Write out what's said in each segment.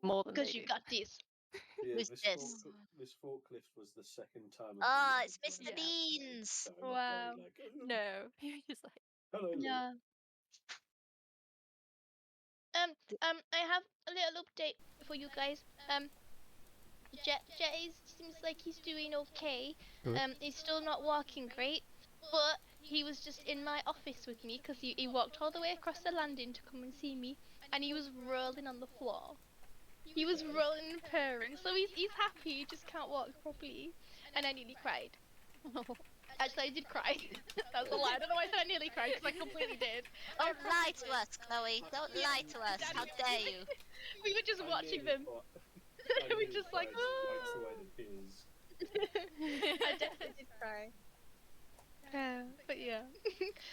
more than Because they you do. got this. Yeah, Who's this this? this forklift was the second time. Ah, it's Mr. Yeah. Beans. So I'm not Wow. very, like, "Oh, No, you're just like, hello, Lee." Yeah. I have a little update for you guys. Jet seems like he's doing okay. Good. He's still not walking great, but he was just in my office with me because he walked all the way across the landing to come and see me, and he was rolling on the floor. He was rolling and purring, so he's happy. He just can't walk properly, and I nearly cried. Actually, I did cry. That's a lie. I don't know why I said I nearly cried because I completely did. Don't lie to us, Chloe. Don't lie to us. How dare you? We were just watching them. I We were nearly just like, cried, wiped away the tears. I definitely did cry. But yeah.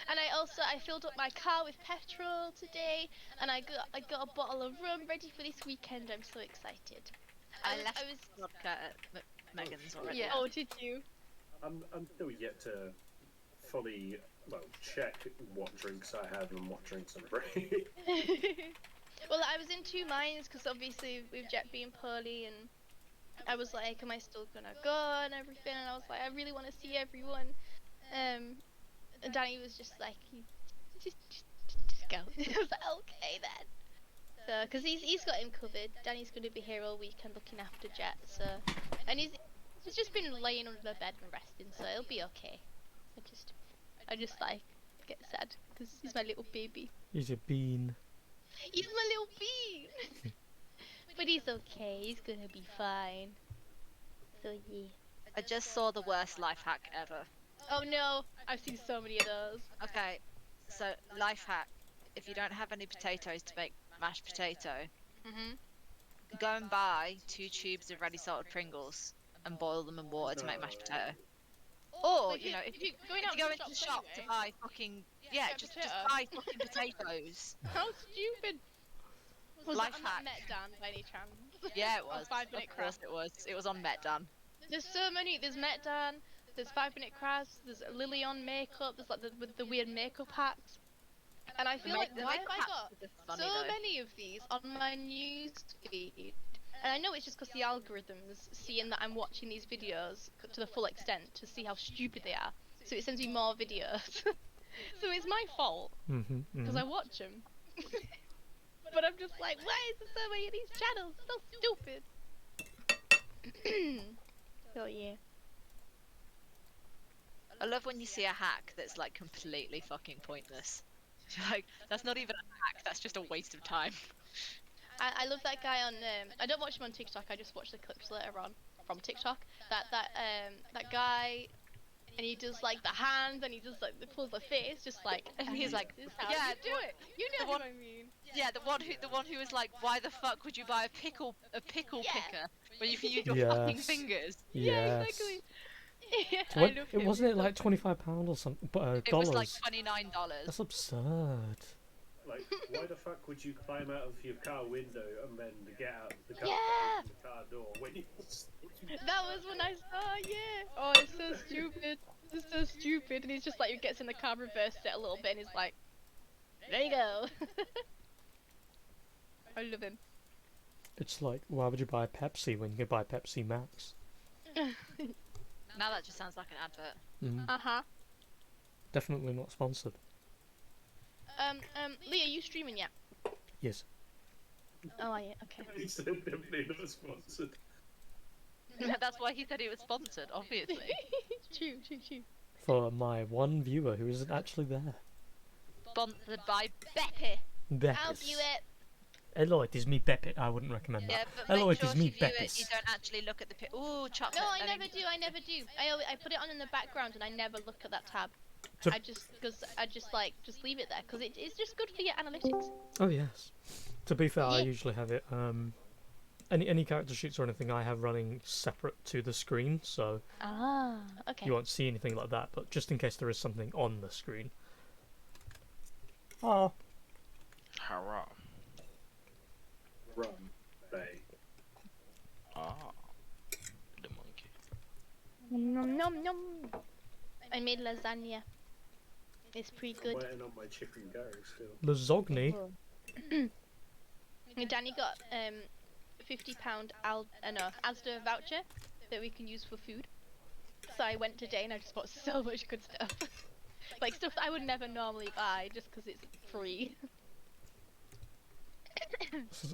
And I filled up my car with petrol today, and I got a bottle of rum ready for this weekend. I'm so excited. I left vodka at Megan's already. Yeah. Oh, did you? I'm still yet to fully check what drinks I have and what drinks I'm bringing. Well, I was in two minds because obviously with Jet being poorly, and I was like, am I still gonna go and everything? And I was like, I really want to see everyone. And Danny was just like, just go. I was like, okay then. So, because he's got him covered. Danny's going to be here all weekend looking after Jet. So, and he's just been laying under the bed and resting, so it'll be okay. I just like get sad because he's my little baby. He's a bean. He's my little bean. But he's okay. He's gonna be fine. So yeah. I just saw the worst life hack ever. Oh no, I've seen so many of those. Okay, so life hack. If you don't have any potatoes to make mashed potato, go and buy 2 tubes of ready salted Pringles and boil them in water to make mashed potato. Or, Like, you know, if you going go out into the shop to anyway, buy fucking, just buy fucking potatoes. How stupid. Was Life that on hack. that Metdan by any chance? Yeah, it was. 5 minute Of course craft. it was. It was on Metdan. There's so many. There's Metdan. There's 5 minute crafts. There's Lilion makeup. There's like the weird makeup hacks. And I feel like why have I got so many of these on my news feed? And I know it's just because the algorithms seeing that I'm watching these videos to the full extent to see how stupid they are, so it sends me more videos. So it's my fault because I watch them. But I'm just like, why is there so many of these channels? So stupid. So yeah. I love when you see a hack that's like completely fucking pointless. You're like, that's not even a hack, that's just a waste of time. I love that guy on. I don't watch him on TikTok. I just watch the clips later on from TikTok. That guy, and he does like the hand, and he does like pulls the face, just like. And he's like, this is how yeah, you do it. You know what I mean. Yeah, the one who was like, why the fuck would you buy a pickle picker when you can use your Yes. fucking fingers? Yeah, Yes. exactly. So I love him. wasn't it like £25 or something? It Dollars. was like $29. That's absurd. Like, why the fuck would you climb out of your car window and then get out the car, Yeah. open the car door when you... That was when I saw. Yeah. Oh, it's so stupid. It's so stupid. And he's just like, he gets in the car, reversed it a little bit, and he's like, there you go. I love him. It's like, why would you buy Pepsi when you could buy Pepsi Max? Now that just sounds like an advert. Uh-huh. Definitely not sponsored. Lee, are you streaming yet? Yes. Oh, yeah, okay. He said definitely not sponsored. That's why he said he was sponsored, obviously. True. For my one viewer who isn't actually there. Sponsored by Beppy. I'll view it. Hello, it is me, Beppy. I wouldn't recommend Yeah, that. but Hello, make it sure is if me, you view Beppy. it, you don't actually look at the Ooh, chocolate. No, I never do. I put it on in the background and I never look at that tab. So- I just leave it there because it's just good for your analytics. Oh yes. To be fair, I Yeah. usually have it. Any character sheets or anything I have running separate to the screen, so Ah, okay. you won't see anything like that. But just in case there is something on the screen. Oh. Hurrah. Rum, bay. Ah. The monkey. Nom nom nom. I made lasagna. It's pretty I'm good. waiting on my chicken curry still. Lasagna. Danny got £50 Asda voucher that we can use for food. So I went today and I just bought so much good stuff. Like stuff that I would never normally buy just because it's free.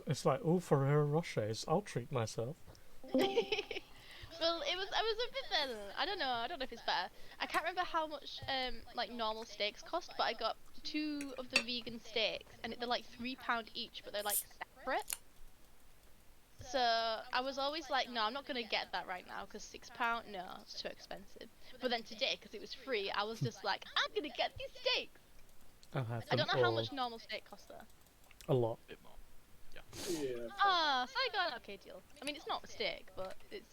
It's like, oh, Ferrero Rochers, I'll treat myself. Well, I was a bit better. I don't know if it's better. I can't remember how much like normal steaks cost, but I got 2 of the vegan steaks and they're like £3 each, but they're like separate. So I was always like, no, I'm not gonna get that right now because £6, no, it's too expensive. But then today, because it was free, I was just like, I'm gonna get these steaks. I'll have I them don't know how all. much normal steak costs though. A lot. Bit more. Yeah. Ah, so I got an okay deal. I mean, it's not steak, but it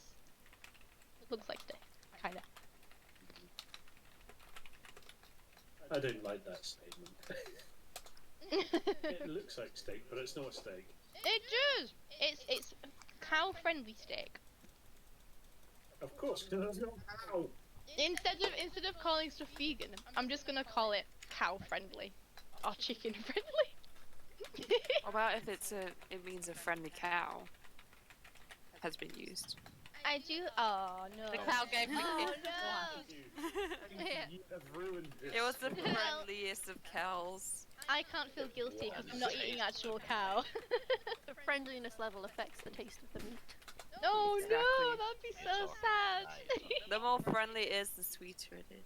looks like steak, kinda. I didn't like that statement. It looks like steak, but it's not steak. It does. It's cow-friendly steak. Of course, because there's no cow. Instead of calling stuff vegan, I'm just gonna call it cow-friendly or chicken-friendly. What about if it means a friendly cow has been used? I do. Oh no. The cow gave me Oh gift. no. You have ruined this. It was the friendliest of cows. I can't feel guilty because I'm not eating actual cow. The friendliness level affects the taste of the meat. Oh no, Exactly. that'd be so sad. The more friendly it is, the sweeter it is.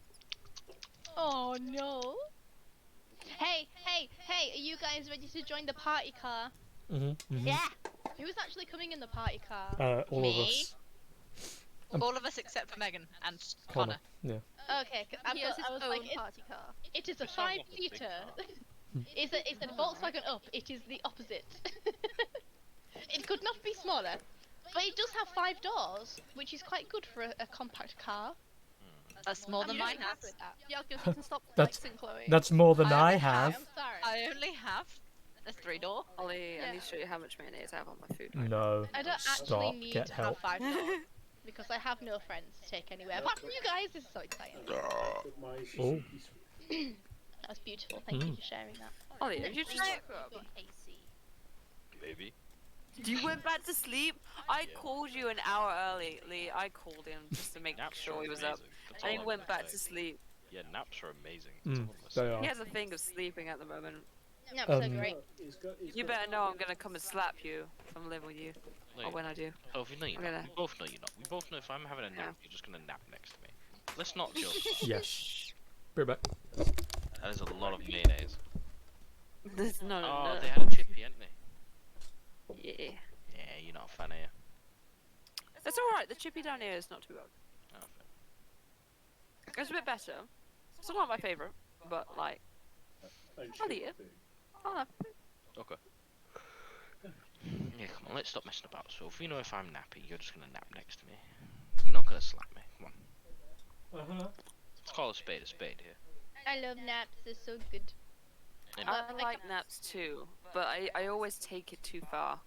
Oh no. Hey, are you guys ready to join the party car? Mm-hmm. Who's actually coming in the party car? All Me? of us. All of us except for Megan and Connor. Connor. Yeah. Okay, He has his I was own like, party car. it is a It's not a big 5-seater. car. It's a Volkswagen Up. It is the opposite. It could not be smaller, but it does have 5 doors, which is quite good for a compact car. That's more than I'm mine really happy has. with that. Yeah, I can stop That's- flexing, Chloe. That's more than I I'm have. sorry. I only have a 3-door. Ollie, I Yeah. need to show you how much mayonnaise I have on my food. No. I don't actually Stop. need Get to help. have 5 doors because I have no friends to take anywhere. Apart from you guys, this is so exciting. My Oh. Suzuki Swift. That's beautiful. Thank you for sharing that. Ollie, have you just AC. Maybe. You went back to sleep? I called you an hour early. Lee, I called him just to make Naps sure are he was up. amazing. That's And he all I'm went gonna back say. to sleep. Yeah, naps are amazing. Mm, That's all I'm gonna they say. are. He has a thing of sleeping at the moment. Yeah, so Um, great. He's You got- better know I'm gonna come and slap you if I'm living with you. Or Like, when I do. Sophie, no, you're I'm not. gonna- We both know you're not. We both know if I'm having a nap, Yeah. you're just gonna nap next to me. Let's not joke. Yes. Be right back. That is a lot of mayonnaise. There's no, Oh, no. they had a chippy, hadn't they? Yeah. Yeah, you're not a fan, are you? It's alright, the chippy down here is not too bad. Oh, fair. It's a bit better. It's not my favourite, but like, I'll eat it. I'll have it. Okay. Yeah, come on, let's stop messing about. So if you know if I'm nappy, you're just gonna nap next to me. You're not gonna slap me. Come on. Let's call a spade here. I love naps. They're so good. And I like naps too, but I always take it too far.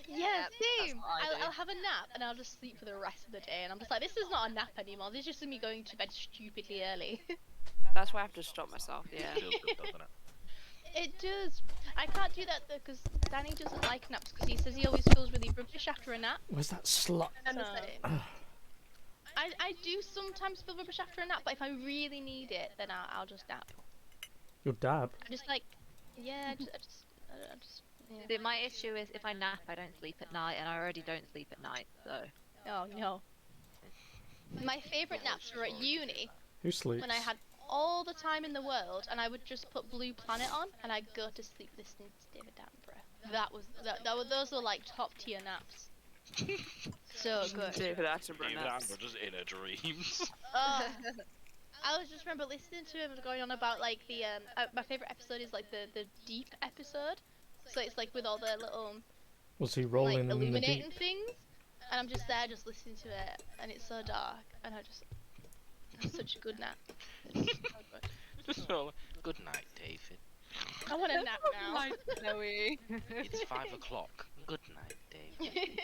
Yeah, same. what I do. I'll have a nap and I'll just sleep for the rest of the day, and I'm just like, this is not a nap anymore. This is just me going to bed stupidly early. That's why I have to stop myself, yeah. it feels good, doesn't it? It does. I can't do that though because Danny doesn't like naps because he says he always feels really rubbish after a nap. Where's that slut? So, I do sometimes feel rubbish after a nap, but if I really need it, then I'll just nap. Your dab? I just like, yeah, I just yeah. See, my issue is if I nap, I don't sleep at night, and I already don't sleep at night, so. Oh no. My favourite naps were at uni Who sleeps? when I had all the time in the world, and I would just put Blue Planet on, and I'd go to sleep listening to David Attenborough. Those were like top tier naps. So good. David Attenborough David naps. Attenborough just in her dreams. I was just remember listening to him going on about like the my favorite episode is like the deep episode. So it's like with all the little Was he like rolling in the illuminating deep? things, and I'm just there just listening to it, and it's so dark, and it's such a good nap. It's so good. Just all, good night, David. I want a nap now. Chloe. It's 5 o'clock. Good night, David.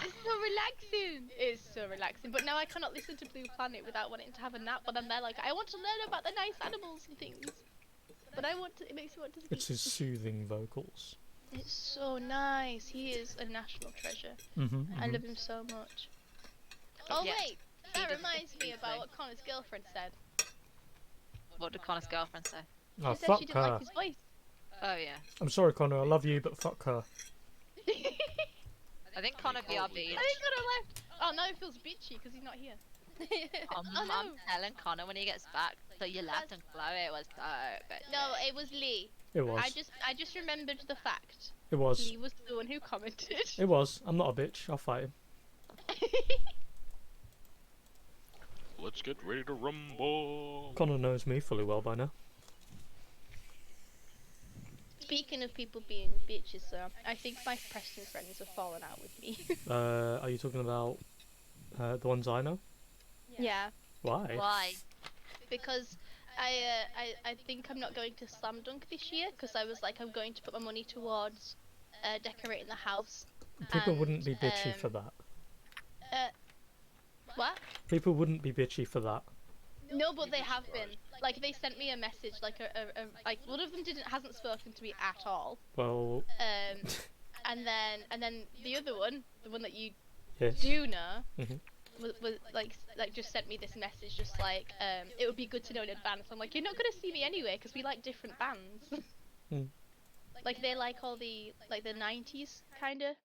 It's so relaxing. It's so relaxing. But now I cannot listen to Blue Planet without wanting to have a nap. But I'm there like, I want to learn about the nice animals and things. But it makes me want to sleep. It's his soothing vocals. It's so nice. He is a national treasure. Mm-hmm. I love him so much. Oh Yeah, wait, he that does reminds me the about thing. what Connor's girlfriend said. What did Connor's girlfriend say? Oh, She said she fuck didn't like her. his voice. Oh yeah. I'm sorry, Connor. I love you, but fuck her. I think Connor BRB. I think Connor left. Oh, now it feels bitchy because he's not here. Oh, I'm no. telling Connor when he gets back. So you laughed and Chloe. It was so good. No, it was Lee. It was. I just remembered the fact. It was. Lee was the one who commented. It was. I'm not a bitch. I'll fight him. Let's get ready to rumble. Connor knows me fully well by now. Speaking of people being bitches, though, I think my Preston friends have fallen out with me. Are you talking about the ones I know? Yeah, Why? Why? because I think I'm not going to Slam Dunk this year because I was like I'm going to put my money towards decorating the house. People and, wouldn't be bitchy for that. What? People wouldn't be bitchy for that. No, but they have been. Like they sent me a message, like like one of them hasn't spoken to me at all. Well, And then the other one, the one that you yes. do know, Mhm. was like just sent me this message, just like it would be good to know in advance. I'm like, you're not gonna see me anyway because we like different bands. Hmm. Like they like all the 90s kind of.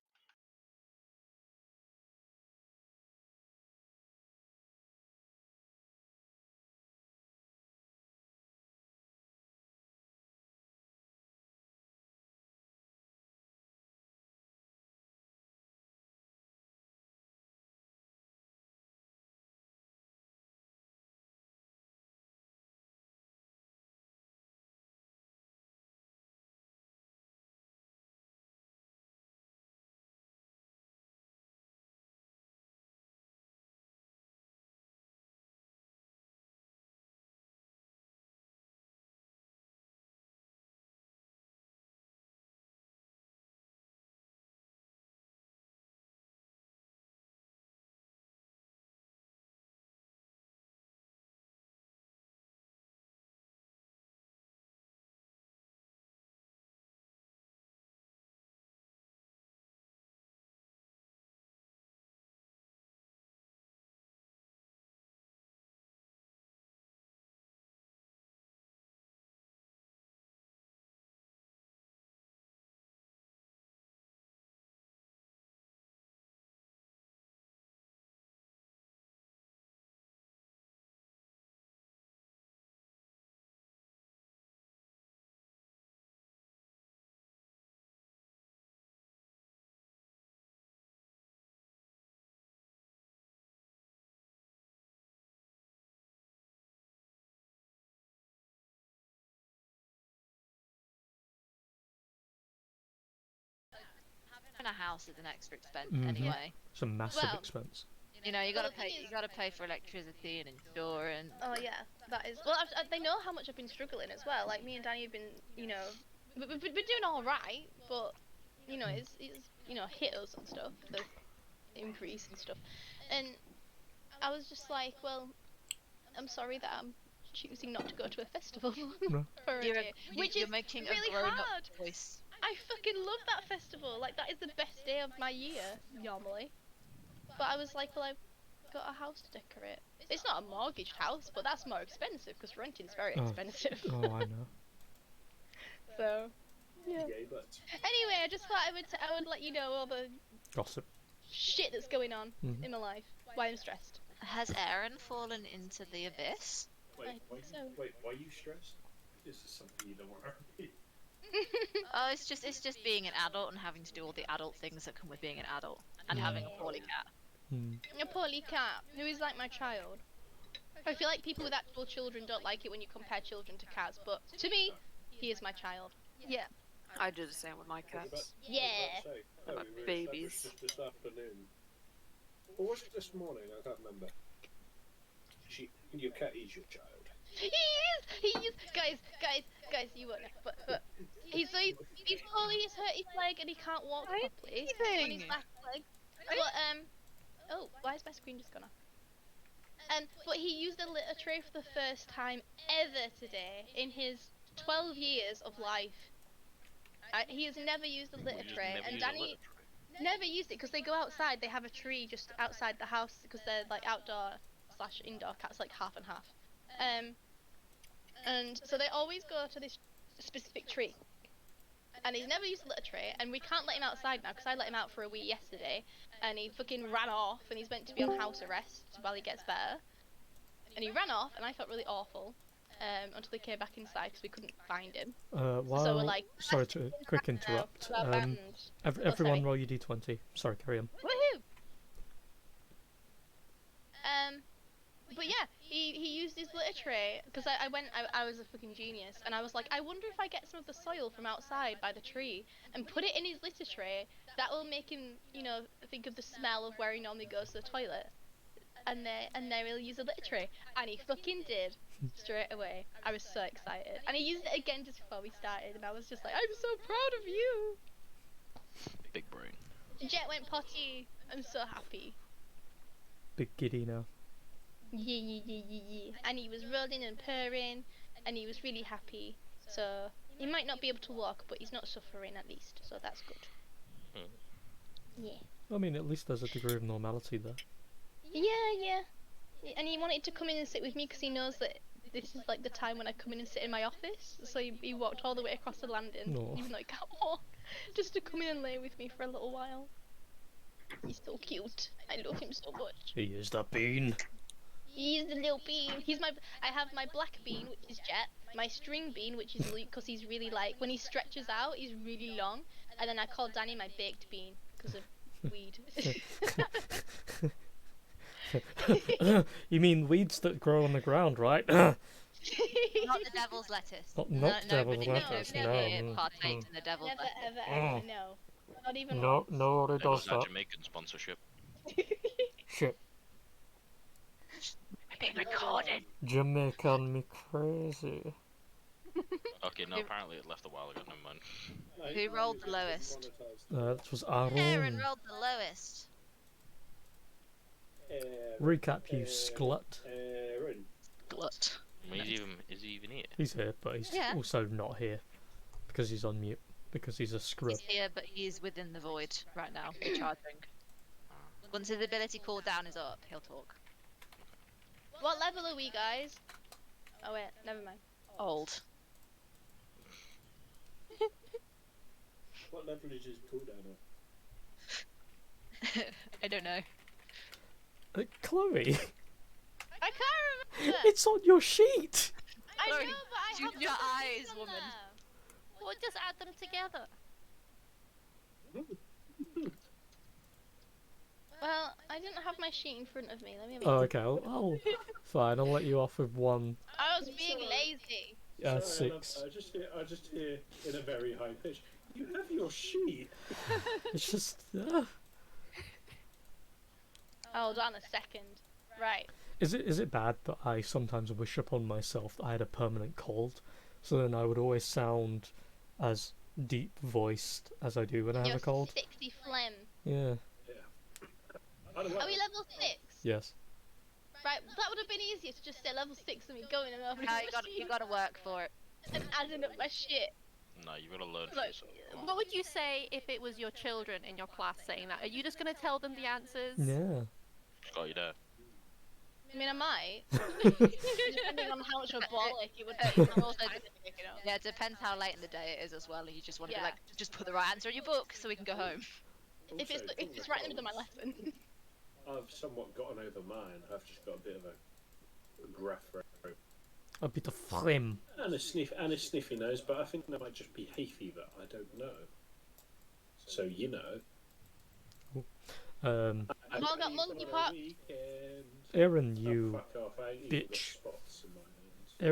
Having a house is an extra expense Mhm. anyway. It's a massive Well, expense. You know, you Well, gotta the thing pay. is- You gotta pay for electricity and insurance. Oh yeah, that is. Well, they know how much I've been struggling as well. Like me and Danny have been, we've been doing all right, but it's hit us and stuff, the increase and stuff, and I was just like, well, I'm sorry that I'm choosing not to go to a festival No. for a day, which You're is making really a grown-up hard. choice. I fucking love that festival. Like that is the best day of my year normally. But I was like, well, I've got a house to decorate. It's not a mortgaged house, but that's more expensive because renting's very Oh. expensive. Oh, I know. So, yeah. Yay, but Anyway, I just thought I would let you know all the Gossip. shit that's going on Mhm. in my life. Why I'm stressed. Has Aaron fallen into the abyss? wait, I think so. why are you stressed? This is something you don't want to be. Oh, it's just being an adult and having to do all the adult things that come with being an adult and having a poorly cat. Hmm. A poorly cat who is like my child. I feel like people with actual children don't like it when you compare children to cats, but to me, he is my child. Yeah. I do the same with my cats. Yeah. They're my babies. Just this afternoon. Or was it this morning? I can't remember. Your cat is your child. He is. Guys, you won't know, but he's poorly. He's hurt his leg and he can't walk Are you properly on his teething? left leg. But oh, why is my screen just gone off? But he used a litter tray for the first time ever today in his 12 years of life. He has never used a litter You just tray, never and use a Danny litter tray. never used it because they go outside. They have a tree just outside the house because they're like outdoor slash indoor cats, like half and half. And so they always go to this specific tree. And he's never used a litter tray, and we can't let him outside now because I let him out for a wee yesterday, and he fucking ran off, and he's meant to be on house arrest while he gets better. And he ran off, and I felt really awful until he came back inside because we couldn't find him. While, So we're like, sorry to quick interrupt. Now, band. Everyone sorry. roll your d20. Sorry, carry on. Woohoo! But yeah, he used his litter tray because I was a fucking genius, and I was like, I wonder if I get some of the soil from outside by the tree and put it in his litter tray, that will make him, you know, think of the smell of where he normally goes to the toilet, and then he'll use a litter tray, and he fucking did straight away. I was so excited, and he used it again just before we started, and I was just like, I'm so proud of you. Big brain. Jet went potty. I'm so happy. Big giddy now. Yeah. And he was rolling and purring, and he was really happy. So he might not be able to walk, but he's not suffering at least, so that's good. Yeah. I mean, at least there's a degree of normality there. Yeah. And he wanted to come in and sit with me because he knows that this is like the time when I come in and sit in my office. So he walked all the way across the landing, Aw. even though he can't walk, just to come in and lay with me for a little while. He's so cute. I love him so much. He is the bean. He's the little bean. I have my black bean, which is Jet. My string bean, which is Luke, because he's really like, when he stretches out, he's really long. And then I call Danny my baked bean because of weed. You mean weeds that grow on the ground, right? Not the devil's lettuce. Not devil's nobody, lettuce, no. no. Partakes in the devil's Never, lettuce. ever, no. Not even No, once. nobody There goes does that that. Jamaican sponsorship. Shit. Being recorded. Jamaican me crazy. Okay, no, apparently it left a while ago, never mind. Who rolled the lowest? That was Aaron Aaron. rolled the lowest. Recap, you sklut. Glut. I mean, is he even here? He's here, but he's Yeah. also not here. Because he's on mute. Because he's a scrub. He's here, but he's within the void right now, recharging. Once his ability cooldown is up, he'll talk. What level are we, guys? Oh wait, never mind. Old. What level is his cooldown at? I don't know. Chloe, I can't remember. it's on your sheet. I know, Sorry, but I use have your the eyes, things on woman. there. We'll just add them together. Well, I didn't have my sheet in front of me. Let me have a Oh, look. okay. Fine. I'll let you off with one. I was being lazy. Sorry, 6. I just hear in a very high pitch. You have your sheet. It's just. Hold on a second. Right. Is it bad that I sometimes wish upon myself that I had a permanent cold, so then I would always sound as deep voiced as I do when I have Your a cold? 60 phlegm. Yeah. By the way, Are we level 6? Yes. Right, that would have been easier to just say level 6 and me going and over No, you gotta work for it. and adding up my shit. No, you gotta learn for Look, yourself. What would you say if it was your children in your class saying that? Are you just going to tell them the answers? Yeah. Got you there. I mean, I might. Depending on how much of a bollock it would be. I'm also you know. Yeah, it depends how late in the day it is as well. You just want to Yeah. be like, just put the right answer in your book so we can go home. If also, it's right under my lesson. I've somewhat gotten over mine. I've just got a bit of a gruff throat A bit of phlegm. and a sniffy nose, but I think that might just be hay fever. I don't know. So you know. I've all got monkeypox. Aaron, Oh, you fuck off! I ain't even got bitch. spots in my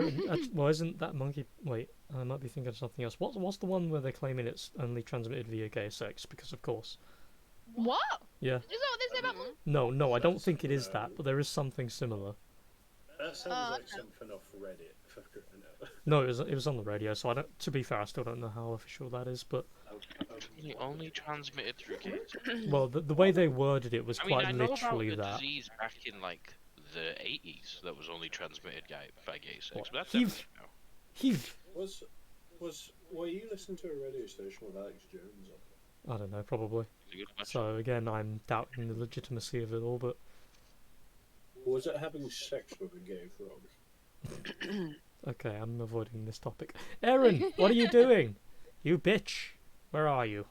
nose. Aaron, well, isn't that monkey? Wait, I might be thinking of something else. What's the one where they're claiming it's only transmitted via gay sex? Because of course. What? Yeah. Is that what they say about No, I don't think it is that, but there is something similar. That sounds Oh, like okay. something off Reddit. For crying out. No, it was on the radio, so I don't. To be fair, I still don't know how official that is, but You only transmitted through gay sex. well, the way they worded it was I mean, quite I know literally about the that. disease back in like the 80s that was only transmitted by gay sex, What, but that's HIV? everything now. HIV. Was Why you listen to a radio station with Alex Jones on it? I don't know, probably. It's a good question. So again, I'm doubting the legitimacy of it all, but Was it having sex with a gay frog? okay, I'm avoiding this topic. Aaron, what are you doing? You bitch! Where are you?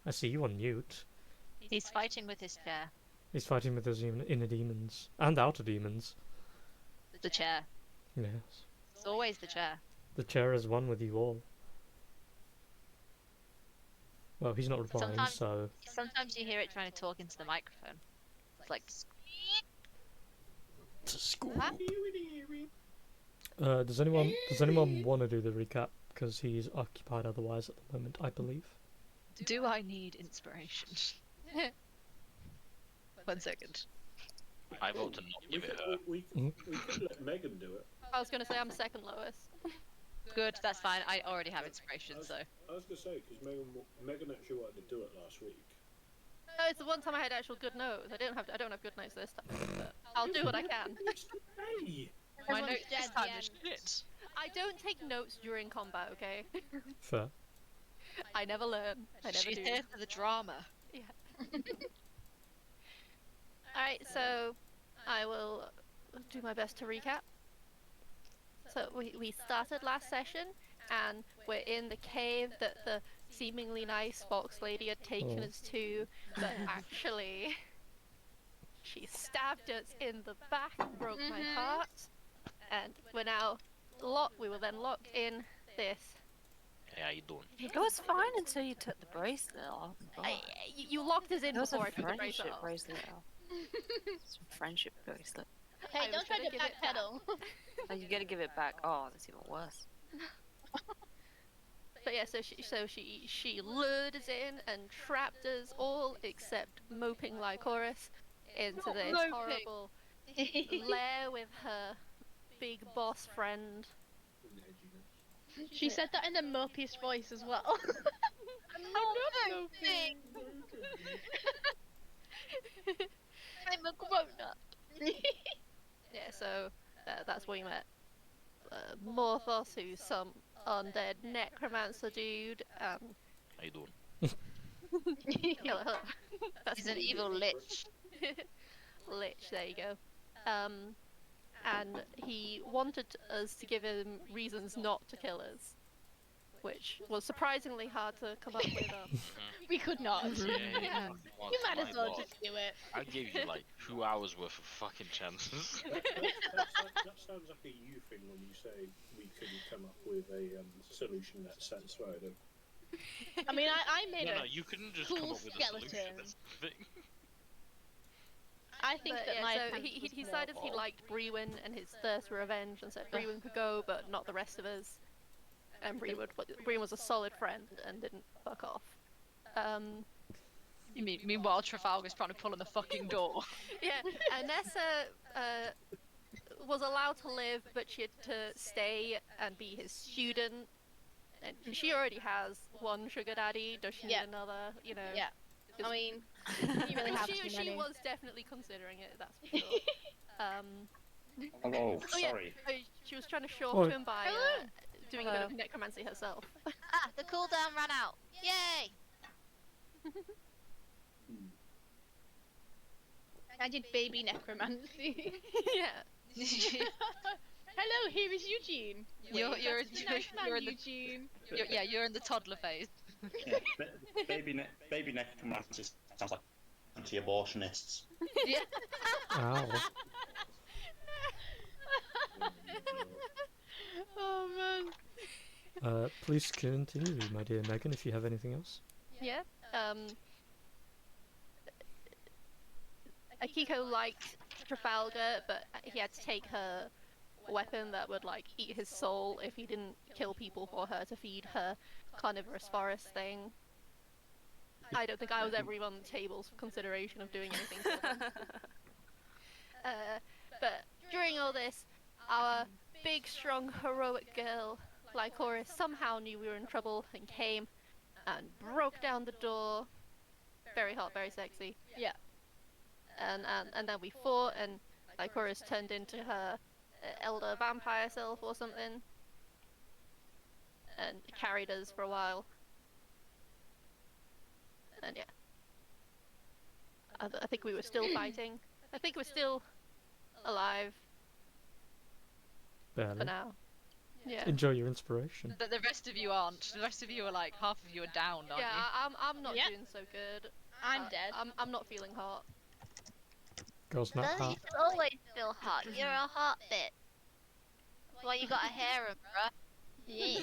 I see you on mute. He's fighting with his chair. He's fighting with his inner demons and outer demons. The chair. Yes. It's always the chair. The chair is one with you all. Well, he's not replying, Sometimes- so Sometimes you hear it trying to talk into the microphone. It's like, Huh? Does anyone want to do the recap? Because he's occupied otherwise at the moment, I believe. do I need inspiration? 1 second. I vote to not give it her. We could let Megan do it. I was gonna say I'm second lowest. Good, that's fine. I already have inspiration, so. I was gonna say because Megan actually wanted to do it last week. No, it's the one time I had actual good notes. I don't have good notes this time, but I'll do what I can. Hey, My Everyone's notes this dead time the are shit. I don't take notes during combat, okay? Fair. I never learn. I never She's do. here for the drama. Alright, so I will do my best to recap. So we started last session, and we're in the cave that the seemingly nice fox lady had taken Oh. us to, but actually she stabbed us in the back and broke my heart. And we're now we were then locked in this. Hey, how you doing? It was fine until you took the bracelet off. You locked us in It was before a I took the bracelet friendship off. bracelet. It's a friendship bracelet. Hey, I was don't try gonna to give it back. backpedal. Oh, you gotta give it back. Oh, that's even worse. But yeah, so she lured us in and trapped us all except moping Lycoris into Not this moping. horrible lair with her big boss friend. She said that in the mopiest voice as well. I'm not moping. I'm a grown-up. Yeah, so that's where we met Morphos, who's some undead necromancer dude. How you doing? Hello. That's He's an evil lich. Lich, there you go. And he wanted us to give him reasons not to kill us, which was surprisingly hard to come up with. We could not. Yeah. You might as well just do it. I gave you like 2 hours worth of fucking chances. That sounds like a you thing when you say we couldn't come up with a solution that satisfied him. I mean, I made No, a. you couldn't just cool come up with a solution. skeleton. That's the thing. I think But that yeah, my. so attempt he was decided more he liked Brewin and his thirst for revenge, and said Brewin could go, but not the rest of us. And Brewin was a solid friend and didn't fuck off. Meanwhile, Trafalgar's trying to pull on the fucking door. Yeah, Anessa was allowed to live, but she had to stay and be his student. And she already has one sugar daddy. Does she need Yeah. another? You know. Yeah. I mean, you really have she, too she many. was definitely considering it. That's for sure. Hello, Oh, yeah. sorry. She was trying to show Oh. off to him by Hello. doing a bit of necromancy herself. Ah, the cooldown ran out. Yay! I did baby necromancy. Yeah. Hello, here is Eugene. You're That's the nice man, you're in the Eugene. you're in the toddler phase. Yeah, baby necromancy sounds like anti-abortionists. Yeah. Ow. Oh man. Please continue, my dear Megan, if you have anything else. Yeah. Akiko liked Trafalgar, but he had to take her weapon that would like eat his soul if he didn't kill people for her to feed her carnivorous forest thing. I don't think I was ever even on the tables for consideration of doing anything for them. But during all this, our big, strong, heroic girl, Lycoris, somehow knew we were in trouble and came and broke down the door. Very hot, very sexy. Yeah. And then we fought, and Lycoris turned into her elder vampire self or something. and carried us for a while. And yeah, I think we were still fighting. I think we're still alive for Barely. now. Yeah. Enjoy your inspiration. But the rest of you aren't. The rest of you are like, half of you are down, aren't Yeah, you? I'm not Yep. doing so good. I'm dead. I'm not feeling hot. Girls not No, you hot. should always feel hot. You're a hot bit. That's why you got a harem, bruh. Yeah.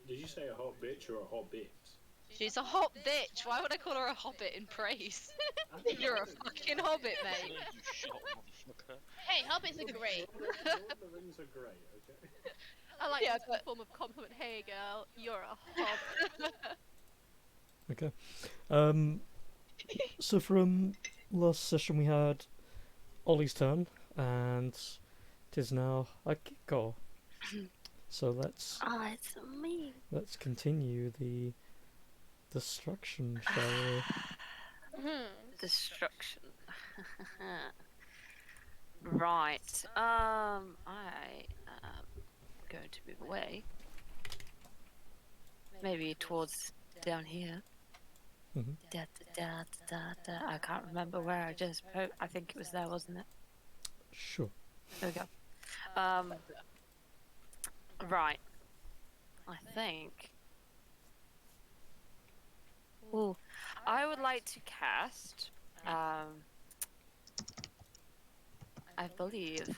Did you say a hot bitch or a hot bit? She's a hot bitch. Why would I call her a hobbit in praise? You're a fucking hobbit, mate. You shot, motherfucker. Hey, hobbits are great. Lord of the Rings are great, okay? I like Yeah, this in the form of compliment. Hey girl, you're a hobbit. Okay. So from last session we had Ollie's turn, and it is now Akiko. So let's It's me. continue the destruction, shall we? Destruction. Right. I am going to move away. Maybe towards down here. Mhm. I can't remember where I just put. I think it was there, wasn't it? Sure. There we go. Right. I think. Ooh, I would like to cast. I believe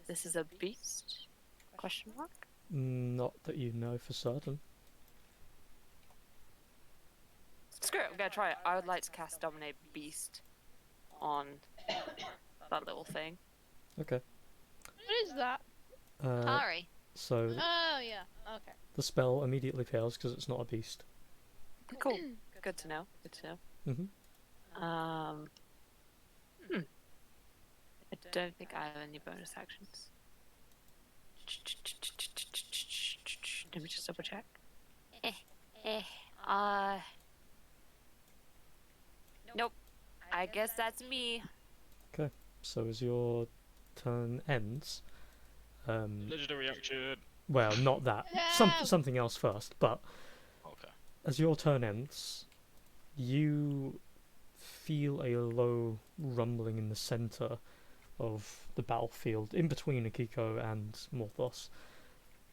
this is a beast. Question mark. Not that you know for certain. Screw it, I'm gonna try it. I would like to cast Dominate Beast on that little thing. Okay. What is that? Ari. So Oh, yeah. Okay. the spell immediately fails because it's not a beast. Cool. Good to know. Good to know. Mhm. I don't think I have any bonus actions. Let me just double check. Nope. I guess that's me. So as your turn ends, Legendary action. well, not that. No! Something else first. But Okay. as your turn ends, you feel a low rumbling in the center of the battlefield, in between Akiko and Morthos.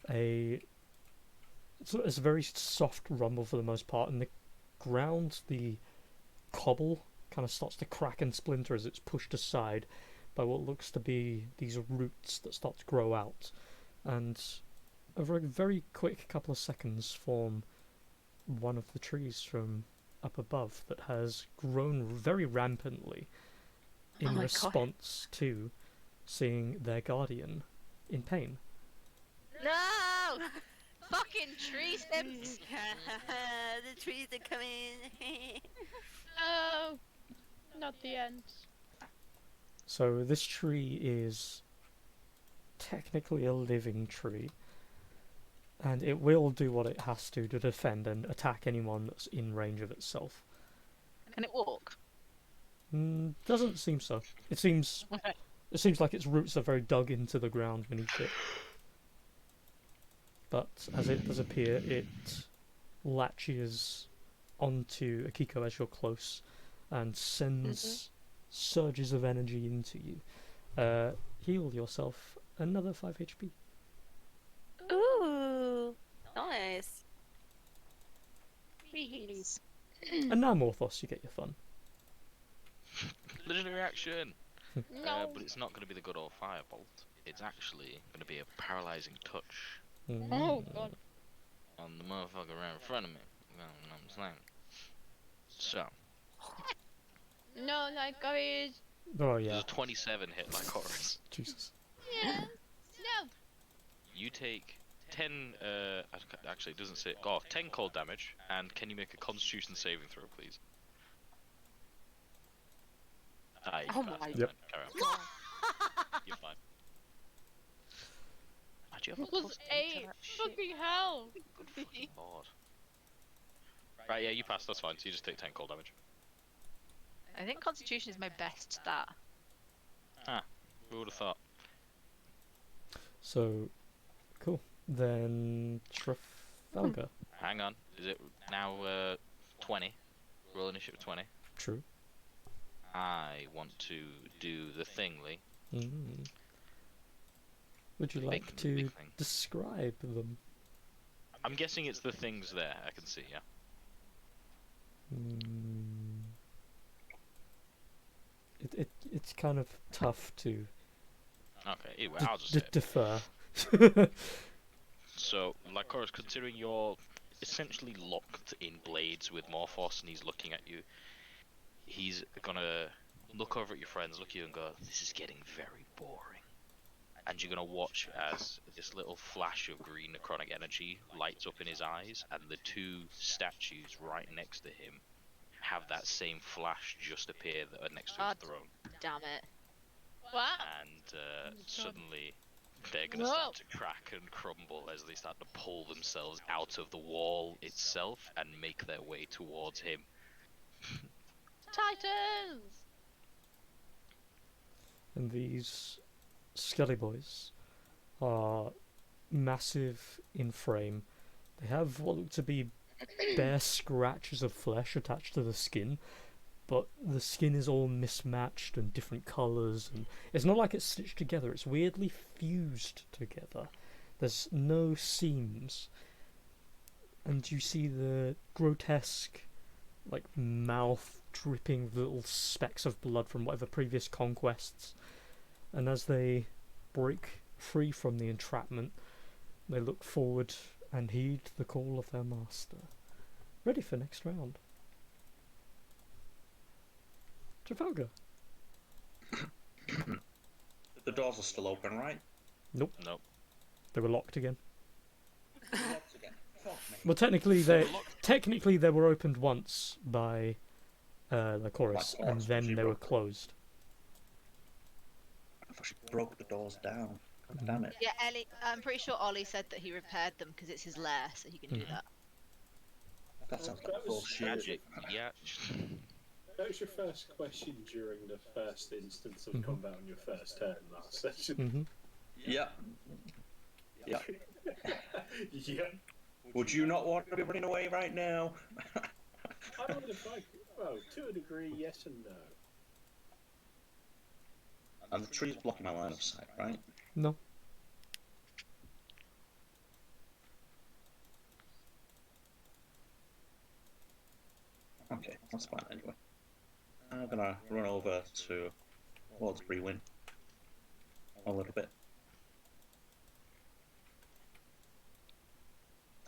It's a very soft rumble for the most part, and the ground, the cobble, kind of starts to crack and splinter as it's pushed aside by what looks to be these roots that start to grow out, and over a very quick couple of seconds form one of the trees from up above that has grown very rampantly Oh in my God. response to seeing their guardian in pain. No! Fucking tree stems! The trees are coming. Oh, not the end. So this tree is technically a living tree, and it will do what it has to defend and attack anyone that's in range of itself. Can it walk? Doesn't seem so. It seems like its roots are very dug into the ground beneath it. But as it does appear, it latches onto Akiko as you're close and sends surges of energy into you. Heal yourself another 5 HP. Ooh, nice. Healies. And now, Morthos, you get your fun. Legendary action. No. But it's not going to be the good old firebolt. It's actually going to be a paralyzing touch Oh, God. on the motherfucker right in front of me. You know what I'm saying? So, No, like, guys. Oh there's yeah, a 27 hit like Horus. Jesus. Yeah. No. You take 10, actually it doesn't say, 10 cold damage, and can you make a constitution saving throw, please? Ah, you Oh passed, my never Yep. mind, carry on. You're fine. Actually, I've got Plus plus 8. Fucking hell. Good fucking lord. Right, yeah, you passed, that's fine, so you just take 10 cold damage. I think Constitution is my best stat. Who would have thought? So, cool. Then Trafalgar. Hang on. Is it now 20? Roll initiative 20. True. I want to do the thing, Lee. Mm. Would you The like big to thing. describe them? I'm guessing it's the things there. I can see, yeah. Mm. It's kind of tough to Okay, anyway, I'll just say it. defer. So, Lycoris, considering you're essentially locked in blades with Morphos and he's looking at you, he's gonna look over at your friends, look at you and go, this is getting very boring. And you're gonna watch as this little flash of green necrotic energy lights up in his eyes, and the two statues right next to him have that same flash just appear that are next to his God. throne. Damn it. What? And suddenly they're going to start to crack and crumble as they start to pull themselves out of the wall itself and make their way towards him. Titans! And these Skelly Boys are massive in frame. They have what look to be bare scratches of flesh attached to the skin, but the skin is all mismatched and different colours, and it's not like it's stitched together, it's weirdly fused together. There's no seams. And you see the grotesque, like, mouth dripping little specks of blood from whatever previous conquests. And as they break free from the entrapment, they look forward and heed the call of their master. Ready for next round. Trafalgar. The doors are still open, right? Nope. Nope. They were locked again. Locked again. Fuck me. Well, technically they were opened once by Lycoris, By and Chorus, then she they were broke it. closed. I thought she broke the doors down. God damn it. Yeah, Ellie. I'm pretty sure Ollie said that he repaired them because it's his lair, so he can do that. That sounds That like was bullshit. Magic, yeah. That was your first question during the first instance of combat on your first turn last session. Mm-hmm. Yeah. Yeah. Yeah. Would you not want to be running away right now? I would have liked, well, to a degree, yes and no. And the tree's blocking my line of sight, right? No. Okay, that's fine anyway. I'm gonna run over towards Brewin a little bit.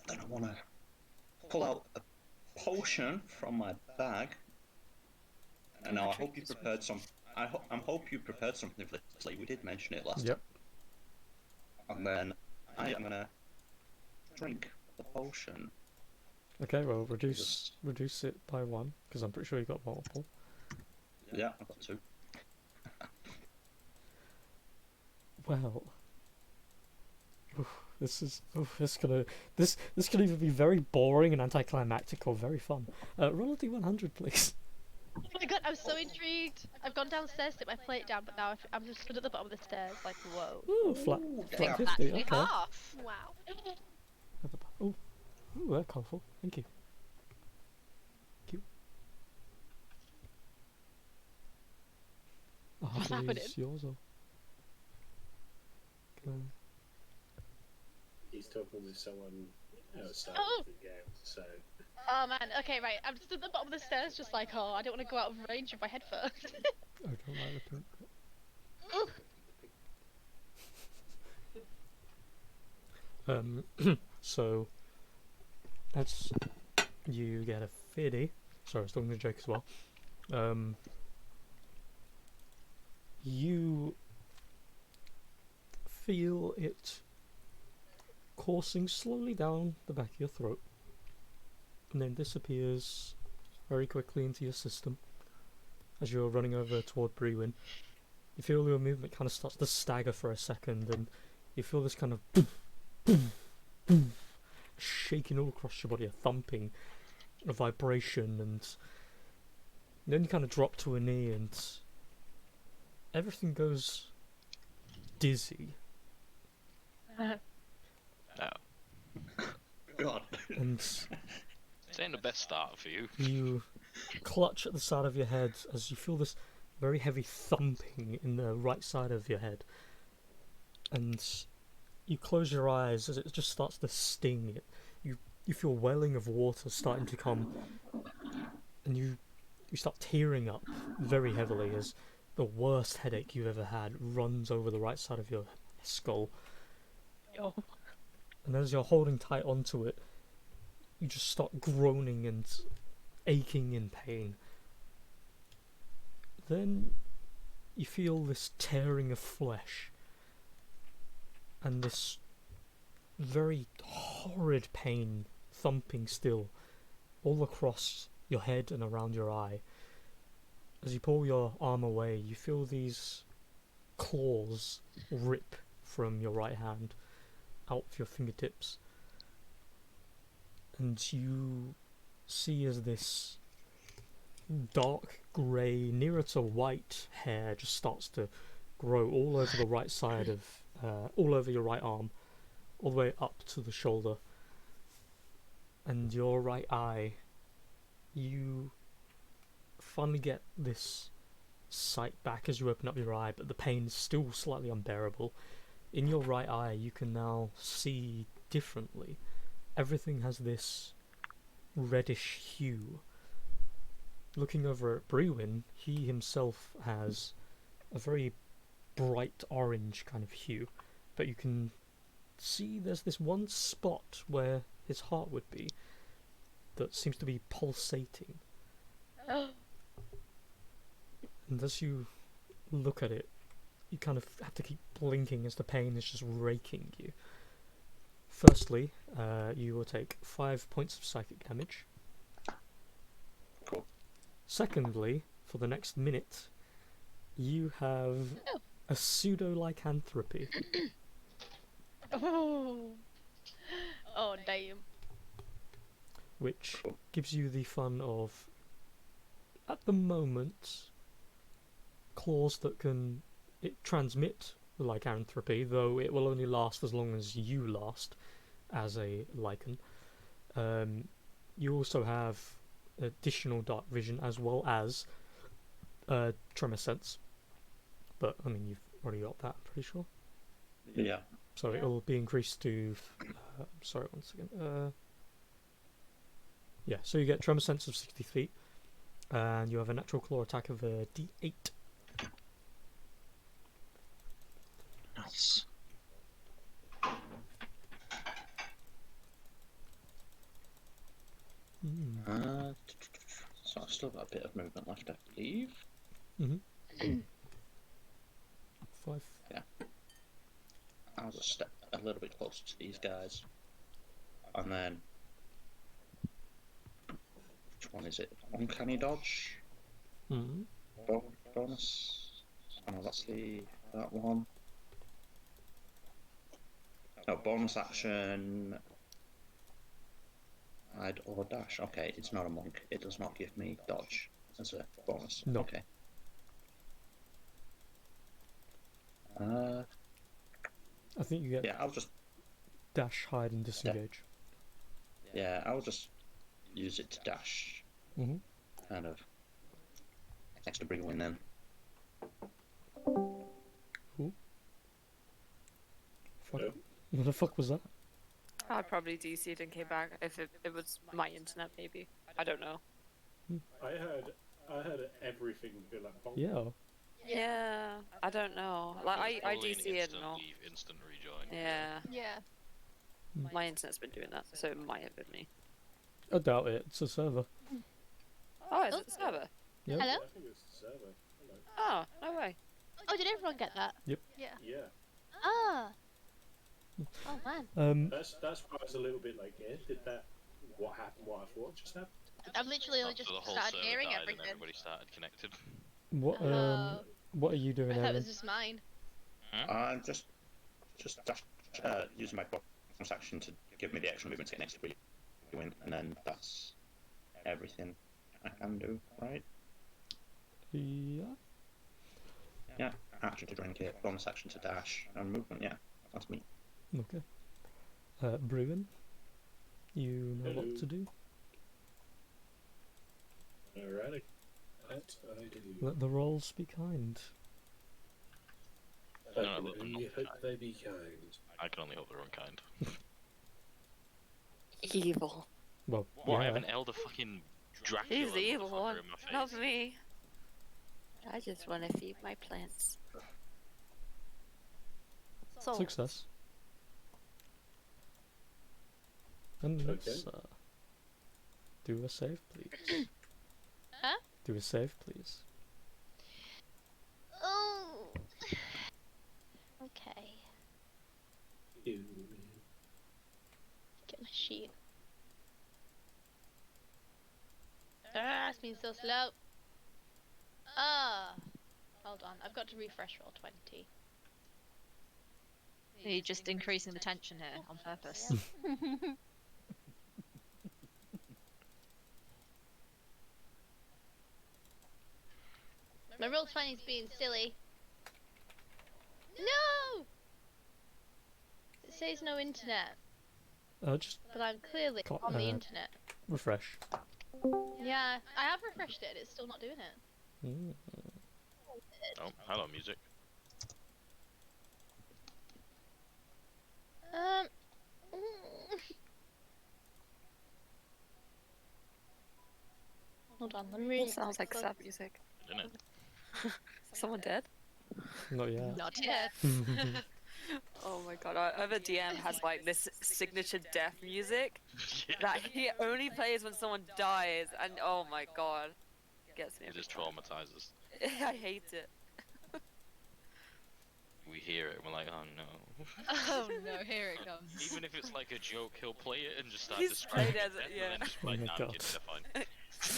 Then I wanna pull out a potion from my bag. And now I hope you prepared some. I hope you prepared something for this. Like we did mention it last Yep. time. And then I am gonna drink the potion. Okay, well, reduce it by one, because I'm pretty sure you got multiple. Yeah, I've got two. Well, this could either be very boring and anticlimactic or very fun. Roll a d100, please. Oh my god, I'm so intrigued. I've gone downstairs to put my plate down, but now I'm just stood at the bottom of the stairs, like, whoa. Ooh, flat damn. 50. Actually, Okay. half. Wow. Ooh, they're colourful. Thank you. What's Please, happening? yours or... Can He's talking with someone outside Oh. of the game, so... Oh man, okay, right. I'm just at the bottom of the stairs, just like, oh, I don't want to go out of range of my head first. I don't like the pink. So that's you get a 50. Sorry, I was talking to Jake as well. You feel it coursing slowly down the back of your throat, and then disappears very quickly into your system as you're running over toward Brewin. You feel your movement kind of starts to stagger for a second, and you feel this kind of boom, boom, boom, shaking all across your body, a thumping, a vibration, and then you kind of drop to a knee, and everything goes dizzy. Oh. God. and This ain't the best start for you. you clutch at the side of your head as you feel this very heavy thumping in the right side of your head. And you close your eyes as it just starts to sting. You feel welling of water starting to come, and you start tearing up very heavily as the worst headache you've ever had runs over the right side of your skull. Oh. And as you're holding tight onto it, you just start groaning and aching in pain. Then you feel this tearing of flesh and this very horrid pain thumping still all across your head and around your eye. As you pull your arm away, you feel these claws rip from your right hand out of your fingertips, and you see as this dark grey, nearer to white hair just starts to grow all over the right side of, all over your right arm, all the way up to the shoulder. And your right eye, you finally get this sight back as you open up your eye, but the pain is still slightly unbearable. In your right eye, you can now see differently. Everything has this reddish hue. Looking over at Brewin, he himself has a very bright orange kind of hue, but you can see there's this one spot where his heart would be that seems to be pulsating. And as you look at it, you kind of have to keep blinking as the pain is just raking you. Firstly, you will take 5 points of psychic damage. Cool. Secondly, for the next minute, you have a pseudo-lycanthropy. Oh. Oh, damn. Which gives you the fun of, at the moment, claws that can transmit lycanthropy, though it will only last as long as you last as a lycan. You also have additional dark vision as well as tremor sense, but I mean you've already got that, I'm pretty sure. Yeah. So it will be increased to sorry, one second. Yeah, so you get tremor sense of 60 feet, and you have a natural claw attack of a D8. Nice. So I've still got a bit of movement left, I believe. Mm-hmm. 5. Yeah. I'll just step a little bit closer to these guys. And then... which one is it? Uncanny dodge? Mm-hmm. Bonus? Oh, no, that's that one. No, bonus action... hide or dash. Okay, it's not a monk. It does not give me dodge as a bonus. No. Okay. I think you get Yeah, I'll just... dash, hide, and disengage. yeah, I'll just use it to dash. Mm-hmm. Kind of. Next to Brewin then. Cool. Fuck. Yeah. What the fuck was that? I'd probably DC'd and came back if it was my internet, maybe. I don't know. I heard everything go like bonk. Yeah. Yeah, I don't know. Like I Probably an DC and instant all. leave, instant rejoin. Yeah, Yeah. my internet's been doing that, so it might have been me. I doubt it. It's a server. Oh, is it the server? Yep. Hello? I think it's the server. Hello. Oh, no way. Oh, did everyone get that? Yeah. Yeah. Ah. Oh man. That's why I was a little bit like, yeah, did that? What happened? What I thought just happened? I've literally only After just the whole started server hearing died everything. and everybody started connected. What are you doing, I thought it Evan? was just mine. I'm just dash, using my bonus action to give me the extra movement to get next to Brewin, and then that's everything I can do, right? Yeah. Yeah, action to drink it, bonus action to dash, and movement, yeah, that's me. Okay. Brewin. You know what to do. Alrighty. That I do. Let the rolls be kind. I No, can look, I'm only not hope kind. they be kind. I can only hope they're unkind. Evil. Well, What? I yeah. have an elder fucking Dracula He's the evil motherfucker one, in my face. not me. I just want to feed my plants. So Success. And let's do a save, please. Huh? Do a save, please. Oh. Okay. Ew. Get my sheet. Ah, it's been so slow. Ah. Hold on, I've got to refresh roll 20. Are you just increasing the tension here on purpose? My roll 20's being silly. No! It says no internet, Just but I'm clearly on the internet. refresh. Yeah, I have refreshed it, it's still not doing it. Mm. Oh, hello, music. Hold on, let me read. It sounds like sad music. Didn't it? Is someone dead? Not yet. Not yet. Oh my god, our other DM has like this signature death music Yeah. that he only plays when someone dies, and oh my god, it gets me It every just time. traumatizes. I hate it. We hear it and we're like, oh no. Oh no, here it comes. Even if it's like a joke, he'll play it and just start He's describing played it, as it, and yeah. then just Oh like, my nah, I'm God. kidding, they're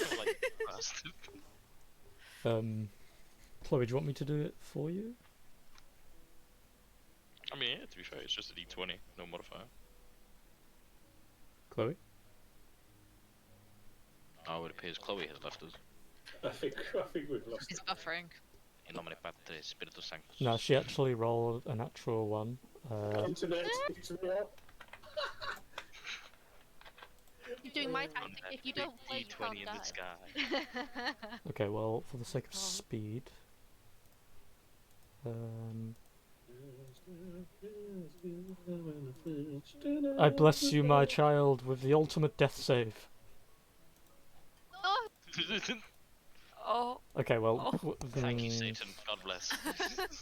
fine. Like, bastard. Chloe, do you want me to do it for you? I mean, yeah, to be fair, it's just a D20, no modifier. Chloe? Oh, it appears Chloe has left us. I think we've lost It's it. buffering. In nomine Patris Spiritus Sanctus. No, she actually rolled a natural one. Internet, it's real. you're doing my tactic. If you don't play, you D20 can't in die. the sky. Okay, well, for the sake of Oh. speed, I bless you, my child, with the ultimate death save. Oh, Oh, Okay, well, Oh. Thank you, Satan. God bless.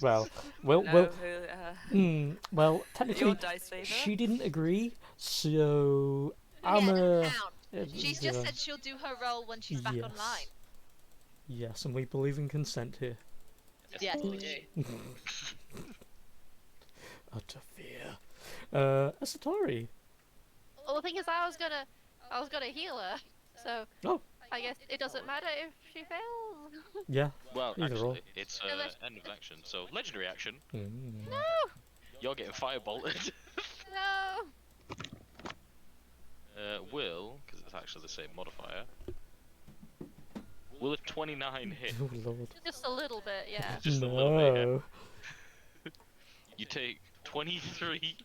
well, no, well, technically, your dice favor. she didn't agree, so Yeah, I'm it doesn't a. count. She's just said she'll do her role when she's back online. Yes, and we believe in consent here. Yes, we do. Utter fear. Asatari. Well, the thing is, I was gonna heal her, so Oh. I guess it doesn't matter if she fails. Yeah. Well, Either or. actually, it's Unless- end of action, so legendary action. Mm. No, You're getting firebolted. no. Will, because it's actually the same modifier. Will a 29 hit? Oh lord. Just a little bit, yeah. Just a little bit. Yeah. No. You take 23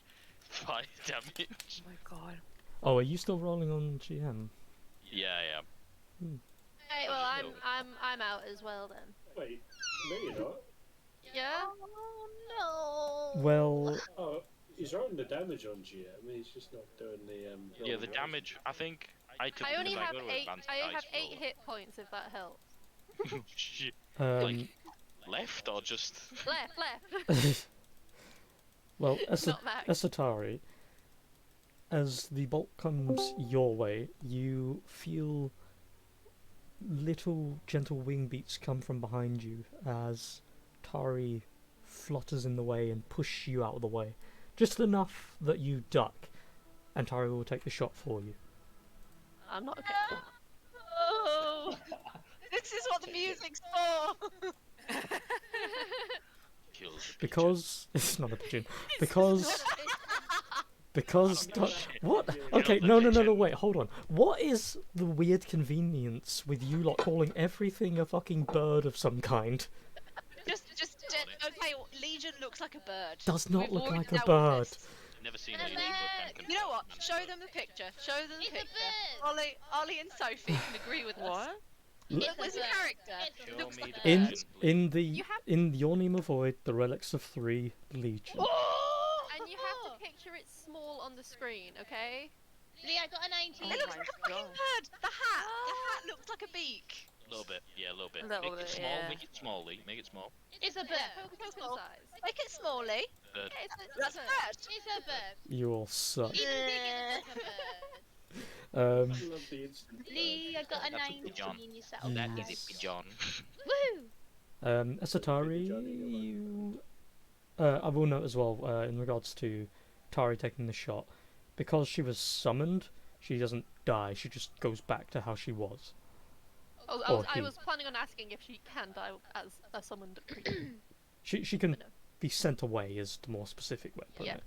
fire damage. Oh my god. Oh, are you still rolling on GM? Yeah, yeah. Hey, well, I'm out as well then. Wait, no you're not. Yeah. oh no. Well, Oh, he's rolling the damage on GM, he's just not doing the Yeah, rolling the dice. damage, I think I took I only because have go to 8. advanced I have dice 8 roll. hit points if that helps. Shit. um, Left or just. Left. well, Not max. Asatari, as the bolt comes your way, you feel little gentle wing beats come from behind you as Tari flutters in the way and pushes you out of the way. Just enough that you duck, and Tari will take the shot for you. I'm not okay. Oh. This is what the music's for. Kills the pigeon. Because it's not a pigeon. Because I don't give a shit. what? Kill Okay, the no, pigeon. wait, hold on. What is the weird convenience with you lot calling everything a fucking bird of some kind? Okay. Legion looks like a bird. Does not We've look already like a dealt with bird. this. never seen And Legion, then- but can You know what? confirm Show that. them the picture. Show them the It's a picture. bird. Ollie and Sophie can agree with us. What? Look, It's there's a bird. character. It's a Show looks me bird. the In picture. in the You have- in Your Name of Void, the relics of 3 Legion. Oh! And you have to picture it small on the screen, okay? Lee, I got a 19. It looks like a fucking bird. The hat looks like a beak. A little bit, yeah, a little bit. A little Make it bit, small, yeah. make it small, Lee. Make it small. It's a bird. Token small. size. Make it smally. Bird. Yeah, it's That's a a bird. bird. It's a bird. You all suck. Even bigger than a bird. I love the instant. Lee, I got a That's a 19 pigeon. yourself. That Yes. is a pigeon. Woo! Esatari, you... I will note as well, in regards to Tari taking the shot, because she was summoned, she doesn't die, she just goes back to how she was. Oh, Or I he. was planning on asking if she can die as a summoned creature. She can But no. be sent away is the more specific way of putting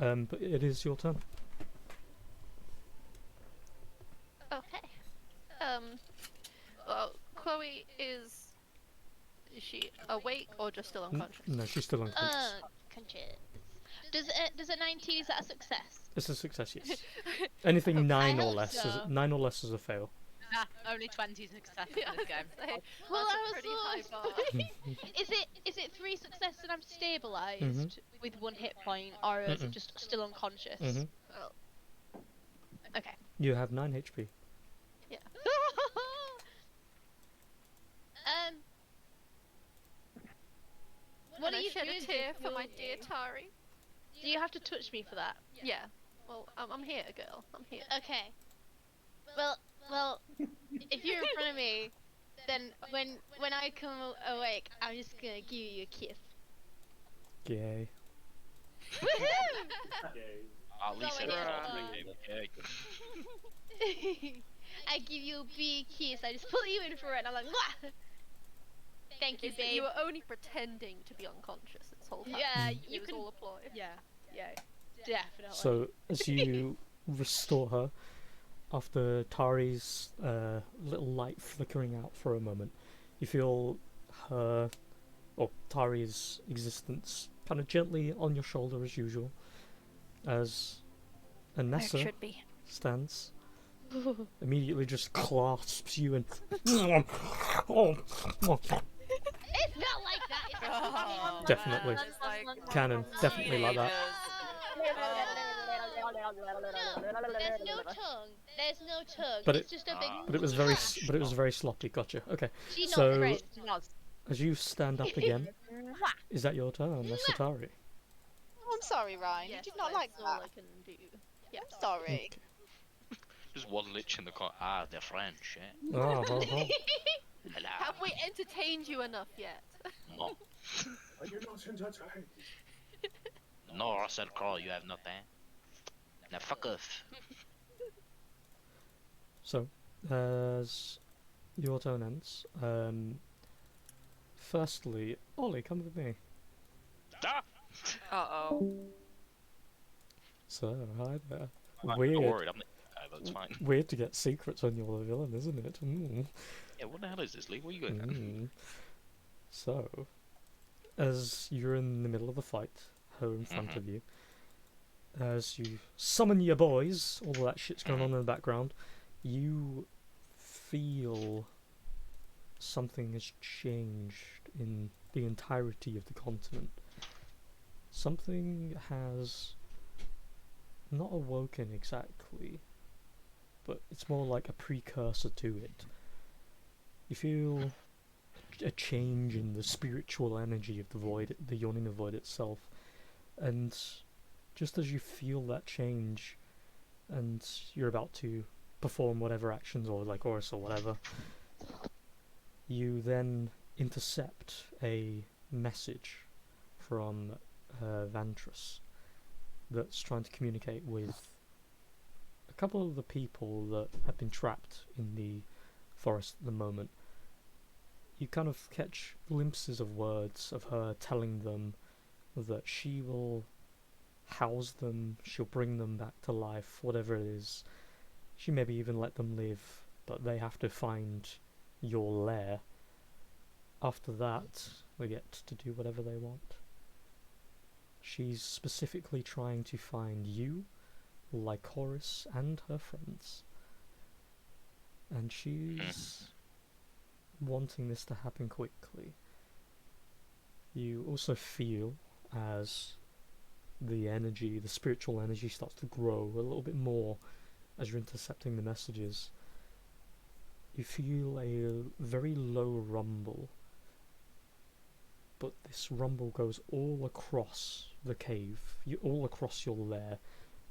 Yeah. it. But it is your turn. Okay. Well, Chloe is she awake or just still unconscious? No, she's still unconscious. Conscious. Does a 19, is that a success? It's a success, yes. Anything 9 or hope less is so. 9 or less is a fail. Nah, only 20 success Yeah, in this game. Say, Well, that's a I was pretty high so- bar. Is it 3 success and I'm stabilized Mhm. with 1 hit point, or is it Mm-mm. just still unconscious? Mhm. Okay. You have 9 HP. What are Can I you shed doing? a tear for my Chloe? dear Tari? Do you have to touch me for that? Yeah. Well, I'm here, girl. I'm here. Okay. Well, if you're in front of me, then when I come awake, I'm just gonna give you a kiss. Yay. Woohoo! Yay. At least So it's I not guess, really okay. I give you a big kiss. I just pull you in for it, and I'm like, Wah! Thank you, Is that babe. you were only pretending to be unconscious this whole time. Yeah, It you was can. all a ploy. Yeah, definitely. So, as you restore her, after Tari's little light flickering out for a moment, you feel her, or Tari's existence kind of gently on your shoulder as usual, as Anessa should be. stands, immediately just clasps you and It's not like that. It's Oh, Definitely. man, it's like canon, definitely like that. No, there's no tongue. There's no tongue. But it's just a big. But it was very sloppy. Gotcha. Okay. She's so- not French. As you stand up again, is that your turn, Nesatari? I'm sorry, Ryan. Yes, you did not that's like all that. I can do. Yeah. I'm sorry. Just one lich in the corner. Ah, they're French, eh? Oh, ho, ho. Hello. Have we entertained you enough yet? No. Are you not entertained? No, Russell Crowe, you have nothing. Now fuck off. So, as your turn ends, firstly, Ollie, come with me. Ah! Uh-oh. So, hi there. I'm not Weird. worried, I'm the guy, that's fine. Weird to get secrets when you're the villain, isn't it? Yeah, what the hell is this, Lee? Where are you going? Mm. So, as you're in the middle of the fight, her in front Mhm. of you, as you summon your boys, all that shit's going on in the background, you feel something has changed in the entirety of the continent. Something has not awoken exactly, but it's more like a precursor to it. You feel a change in the spiritual energy of the void, the yawning void itself, and just as you feel that change, and you're about to perform whatever actions or like Horus or whatever, you then intercept a message from Vantress that's trying to communicate with a couple of the people that have been trapped in the forest at the moment. You kind of catch glimpses of words of her telling them that she will house them, she'll bring them back to life, whatever it is. She maybe even let them live, but they have to find your lair. After that, they get to do whatever they want. She's specifically trying to find you, Lycoris, and her friends. And she's wanting this to happen quickly. You also feel as the energy, the spiritual energy, starts to grow a little bit more as you're intercepting the messages. You feel a very low rumble, but this rumble goes all across the cave, all across your lair,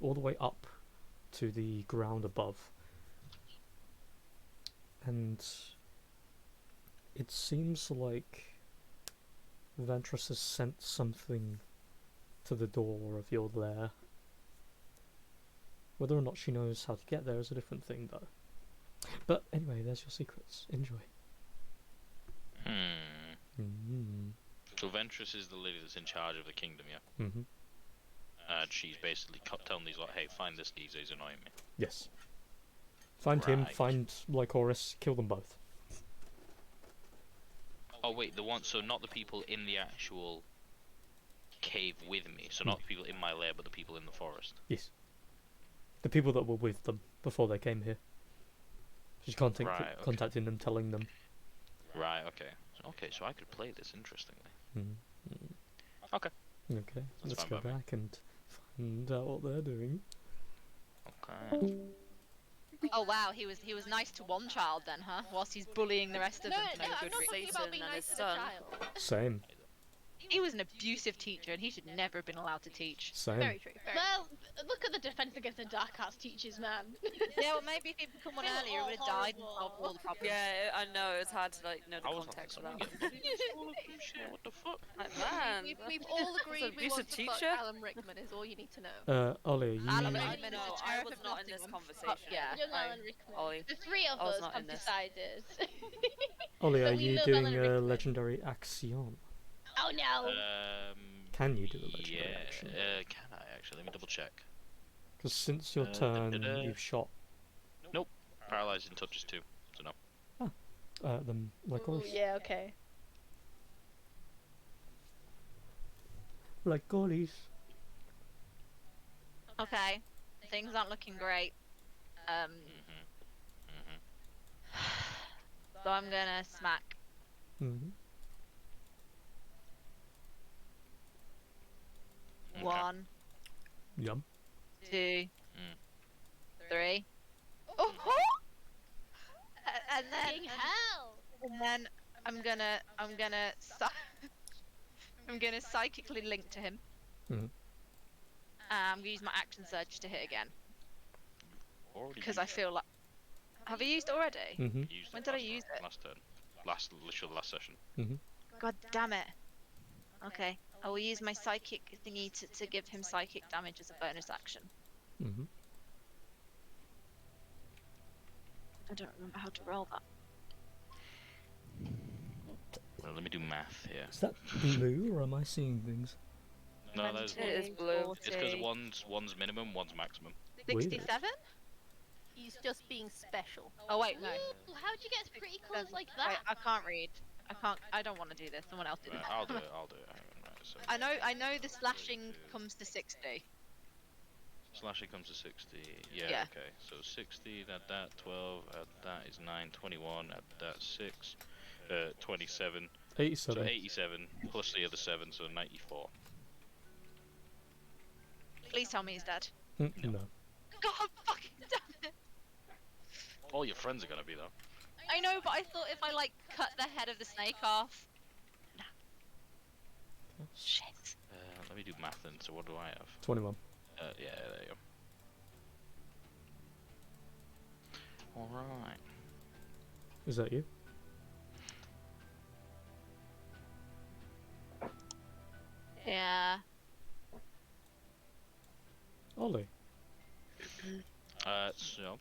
all the way up to the ground above. And it seems like Ventress has sent something to the door of your lair. Whether or not she knows how to get there is a different thing, though. But anyway, there's your secrets. Enjoy. So Ventress is the lady that's in charge of the kingdom, yeah? Mm-hmm. And she's basically telling these, like, hey, find this geezer, he's annoying me. Yes. Find him, Right. find Lycoris, kill them both. Oh wait, the one, so not the people in the actual cave with me, so not the people in my lair, but the people in the forest. Yes. The people that were with them before they came here. She's contacting them, telling them. Right, okay. Okay, so I could play this, interestingly. Okay. Okay, That's let's fine go by me. back and find out what they're doing. Okay. Oh wow, he was nice to one child then, huh? Whilst he's bullying the rest of No, them for no, no I'm good not reason. talking about being and nice his to the son. child. Same. He was an abusive teacher and he should never have been allowed to teach. Same. Very true. Very Well, look at the Defense Against the Dark Arts teachers, man. Yeah, well maybe if he'd become one They were earlier, he all would have died and horrible. solved all the problems. Yeah, I know, it's hard to like know the I was context of like, that. shit, what the fuck? Like, man, We've all agreed we want abusive to fuck teacher? Alan Rickman is all you need to know. Ollie, you... Alan I Rickman is know, the I sheriff was of not in this Nottingham. conversation. Yeah. Young Alan Rickman. Ollie, The three of I was us not have in this. decided. Ollie, are But we you love doing Alan a Rickman. legendary action? Oh no! Can you do the legendary Yeah, action? can I actually? Let me double check. Because since your turn, you've shot Nope. Paralyzing touches too, so no. them like Ooh, Lycoris. yeah, okay. Lycoris. Okay, things aren't looking great. So I'm gonna smack. Mm-hmm. Okay. 1, Yum. 2, 3. Oh, And then fucking hell! and then I'm gonna I'm gonna psychically link to him. Mhm. I'm gonna use my action surge to hit again Already because used I feel like. Have I used it already? Mm-hmm. it. Used When it did I last use round, it? Last turn. Literally last session. Mm-hmm. God damn it. Okay, I will use my psychic thingy to give him psychic damage as a bonus action. Mm-hmm. I don't remember how to roll that. Well, let me do math here. Is that blue or am I seeing things? No, that is It is blue. It's because one's minimum, one's maximum. Weird. 67? He's just being special. Oh wait, no. Ooh, how'd you get pretty colours like Wait, that? I can't read. I don't want to do this. Someone else do Right, this. I'll do it. Hang on, right, so I know the slashing comes to 60. slashing comes to 60. Yeah, Yeah. okay. So 60, add that 12, add that is 9, 21, add that 6, 27. 87. So 87 plus the other 7, so 94. Please tell me he's dead. No. God fucking damn it! All your friends are gonna be though. I know, but I thought if I like cut the head of the snake off. No. Shit. Let me do math then. So what do I have? 21. Yeah, there you go. Alright. Is that you? Yeah. Ollie. So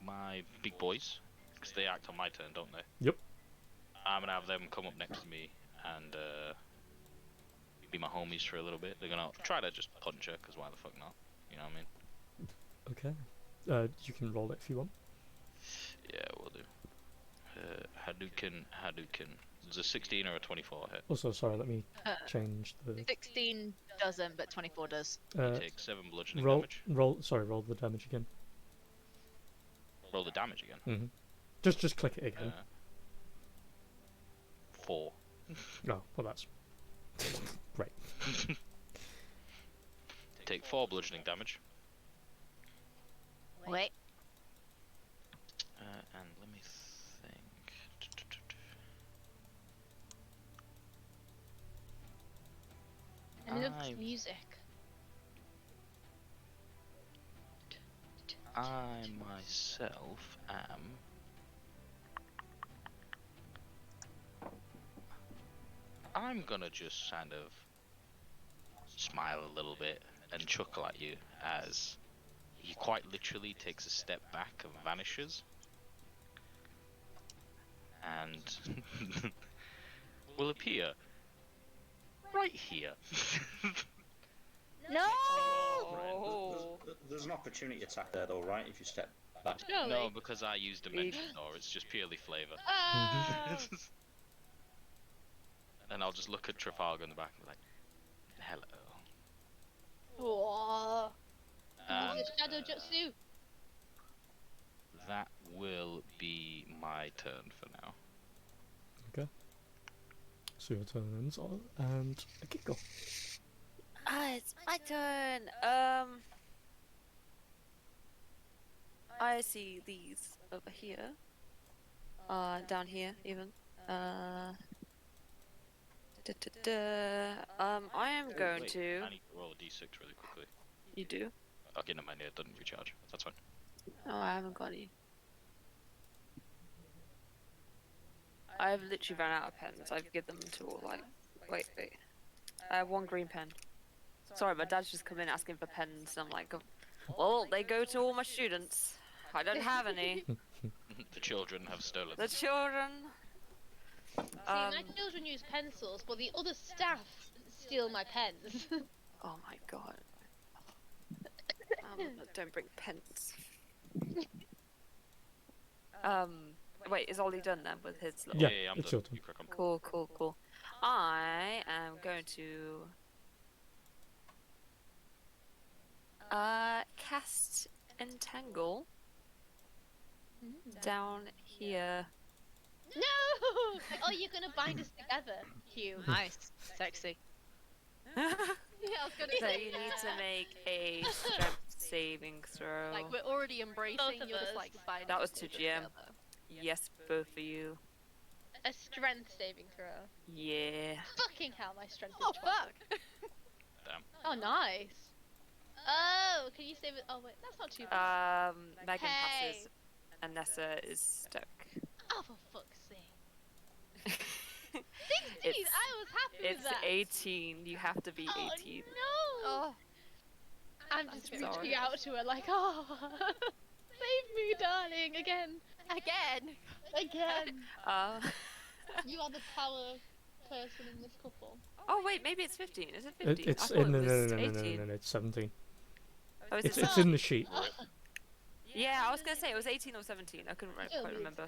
my big boys, because they act on my turn, don't they? Yep. I'm gonna have them come up next to me and be my homies for a little bit. They're gonna try to just punch her, because why the fuck not? You know what I mean? Okay. You can roll it if you want. Yeah, we'll do. Hadouken. There's a 16 or a 24 hit. Also, sorry, let me change the... 16 doesn't, but 24 does. You take 7 bludgeoning roll, damage. roll the damage again. Roll the damage again. Mm-hmm. Just click it again. 4. Oh, well that's great. Take 4 bludgeoning damage. Wait. And let me think. I love this music. I myself am. I'm gonna just kind of smile a little bit and chuckle at you as he quite literally takes a step back and vanishes. And will appear right here. No! There's an opportunity attack there, though, right? If you step back. Surely. No, because I used Dimension Door, it's just purely flavour. Ah! And I'll just look at Trafalgar in the back and be like, hello. Whoa. And, Use Shadow Jutsu. that will be my turn for now. Okay. So your turn ends, and a giggle. It's my turn. I see these over here. Down here even. I am going Wait, to. I need to roll a d6 really quickly. You do? Okay, never mind, it doesn't recharge. That's fine. No, I haven't got any. I've literally run out of pens. I've given them to all, like... Wait. I have 1 green pen. Sorry, my dad's just come in asking for pens, and I'm like, well, they go to all my students. I don't have any. The children have stolen. The children... See, my children use pencils, but the other staff steal my pens. Oh my god. Don't bring pens. Wait, is Ollie done then with his little... Yeah, I'm it's done. your turn. You crack on. Cool. I am going to... cast Entangle down here. No! Oh, you're gonna bind us together, Hugh. Nice. Sexy. Yeah, I was gonna So say you need to make a strength saving throw. like we're already embracing. Both of You're just us. like binding That was us to all GM. together. Yes, both of you. A strength saving throw. Yeah. Fucking hell, my strength is Oh 12. fuck! Oh, nice. Oh, can you save it? Oh, wait, that's not too bad. Megan Hey. passes. and Nessa is stuck. Oh, for fuck's sake. 16! It's- I was happy It's with that. 18. You have to be Oh, 18. no! Oh, I'm just sorry. reaching out to her like, oh, save me, darling, again. again. Again. Uh, You are the power person in this couple. oh wait, maybe it's 15. Is it 15? It's I thought no, it was no, 18. it's 17. Oh, is It's it it's in the sheet. Yeah, I was gonna say it was 18 or 17. I couldn't quite remember.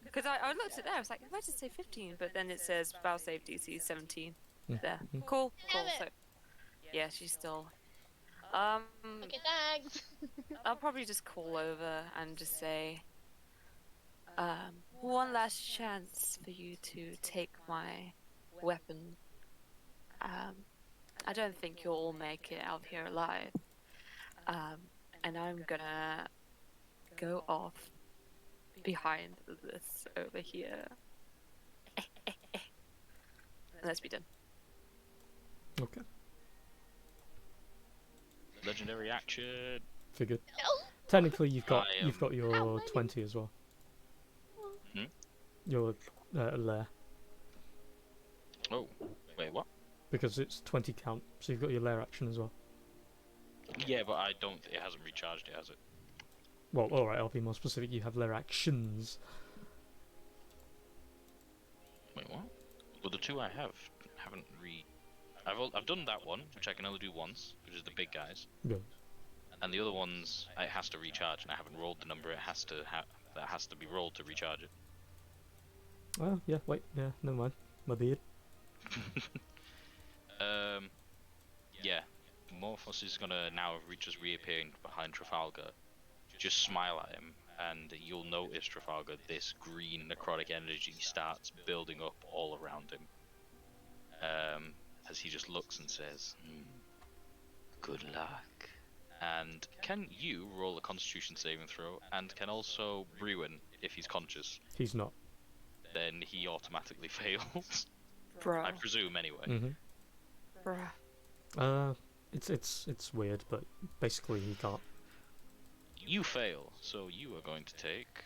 Because I looked at there, I was like, why does it say 15? But then it says spell save DC 17 there. Cool. Damn it. So, yeah, she's still. Okay, thanks. I'll probably just call over and just say, one last chance for you to take my weapon. I don't think you'll all make it out here alive. And I'm gonna go off behind this over here. And let's be done. Okay, Legendary action. figured. Oh, Technically, you've got I, your 20 as well. Hmm? Your lair, Oh, wait, what? because it's 20 count, so you've got your lair action as well. Yeah, but I don't. It hasn't recharged it, has it? Well, all right, I'll be more specific. You have lair actions. Wait, what? Well, the two I have haven't I've done that one, which I can only do once, which is the big guys, Good. and the other ones it has to recharge, and I haven't rolled the number. It has to that has to be rolled to recharge it. Oh yeah, wait, yeah, never mind. My beard. Yeah, Morphos is gonna now just reappearing behind Trafalgar. Just smile at him, and you'll notice, Trafalgar, this green necrotic energy starts building up all around him. As he just looks and says, "Good luck." And can you roll a Constitution saving throw? And can also Bruin, if he's conscious, He's not. then he automatically fails. Bro. I presume, anyway. Mm-hmm. Bruh. It's weird, but basically he can't. You fail, so you are going to take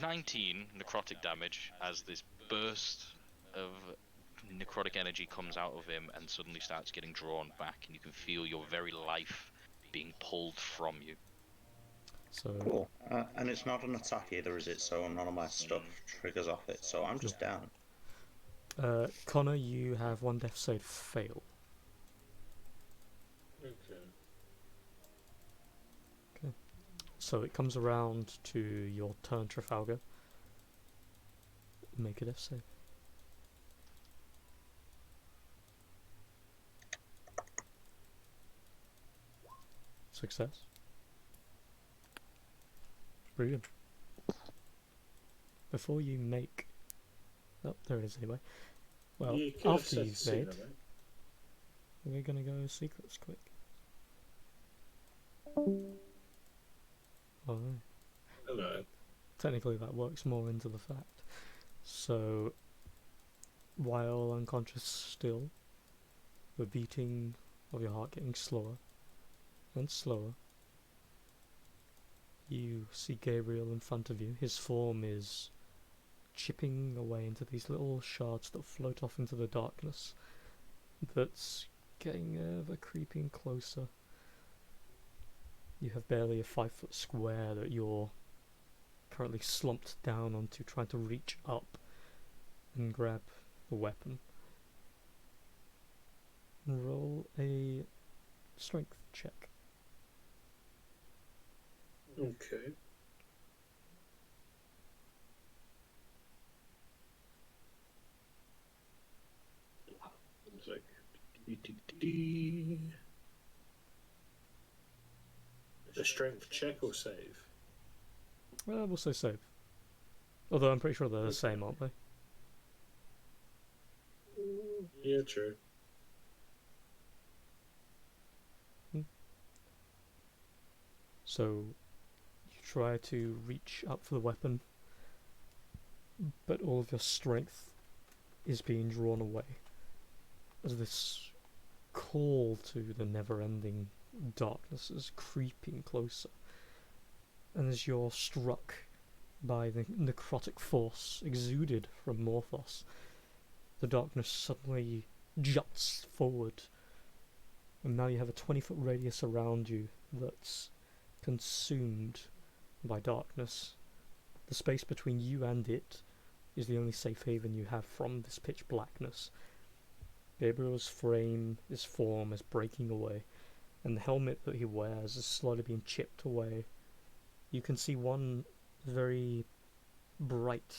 19 necrotic damage as this burst of necrotic energy comes out of him and suddenly starts getting drawn back, and you can feel your very life being pulled from you. So Cool. And it's not an attack either, is it? So none of my stuff triggers off it. So I'm just down. Connor, you have one death save fail. Okay. So it comes around to your turn, Trafalgar. Make a death save. Success. Brilliant. Before you make... Oh, there it is anyway. Well, You could have after said you've sooner, made, mate. we're gonna go secrets quick. Alright. Hello. Technically that works more into the fact. So, while unconscious still, the beating of your heart getting slower and slower, you see Gabriel in front of you. His form is chipping away into these little shards that float off into the darkness, that's getting ever creeping closer. You have barely a 5-foot square that you're currently slumped down onto, trying to reach up and grab the weapon. Roll a strength check. Okay. It's like... A strength check or save? We'll say save. Although I'm pretty sure they're the same, aren't they? Yeah, true. So you try to reach up for the weapon, but all of your strength is being drawn away as this call to the never-ending darkness is creeping closer. And as you're struck by the necrotic force exuded from Morphos, the darkness suddenly juts forward, and now you have a 20-foot radius around you that's consumed by darkness. The space between you and it is the only safe haven you have from this pitch blackness. Gabriel's frame, his form is breaking away, and the helmet that he wears is slowly being chipped away. You can see one very bright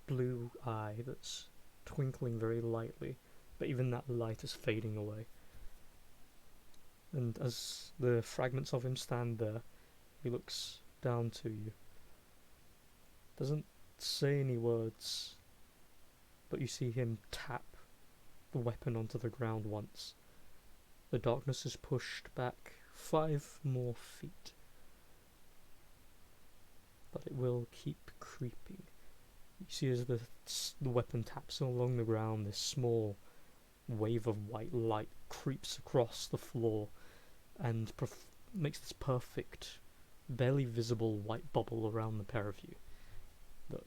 blue eye that's twinkling very lightly, but even that light is fading away. And as the fragments of him stand there, he looks down to you. Doesn't say any words, but you see him tap the weapon onto the ground once. The darkness is pushed back 5 more feet, but it will keep creeping. You see as the weapon taps along the ground, this small wave of white light creeps across the floor and makes this perfect, barely visible white bubble around the pair of you that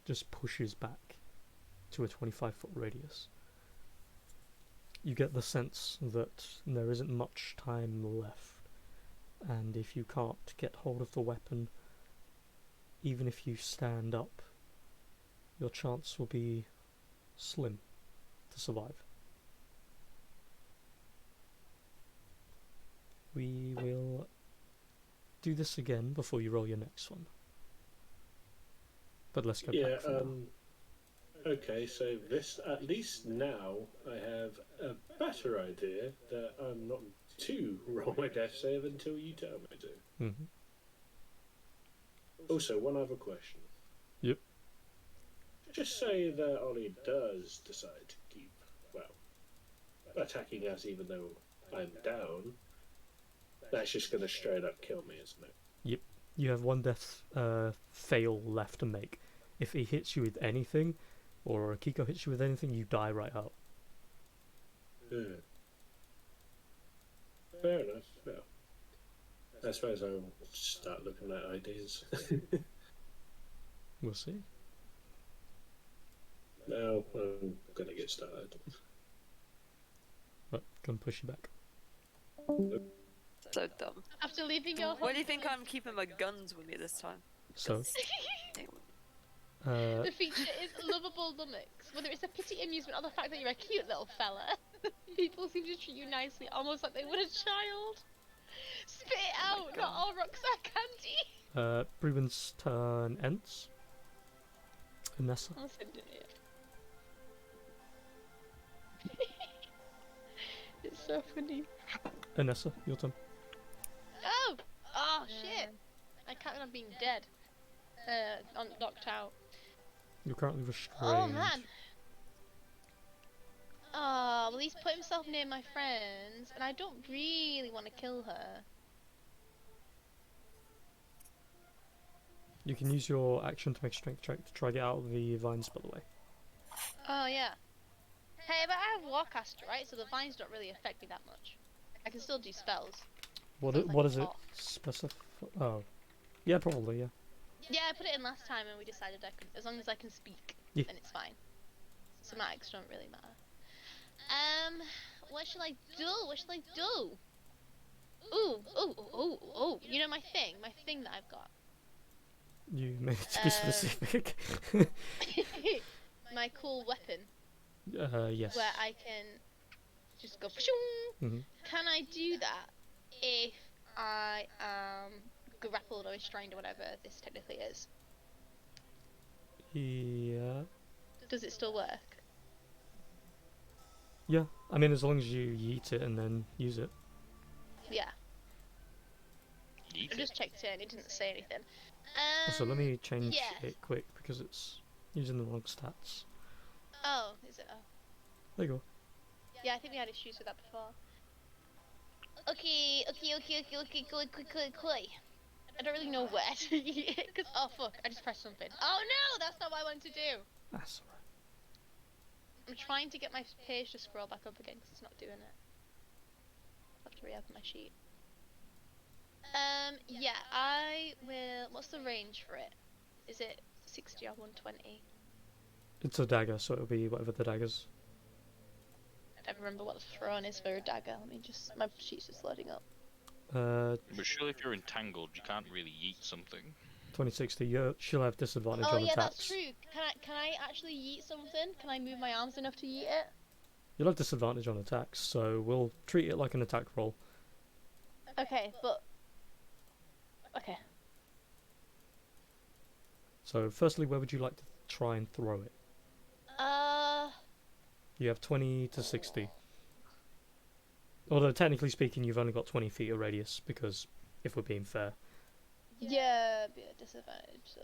just pushes back to a 25-foot radius. You get the sense that there isn't much time left, and if you can't get hold of the weapon, even if you stand up, your chance will be slim to survive. We will do this again before you roll your next one. But let's go back for now. Okay, so this, at least now, I have a better idea that I'm not to roll my death save until you tell me to. Mm-hmm. Also, one other question. Yep. Just say that Ollie does decide to keep, well, attacking us even though I'm down. That's just going to straight up kill me, isn't it? Yep. You have one death fail left to make. If he hits you with anything, or Kiko hits you with anything, you die right out. Yeah. Fair enough. Well, I suppose I'll start looking at ideas. We'll see. Now I'm going to get started. Right, gonna push you back. So dumb. After leaving your Why do you think I'm keeping my guns with me this time? So, The feature is lovable lummox. Whether it's a pity amusement or the fact that you're a cute little fella, people seem to treat you nicely, almost like they would a child. Spit it out, not all rocks are candy. Brewin's turn ends. Anessa. I'll send it here. It's so funny. Anessa, your turn. Oh! Oh, shit! I can't remember being dead. Knocked out. You're currently restrained. Oh, man! Oh, well, he's put himself near my friends, and I don't really want to kill her. You can use your action to make a strength check to try to get out of the vines, by the way. Oh, yeah. Hey, but I have Warcaster, right? So the vines don't really affect me that much. I can still do spells. What is it? Specify? Oh. Yeah, probably, yeah. Yeah, I put it in last time and we decided I could, as long as I can speak, Yeah. then it's fine. Somatics don't really matter. What should I do? What should I do? Ooh, you know my thing that I've got. You made it to be specific. My cool weapon. Yes. Where I can just go Mm-hmm. Can I do that if I am grappled or restrained or whatever this technically is? Yeah. Does it still work? Yeah. I mean, as long as you yeet it and then use it. Yeah. Yeet I just checked in, it didn't say anything. Also, let me change yeah. it quick because it's using the wrong stats. Oh, is it? Oh. There you go. Yeah, I think we had issues with that before. Okay. I don't really know where to eat it, because, oh fuck, I just pressed something. Oh no, that's not what I want to do. That's alright. I'm trying to get my page to scroll back up again, because it's not doing it. I'll have to re-open my sheet. Yeah, I will, what's the range for it? Is it 60 or 120? It's a dagger, so it'll be whatever the dagger's. I don't remember what the thrown is for a dagger. Let me just, my sheet's just loading up. But surely if you're entangled, you can't really yeet something. 2060. She'll have disadvantage Oh on yeah, attacks. that's true. Can I actually yeet something? Can I move my arms enough to yeet it? You'll have disadvantage on attacks, so we'll treat it like an attack roll. Okay, but okay. So, firstly, where would you like to try and throw it? You have 20 to 60. Although, technically speaking, you've only got 20 feet of radius, because, if we're being fair. Yeah, be a disadvantage, so.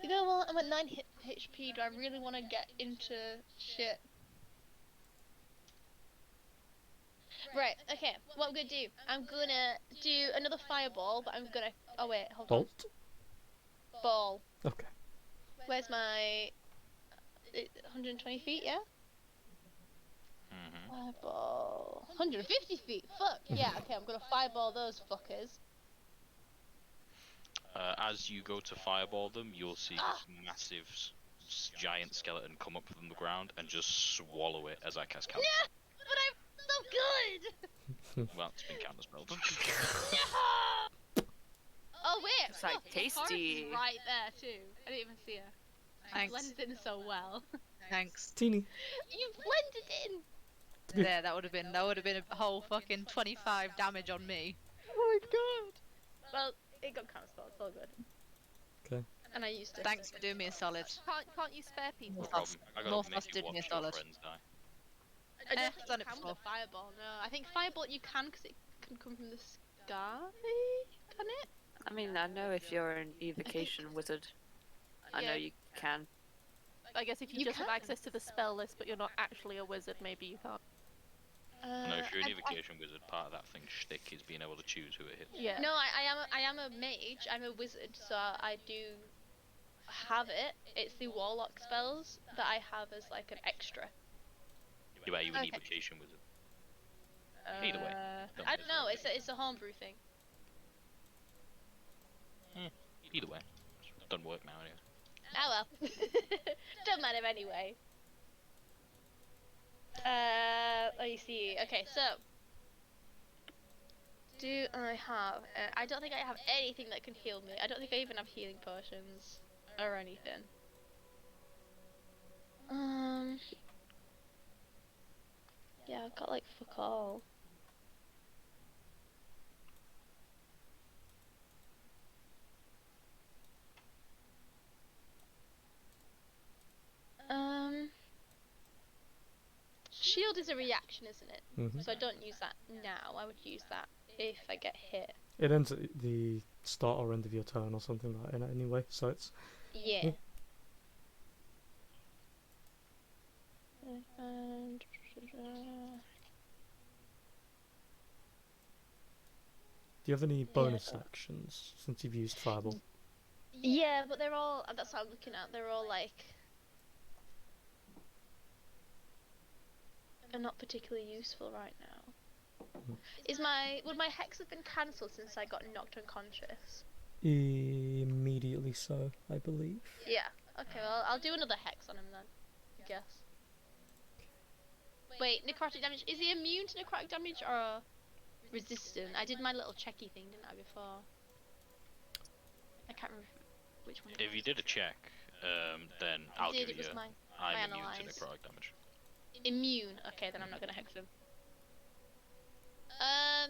You know what? I'm at 9 HP. Do I really want to get into shit? Right, okay. What I'm gonna do? I'm gonna do another fireball, but I'm gonna. Oh, wait, hold on. Bolt? Ball. Okay. Where's my. 120 feet, yeah? Fireball. 150 feet! Fuck! Yeah, okay, I'm gonna fireball those fuckers. As you go to fireball them, you'll see this massive giant skeleton come up from the ground and just swallow it as I cast counter. Yeah! But I'm so good! Well, it's been counterspelled. Yeah! Oh, wait! It's like look, tasty. Horace is right there, too. I didn't even see her. Thanks. Blended in so well. Thanks. Teeny. You blended in! There, that would have been a whole fucking 25 damage on me. Oh my god! Well, it got counterspelled, it's all good. Okay. and I used it. Thanks for doing me a solid. Can't you spare people? No problem. I gotta North make Us you did me a watch your solid. friends die. I don't I've think done you it can with before. a fireball. No, I think fireball you can because it can come from the sky. Can it? I mean, I know if you're an evocation wizard, I know Yeah. you can. I guess if you You just have can. access to the spell list, but you're not actually a wizard, maybe you can't. No, if you're an I- evocation wizard, part of that thing's shtick is being able to choose who it hits. Yeah. No, I am a mage. I'm a wizard, so I do have it. It's the warlock spells that I have as like an extra. You are you an Okay. evocation wizard? Either way, don't I miss don't know. it. It's a homebrew thing. Either way, it doesn't work now anyway. Ah well. Don't matter anyway. Let me see. Okay, so do I have? I don't think I have anything that can heal me. I don't think I even have healing potions or anything. Yeah, I've got like fuck all. Shield is a reaction, isn't it? Mhm. So I don't use that now. I would use that if I get hit. It ends at the start or end of your turn or something like that anyway, so it's... Yeah. Do you have any bonus actions since you've used Fireball? Yeah, but they're all. That's what I'm looking at. They're all like. Are not particularly useful right now. Would my hex have been cancelled since I got knocked unconscious? Immediately so, I believe. Yeah. Okay. Well, I'll do another hex on him then. I guess. Wait, necrotic damage. Is he immune to necrotic damage or resistant? I did my little checky thing, didn't I, before? I can't remember which one. If you did a check, then I'll give It was you. my I'm immune to analyze. necrotic damage. Immune. Okay, then I'm not gonna hex him. I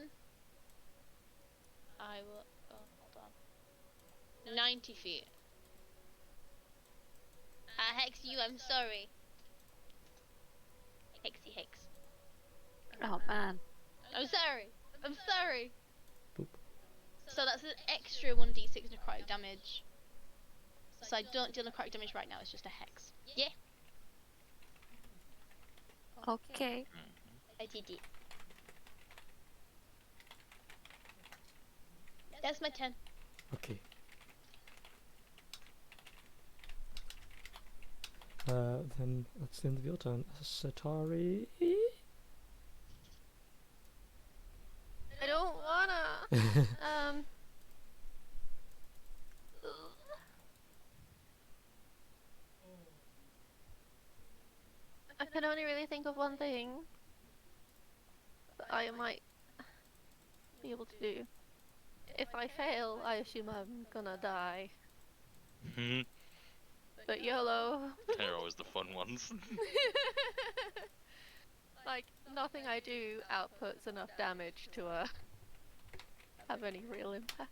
will. Oh, hold on. 90 feet. I hex you. I'm sorry. Hexy hex. Oh man. I'm sorry. I'm sorry. Boop. So that's an extra 1d6 necrotic damage. So I don't deal necrotic damage right now. It's just a hex. Yeah. Okay. I did it. That's my turn. Okay. Then that's the end of your turn. Satari. I don't wanna. I can only really think of one thing that I might be able to do. If I fail, I assume I'm gonna die. But YOLO. They're always the fun ones. Like, nothing I do outputs enough damage to have any real impact.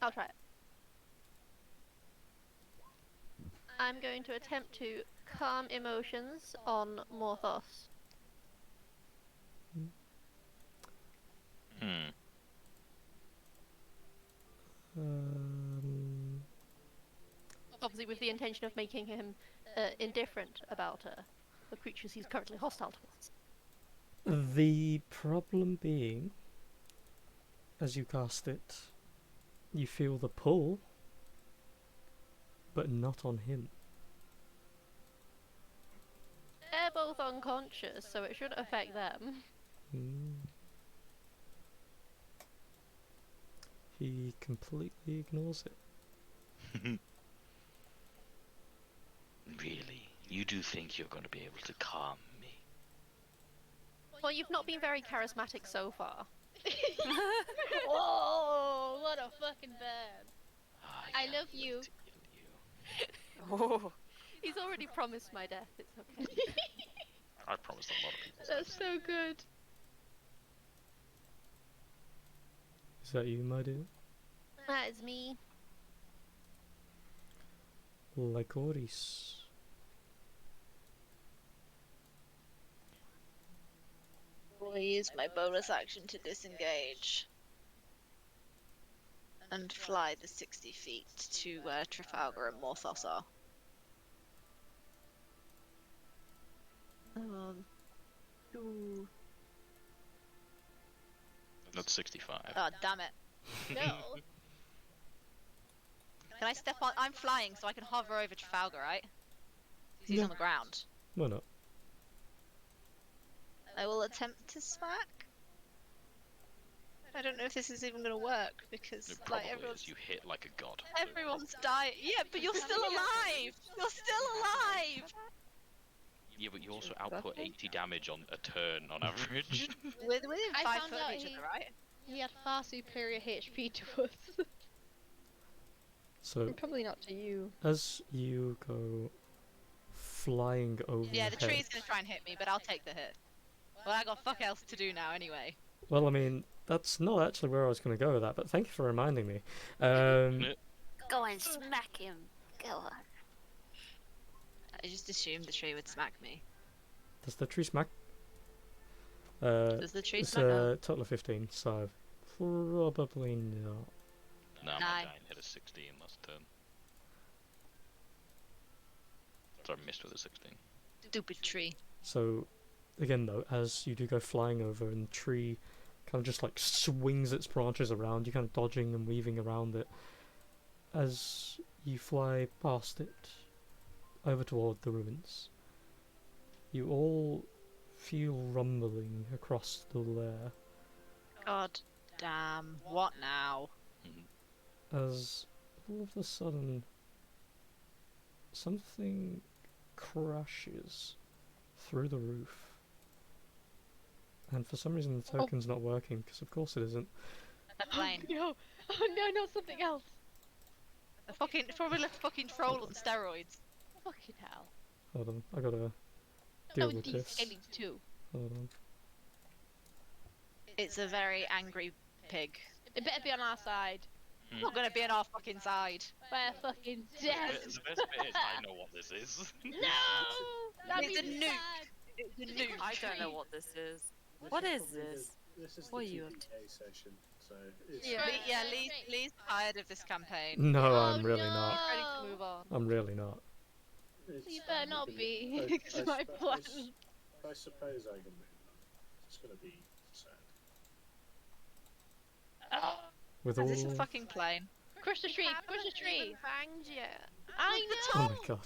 I'll try it. I'm going to attempt to calm emotions on Morthos. Obviously with the intention of making him indifferent about the creatures he's currently hostile towards. The problem being, as you cast it, you feel the pull, but not on him. They're both unconscious, so it shouldn't affect them. He completely ignores it. Really? You do think you're going to be able to calm me? Well, you've not been very charismatic so far. Whoa! What a fucking bird. I can't love wait you. to kill you. Oh. He's already promised my death, it's okay. I promised a lot of people. That's so good. Is that you, my dear? That is me. Lycoris. Will use my bonus action to disengage and fly the 60 feet to where Trafalgar and Morthos are. Ooh. That's 65. Oh, damn it. No. Can I step on? I'm flying, so I can hover over Trafalgar, right? 'Cause he's Yeah. on the ground. Why not? I will attempt to smack. I don't know if this is even going to work because It like probably everyone's is. You hit like a god. everyone's dying. Yeah, but you're still alive. You're still alive. Yeah, but you also output 80 damage on a turn on average. We're within I 5 found foot out of each he- other, right? He had far superior HP to us. So, Probably not to you. as you go flying over Yeah, the the head, tree's gonna try and hit me, but I'll take the hit. Well, I got fuck else to do now anyway. well, I mean, that's not actually where I was going to go with that, but thank you for reminding me. Go and smack him. Go on. I just assumed the tree would smack me. Does the tree smack? Does the tree It's smack? a total of 15, so probably not. Nah, my Nine. giant hit a 16 last turn. So I missed with a 16. Stupid tree. So, again though, as you do go flying over and the tree kind of just like swings its branches around, you kind of dodging and weaving around it. As you fly past it, over toward the ruins, you all feel rumbling across the lair God damn. What now? as all of a sudden something crashes through the roof. And for some reason the token's not working, because of course it isn't. A plane. No! Oh no, not something else! A fucking, probably a fucking troll on steroids. Fucking hell. Hold on, I gotta deal with these this. aliens too. Hold on. It's a very angry pig. It better be on our side. I'm not gonna be on our fucking side. We're fucking The dead! best bit is I know what this is. No! That It's a means nuke. bad. It's a nuke. I don't know what this is. What is this? This is What the are you up TPK session, so it's Yeah. Lee's tired of this campaign. No, Oh, I'm really not. no. Ready to move on. I'm really not. You better not be, I- because I my spo- I plan. s- I suppose I can move on. It's gonna be sad. With Is all. this a fucking plane? Crush the tree, crush the tree! Banged yet. I Oh know! my god.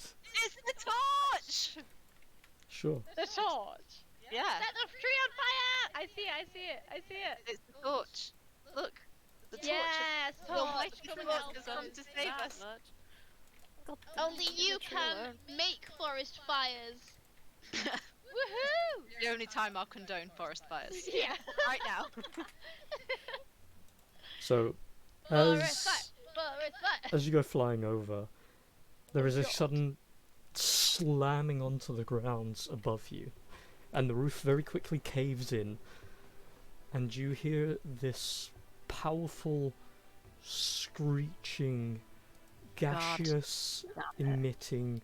It's the torch! Sure. The torch! Yeah, Set the tree on fire! I see it, I see it, I see it! it's the torch. Look, the torch. Yes, The torch! mighty Come and torch help has us. come to save us. Only you can make forest fires! Woohoo! The only time I'll condone forest fires. Yeah. Right now. So, Forest as fire! Forest fire! as you go flying over, there is a sudden slamming onto the ground above you, and the roof very quickly caves in, and you hear this powerful, screeching, gaseous, emitting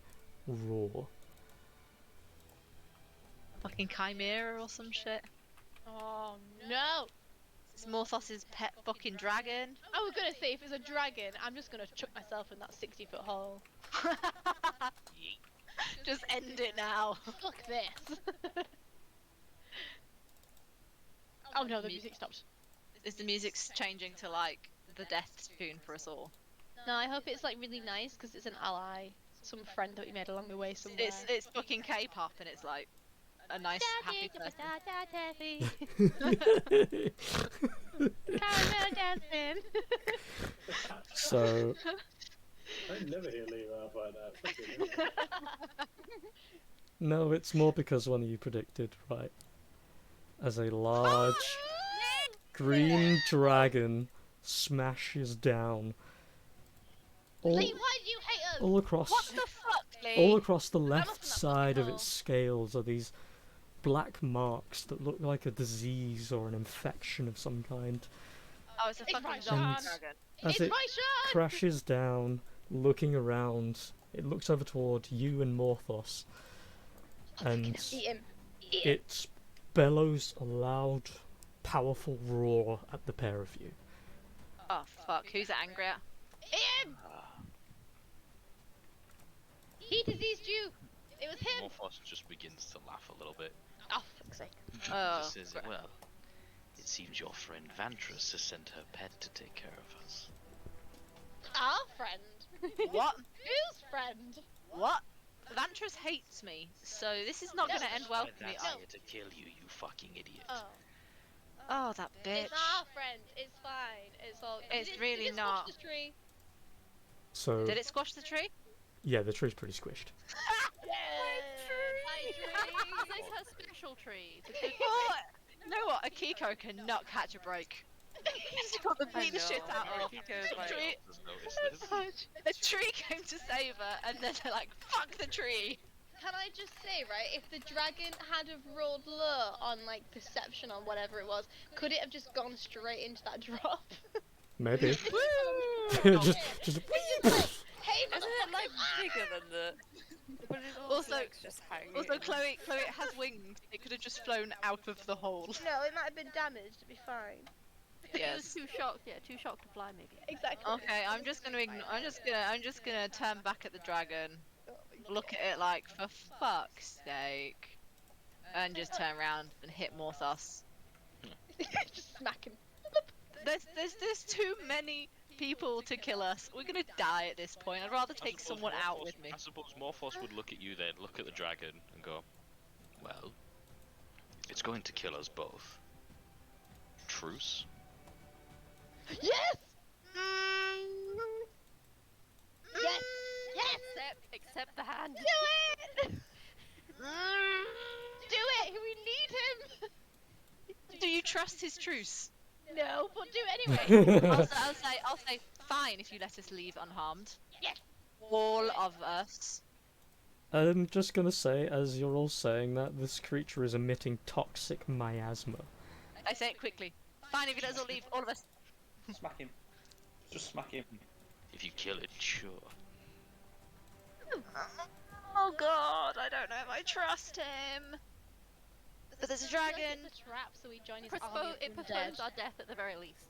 roar. Fucking chimera or some shit. Oh no! It's Morthos's pet fucking dragon. I was gonna say, if it's a dragon, I'm just gonna chuck myself in that 60-foot hole. Just end it now. Fuck this! Oh no, the music stopped. Is the music's changing to like the death tune for us all? No, I hope it's like really nice, because it's an ally. Some friend that we made along the way somewhere. It's fucking K-pop and it's like a nice happy person. Caramel dancing. So, I never hear Lee laugh like that. Fucking hell. no, it's more because one of you predicted right. As a large green dragon smashes down all, Lee, why do you hate us? all across What the fuck, Lee? all across the must left have that side of fucking its scales are these black marks that look like a disease or an infection of some kind. Oh, it's a It's fucking my zombie chance. dragon. As It's it my shot! crashes down, looking around, it looks over toward you and Morthos, and Eat him. Eat him. it bellows a loud, powerful roar at the pair of you. Oh fuck, who's it angry at? Eat him! He diseased you! It was him! Morphos just begins to laugh a little bit. Oh, fuck's sake. Oh, Just says, well, it seems your friend Vantress has sent her pet to take care of us. Our friend? what? Whose friend? What? Vantress hates me, so this is not No. gonna end well for me. That's here to kill you, you fucking idiot. Oh. Oh, that bitch. It's our friend. It's fine. It's all. It's Did really it squash not. the tree? So, Did it squash the tree? yeah, the tree's pretty squished. Yeah. My tree. It's like her special tree. It's a good Oh, you know what? Akiko cannot catch a break. He's got the I beat the shit know, out of. Akiko's The like- tree, Just notice this. a tree came to save her, and then they're like, "Fuck the tree." Can I just say, right? If the dragon had have rolled low on like perception or whatever it was, could it have just gone straight into that drop? Maybe. Woo! just, It's just. Hey, Isn't it like bigger than the? But it Also- just hanging. Also, Chloe has wings. It could have just flown out of the hole. No, it might have been damaged. It'd be fine. It was Yes. too shocked. Yeah, too shocked to fly maybe. Exactly. Okay, I'm just gonna turn back at the dragon, look at it like, for fuck's sake, and just turn around and hit Morthos. Just smack him. There's too many people to kill us. We're gonna die at this point. I'd rather take someone out with me. I suppose Morphos would look at you then, look at the dragon, and go, well, it's going to kill us both. Truce? Yes! Yes! Yes! Accept the hand. Do it! Do it! We need him! Do you trust his truce? No, but do it anyway. I'll say fine if you let us leave unharmed. Yes. All of us. I'm just gonna say, as you're all saying that, this creature is emitting toxic miasma. I say it quickly. Fine if you let us all leave. All of us. Smack him. Just smack him. If you kill it, sure. Oh god, I don't know if I trust him. But there's a dragon. The trap, so we join his army Postpone, of it undead. postpones our death at the very least.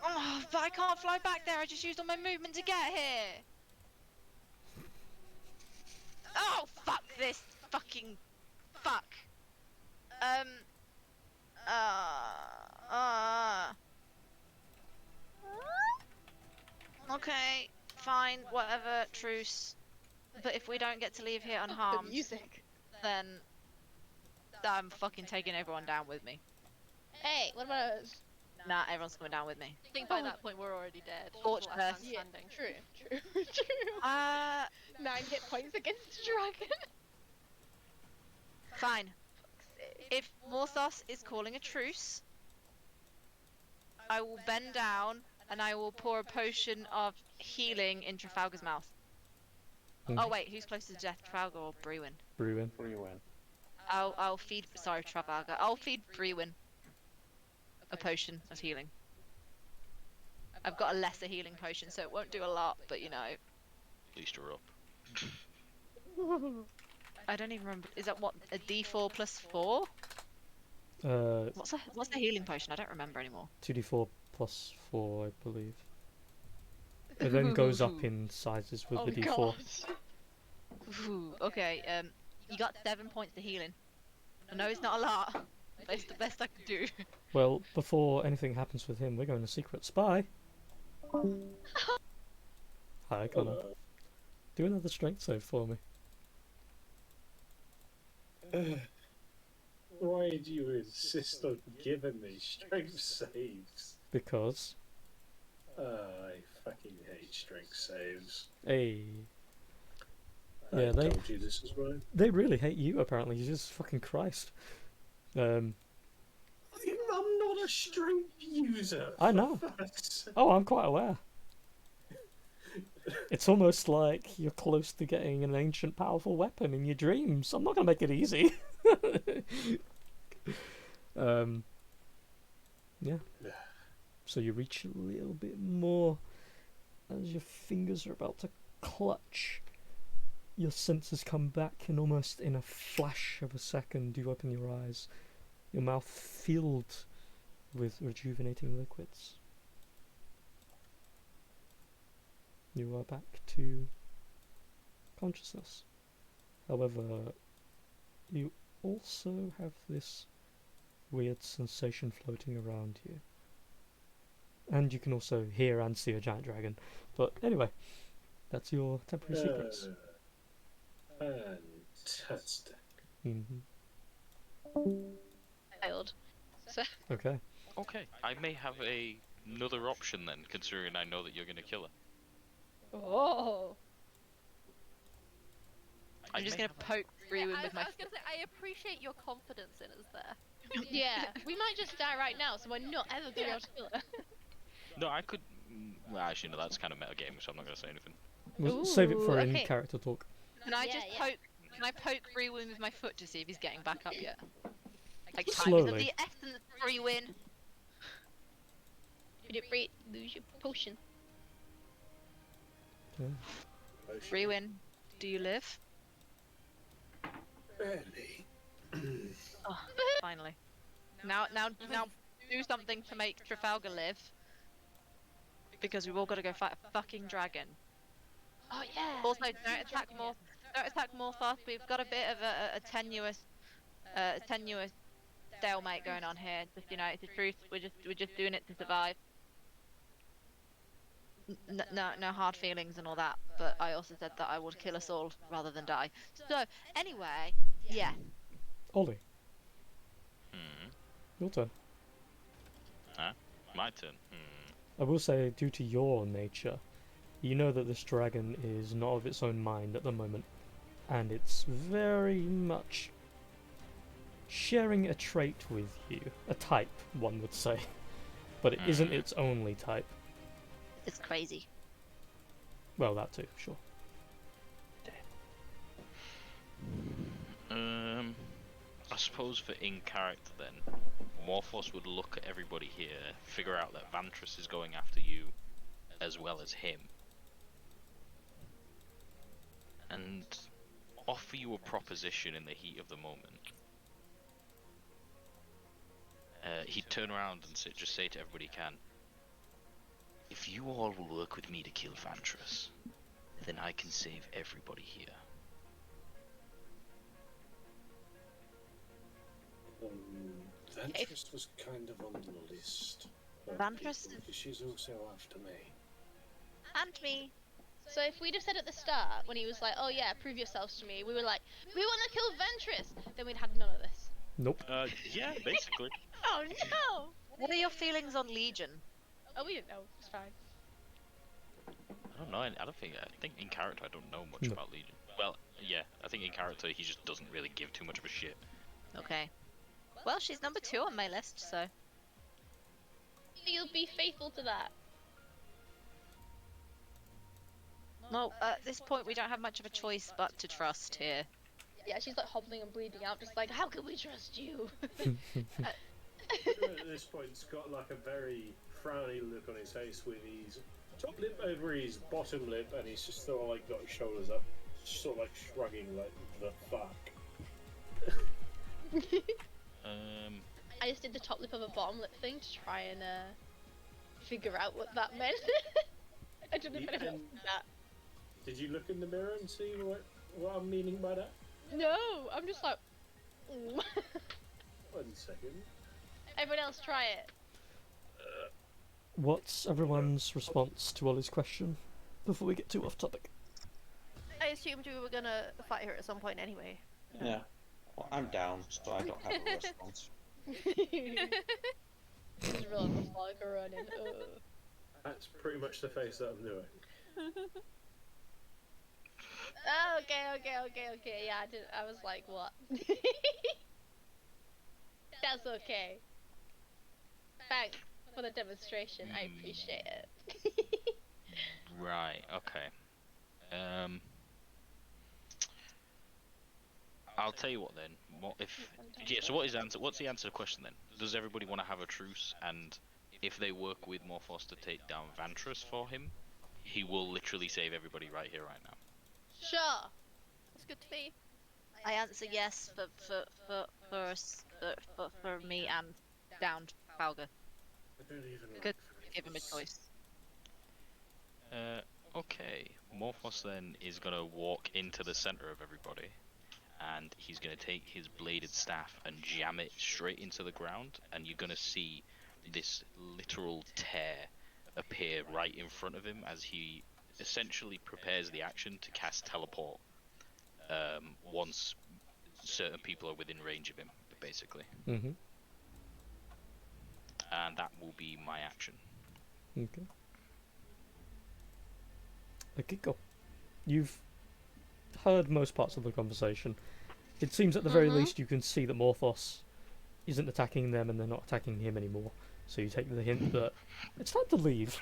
Oh, but I can't fly back there. I just used all my movement to get here. Oh, fuck this fucking fuck. Okay, fine, whatever, truce. But if we don't get to leave here The unharmed, music. then I'm fucking taking everyone down with me. Hey, what about us? Nah, everyone's coming down with me. I think by that point we're already dead. Torch Last man Earth. Yeah, standing. true, true. 9 hit points against the dragon. Fine. If Morthos is calling a truce, I will bend down and I will pour a potion of healing in Trafalgar's mouth. Oh wait, who's closest to death, Trafalgar or Brewin? Brewin. Brewin. I'll feed. Sorry, Trafalgar. I'll feed Brewin a potion of healing. I've got a lesser healing potion, so it won't do a lot, but you know. At least you're up. I don't even remember. Is that what, a D4 plus 4? Uh, What's the healing potion? I don't remember anymore. 2d4 plus 4, I believe. It then goes up in sizes with Oh the d4. god. Ooh, okay, you got 7 points to healing. I know it's not a lot, but it's the best I can do. Well, before anything happens with him, we're going to secret spy. Hi, Connor. Do another strength save for me. Why do you insist on giving me strength saves? Because, I fucking hate strength saves. hey, I Yeah, they- told you this was right. they really hate you apparently. You're just fucking Christ. I'm not a strength user. I know. for fuck's sake. Oh, I'm quite aware. It's almost like you're close to getting an ancient powerful weapon in your dreams. I'm not gonna make it easy. Yeah. So you reach a little bit more as your fingers are about to clutch. Your senses come back, and almost in a flash of a second, you open your eyes, your mouth filled with rejuvenating liquids. You are back to consciousness. However, you also have this weird sensation floating around you. And you can also hear and see a giant dragon. But anyway, that's your temporary secrets. Fantastic. Wild. So Okay. Okay, I may have another option then, considering I know that you're gonna kill her. oh. I'm just may gonna have poke Riwin I with my was gonna say, I appreciate your confidence in us there. Yeah, we might just die right now, so we're not ever gonna be able to kill her. No, I could. Well, actually, no, that's kind of metagaming, so I'm not gonna say anything. We'll save it for Ooh, in okay. character talk. Can I Yeah, just yeah. poke? Can I poke Riwin with my foot to see if he's getting back up yet? Like Time is Slowly. of the essence, Free-win. You didn't break, lose your potion. Yeah. Riwin, do you live? Barely. Oh, finally. Now, do something to make Trafalgar live. Because we've all got to go fight a fucking dragon. Oh yeah. Also, don't attack more. Don't attack Morphoth. We've got a bit of a tenuous stalemate going on here. Just it's the truth. We're just doing it to survive. No hard feelings and all that. But I also said that I would kill us all rather than die. So anyway, yeah. Ollie, Hmm. your turn. My turn. I will say, due to your nature, you know that this dragon is not of its own mind at the moment, and it's very much sharing a trait with you. A type, one would say. But it isn't its only type. It's crazy. Well, that too, sure. I suppose for in character then, Morphos would look at everybody here, figure out that Vantress is going after you, as well as him, and offer you a proposition in the heat of the moment. He'd turn around and just say to everybody he can, if you all will work with me to kill Vantress, then I can save everybody here. Vantress was kind of on the list. of Vantress people, because she's also after me. And me. So if we'd have said at the start, when he was like, oh yeah, prove yourselves to me, we were like, we want to kill Ventress, then we'd had none of this. Nope. Yeah, basically. Oh no! What are your feelings on Legion? Oh, we didn't know. It's fine. I don't know. I think in character I don't know much No. about Legion. Well, yeah, I think in character he just doesn't really give too much of a shit. Okay. Well, she's number 2 on my list, so. You'll be faithful to that. Well, at this point we don't have much of a choice but to trust here. Yeah, she's like hobbling and bleeding out, just like, how can we trust you? At this point, it's got like a very frowny look on his face with his top lip over his bottom lip, and he's just sort of like got his shoulders up, sort of like shrugging, like, the fuck. I just did the top lip of a bottom lip thing to try and figure out what that meant. I don't know if anyone else did that. Did you look in the mirror and see what I'm meaning by that? No, I'm just like, ooh. 1 second. Everyone else try it. What's everyone's response to Ollie's question before we get too off topic? I assumed we were gonna fight her at some point anyway. Yeah. Well, I'm down, so I don't have a response. Just realized the flag are running. That's pretty much the face that I'm doing. Oh, okay. Yeah, I was like, what? That's okay. Thanks for the demonstration. I appreciate it. Right. Okay. I'll tell you what then. What if? Yeah. So what is the answer? What's the answer to the question then? Does everybody want to have a truce? And if they work with Morphos to take down Vantress for him, he will literally save everybody right here, right now. Sure. That's good to be. I answer yes for me and downed Falga. I don't even Good. like Give him a Vantress. choice. Okay. Morphos then is gonna walk into the center of everybody, and he's gonna take his bladed staff and jam it straight into the ground, and you're gonna see this literal tear appear right in front of him as he essentially prepares the action to cast teleport once certain people are within range of him, basically. Mm-hmm. And that will be my action. Okay. Akiko, you've heard most parts of the conversation. It seems at the very least you can see that Morphos isn't attacking them and they're not attacking him anymore. So you take the hint that it's time to leave.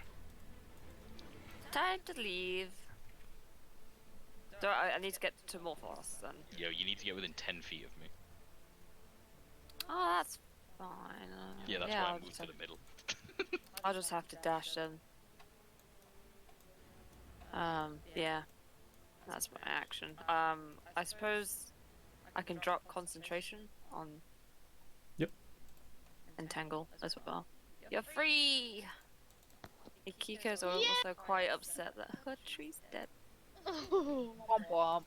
Time to leave. So I need to get to Morphos then. Yo, you need to get within 10 feet of me. Oh, that's fine. Yeah, that's why I moved to the middle. I'll just have to dash then. Yeah. That's my action. I suppose I can drop concentration on... Yep. Entangle as well. You're free! Akiko's also quite upset that her tree's dead. Womp womp.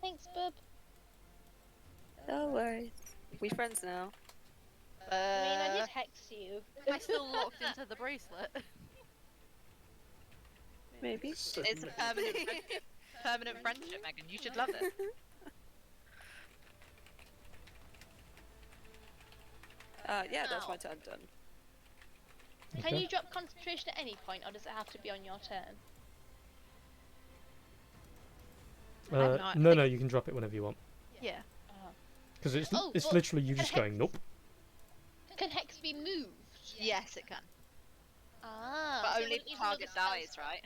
Thanks, bub. No worries. We friends now. I mean, I did hex you. Am I still locked into the bracelet? Maybe. It's a permanent friendship, Megan. You should love it. Yeah, that's Ow. my turn done. Can Okay. you drop concentration at any point, or does it have to be on your turn? No, you can drop it whenever you want. Yeah. Because it's Oh, it's well, literally you just hex- going, nope. Can hex be moved? Yes, it can. Ah. But so it only if wouldn't the even know target spell dies, slot. right?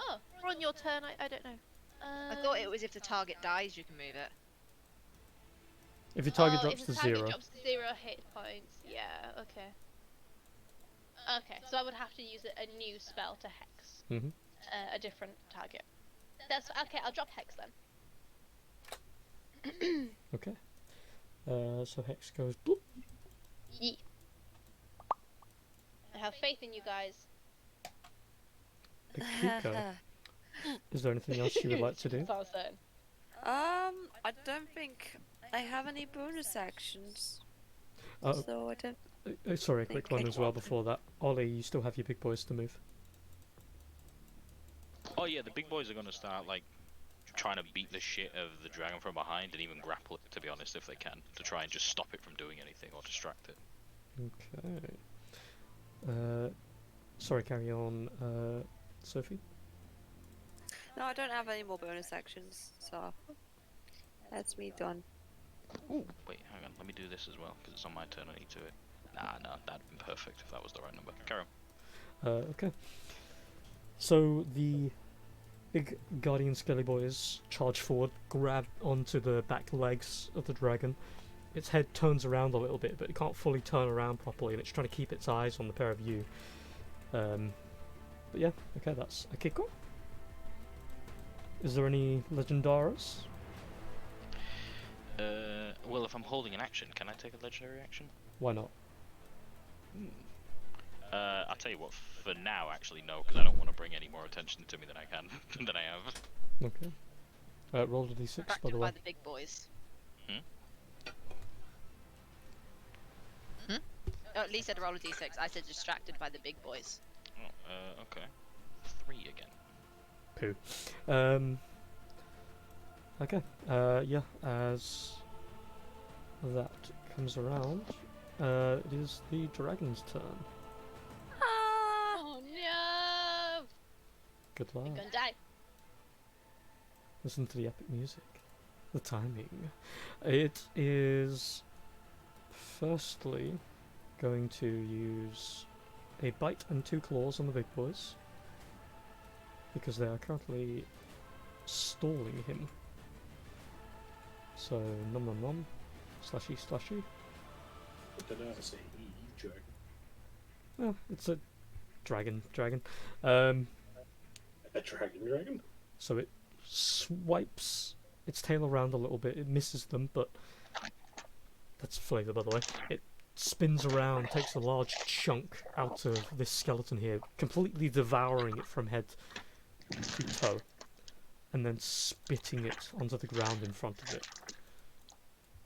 Oh. Or on your turn, I don't know. I thought it was if the target dies, you can move it. If your target Oh, drops if to the target 0. drops to 0 hit points. Yeah. Okay. Okay, so I would have to use a new spell to hex Mm-hmm. a different target. That's okay. I'll drop hex then. Okay. So Hex goes bloop. Yeet. I have faith in you guys. Akiko, is there anything else you would like to do? That's what I was saying. I don't think I have any bonus actions. Oh, So I don't... sorry, a quick think one I as well can. before that. Ollie, you still have your big boys to move. Oh yeah, the big boys are gonna start like trying to beat the shit of the dragon from behind and even grapple it, to be honest, if they can, to try and just stop it from doing anything or distract it. Okay. Sorry, carry on, Sophie. No, I don't have any more bonus actions, so that's me done. Ooh, wait, hang on, let me do this as well, because it's on my turn, I need to it. Nah, that'd been perfect if that was the right number. Carry on. Okay. So the big Guardian Skelly boys charge forward, grab onto the back legs of the dragon. Its head turns around a little bit, but it can't fully turn around properly, and it's trying to keep its eyes on the pair of you. But yeah, okay, that's Akiko. Is there any Legendaris? Well, if I'm holding an action, can I take a legendary action? Why not? I'll tell you what, for now, actually, no, because I don't want to bring any more attention to me than I can, than I have. Okay. Roll a d6, by Distracted the by way. the big boys. Hmm? Oh, Lee said roll a d6. I said distracted by the big boys. Oh, okay. 3 again. Poo. Okay. Yeah, as that comes around, it is the dragon's turn. Oh no! Good luck. You're gonna die. Listen to the epic music. The timing. It is firstly going to use a bite and 2 claws on the big boys because they are currently stalling him. So nom nom nom, slashy slashy. I don't know how to say dragon. Well, it's a dragon. A dragon? So it swipes its tail around a little bit. It misses them, but that's flavour, by the way. It spins around, takes a large chunk out of this skeleton here, completely devouring it from head to toe, and then spitting it onto the ground in front of it.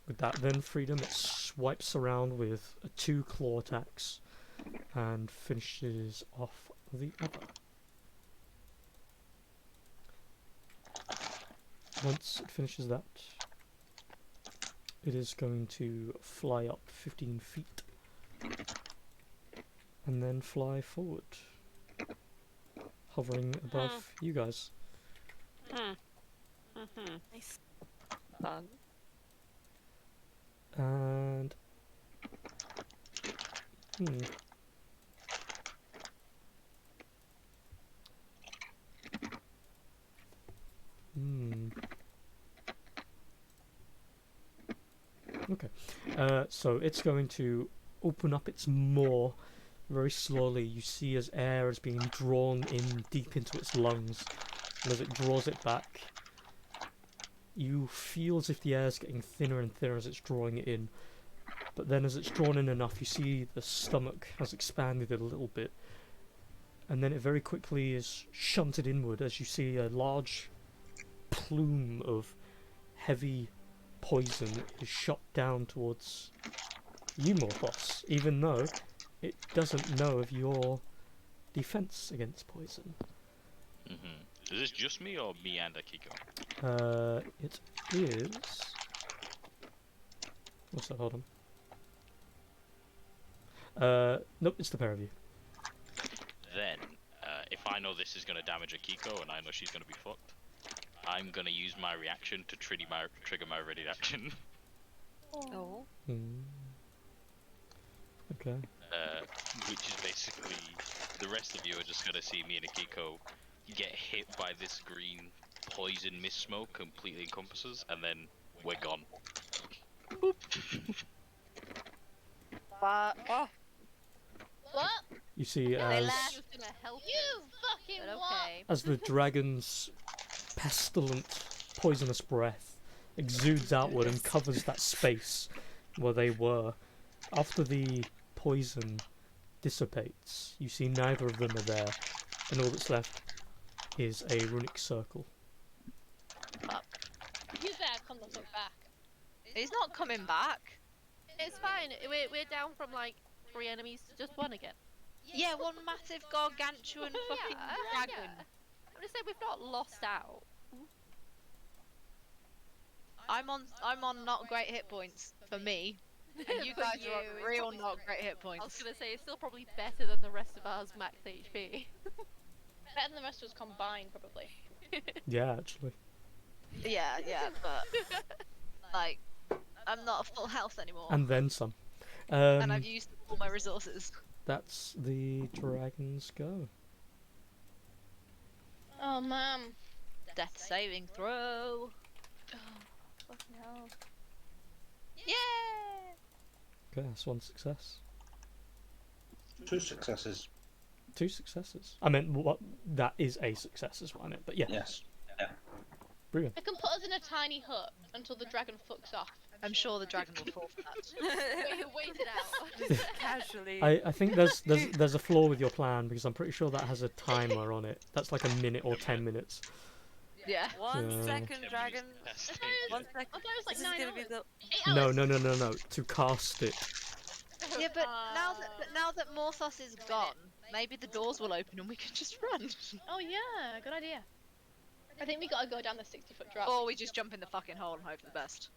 With that then freedom, it swipes around with 2 claw attacks and finishes off the other. Once it finishes that, it is going to fly up 15 feet and then fly forward, hovering above you guys. Nice. Fun. And Okay. So it's going to open up its maw very slowly. You see as air is being drawn in deep into its lungs, and as it draws it back, you feel as if the air is getting thinner and thinner as it's drawing it in. But then as it's drawn in enough, you see the stomach has expanded a little bit, and then it very quickly is shunted inward as you see a large plume of heavy poison is shot down towards you, Morphos, even though it doesn't know of your defense against poison. Is this just me or me and Akiko? It is... What's that? Hold on. Nope, it's the pair of you. Then, if I know this is going to damage Akiko and I know she's going to be fucked, I'm going to use my reaction to trigger my ready action. Oh. Okay. Which is basically, the rest of you are just going to see me and Akiko get hit by this green poison mist smoke completely encompasses, and then we're gone. Boop. Oh. What? You see They as laughed. Was gonna help You us, fucking but what? okay. as the dragon's pestilent, poisonous breath exudes outward and covers that space where they were. After the poison dissipates, you see neither of them are there, and all that's left is a runic circle. He's there, come look back. He's not coming back. It's fine. We're down from like 3 enemies to just 1 again. Yeah, one massive gargantuan fucking dragon. I'm gonna say we've not lost out. I'm on not great hit points for me, and you For guys you, are on it's real probably- not great hit I was points. gonna say it's still probably better than the rest of ours max HP. Better than the rest of us combined, probably. Yeah, actually. Yeah, but like, I'm not at full health anymore, And then some. and I've used all my resources. That's the dragon's go. Oh, man. Death saving throw. Fucking hell. Yeah. Okay, that's 1 success. 2 successes. 2 successes. I meant what? That is a success, is what I meant. But yeah, Yes. brilliant. I can put us in a tiny hut until the dragon fucks off. I'm sure the dragon will fall for that. Wait it out. Just casually. I think there's a flaw with your plan because I'm pretty sure that has a timer on it. That's like a minute or 10 minutes. Yeah. 1 Yeah. second, dragon. Testing. 1 second. I thought it was like This is 9 gonna be hours. the. 8 hours. No. To cast it. Yeah, but now that Morthos is gone, maybe the doors will open and we can just run. Oh, yeah, good idea. I think we gotta go down the 60-foot drop. Or we just jump in the fucking hole and hope for the best.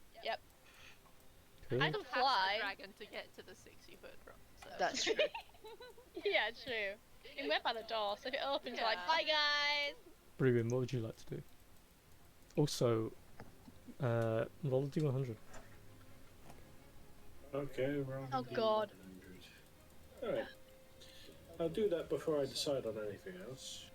Cool. I can Past fly. the dragon to get to the 60-foot drop. So. That's true. Yeah, true. We went by the door, so if it opens, we're like, Yeah. bye guys! Bruin, what would you like to do? Also, roll a D100. Okay, we're on Oh, D100. God. Alright. I'll do that before I decide on anything else.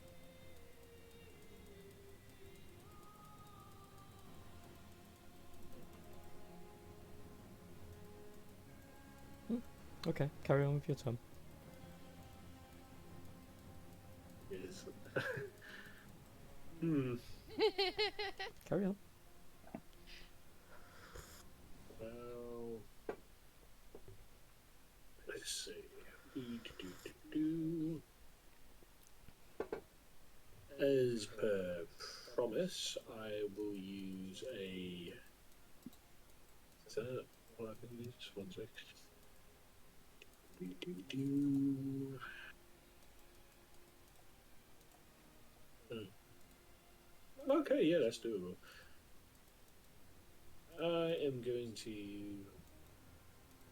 Okay, carry on with your turn. Yes. Hmm. Carry on. Well, let's see. Do. As per promise, I will use a. Is that what I can use? One sec. Do. Okay, yeah, that's doable. I am going to.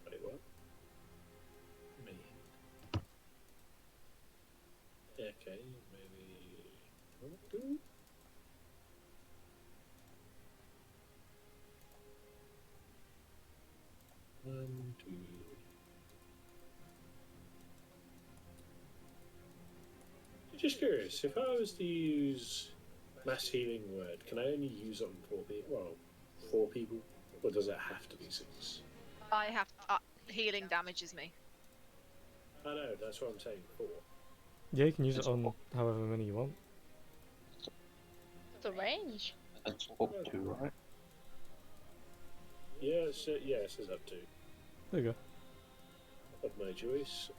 Wait, what? Me. Okay, maybe. Do. One, two. Just curious, if I was to use mass healing word, can I only use it on 4 people? Well, 4 people? Or does it have to be 6? I have healing damages me. I know, that's what I'm saying, 4. Yeah, you can use it on however many you want. The range. That's up to, right? Yeah, it says up to. There you go. Of my choice.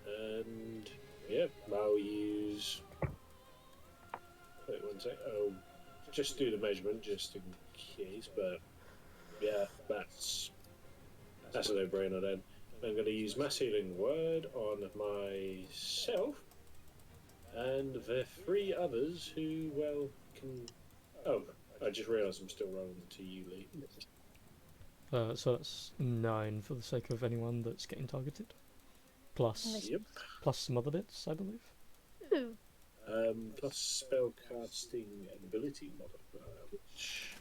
And, yeah, I'll use... Wait, one sec. Oh, just do the measurement, just in case, but... Yeah, that's a no-brainer then. I'm going to use Mass Healing Word on myself and the 3 others who, well, can... Oh, I just realised I'm still rolling to you, Lee. So that's 9 for the sake of anyone that's getting targeted. Plus some other bits, I believe. Ooh. Plus spellcasting ability modifier, which...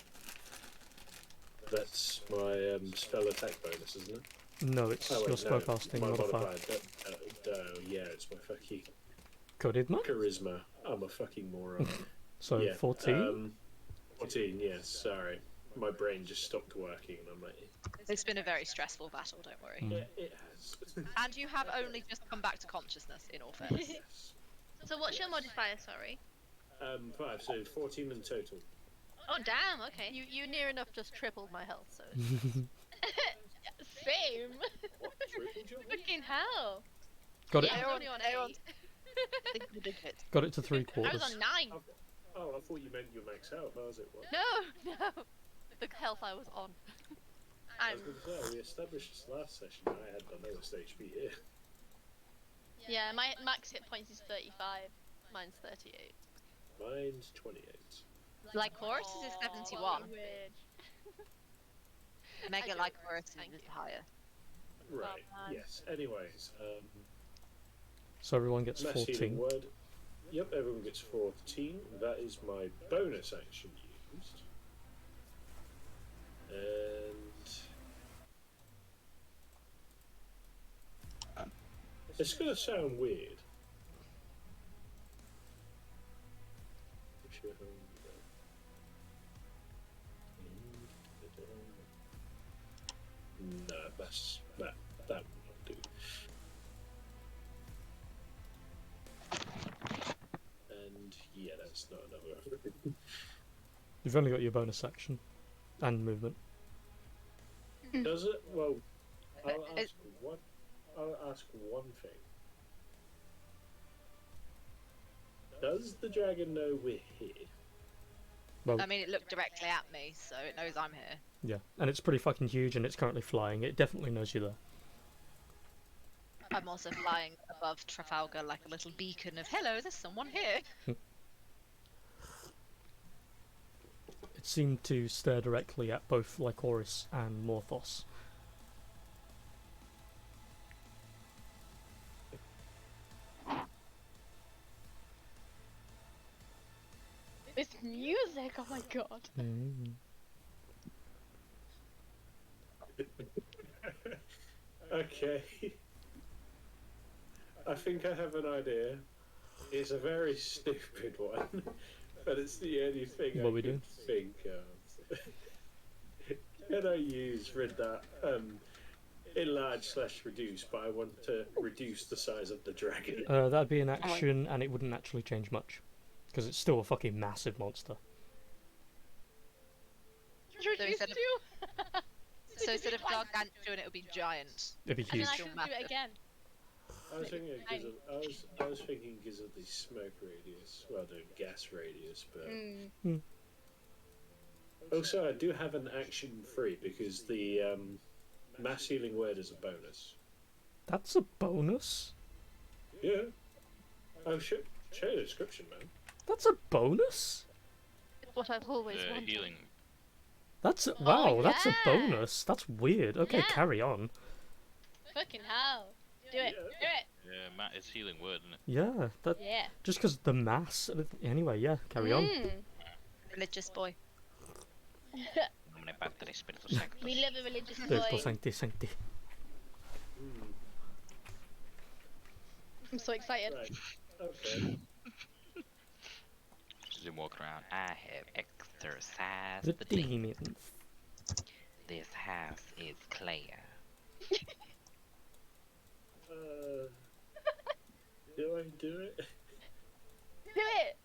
That's my spell attack bonus, isn't it? No, it's your spellcasting my modifier. Yeah, it's my fucking Charisma? charisma. I'm a fucking moron. So Yeah, 14? 14, yes, sorry. My brain just stopped working and I'm like... It's been a very stressful battle, don't worry. Mm. Yeah, it has. And you have only just come back to consciousness, in all fairness. Yes. So what's your modifier? Sorry. 5, so 14 in total. Oh damn. Okay. You near enough just tripled my health, so. Same. What? Triple jump? Fucking hell. Got it. Yeah, I was only on Aaron- 8. Single digits. Got it to 3 I quarters. was on 9. Oh, I thought you meant your max health. How was it? What? No. The health I was on. I was going to say, we established this last session. I had the lowest HP here. Yeah, my max hit points is 35. Mine's 38. Mine's 28. Lycoris is 71. Weird. Mega I Lycoris Thank is you. higher. Right, yes. Anyways, So everyone gets mass healing 14. word. Yep, everyone gets 14. That is my bonus action used. And... It's going to sound weird. No, that will not do. And yeah, that's not another. You've only got your bonus action and movement. Does it? Well, I'll It- ask one. I'll ask one thing. Does the dragon know we're here? Well, I mean, it looked directly at me, so it knows I'm here. yeah. And it's pretty fucking huge and it's currently flying. It definitely knows you're there. I'm also flying above Trafalgar like a little beacon of, hello, there's someone here. It seemed to stare directly at both Lycoris and Morthos. This music, oh my god. Mm. Okay. I think I have an idea. It's a very stupid one, but it's the only thing What I we can do? think of. Can I use enlarge / reduce, but I want to reduce the size of the dragon. That'd be an action, and it wouldn't actually change much, because it's still a fucking massive monster. Reduce instead of- to. So instead of gargantuan, it would be giant. It'd be And then huge. I can do it again. I was thinking because of the smoke radius, well, the gas radius, but also I do have an action free because the mass healing word is a bonus. That's a bonus? Yeah. Oh, show the description, man. That's a bonus? It's what I've always The wanted. healing. That's wow, that's a yeah. bonus. That's weird. Okay, Yeah. carry on. Fucking hell. Do it. Do it. Yeah, Matt, it's healing word, isn't it? Yeah, that Yeah. just because the mass. Anyway, yeah, carry on. Religious boy. Nomine Patri Spiritus Sanctus. We love a religious Spiritus boy. Sancti Sancti. I'm so excited. Right. Okay. Zoom walk around. I have exercised The the demon. demons. This house is clear. Do I do it? Do it.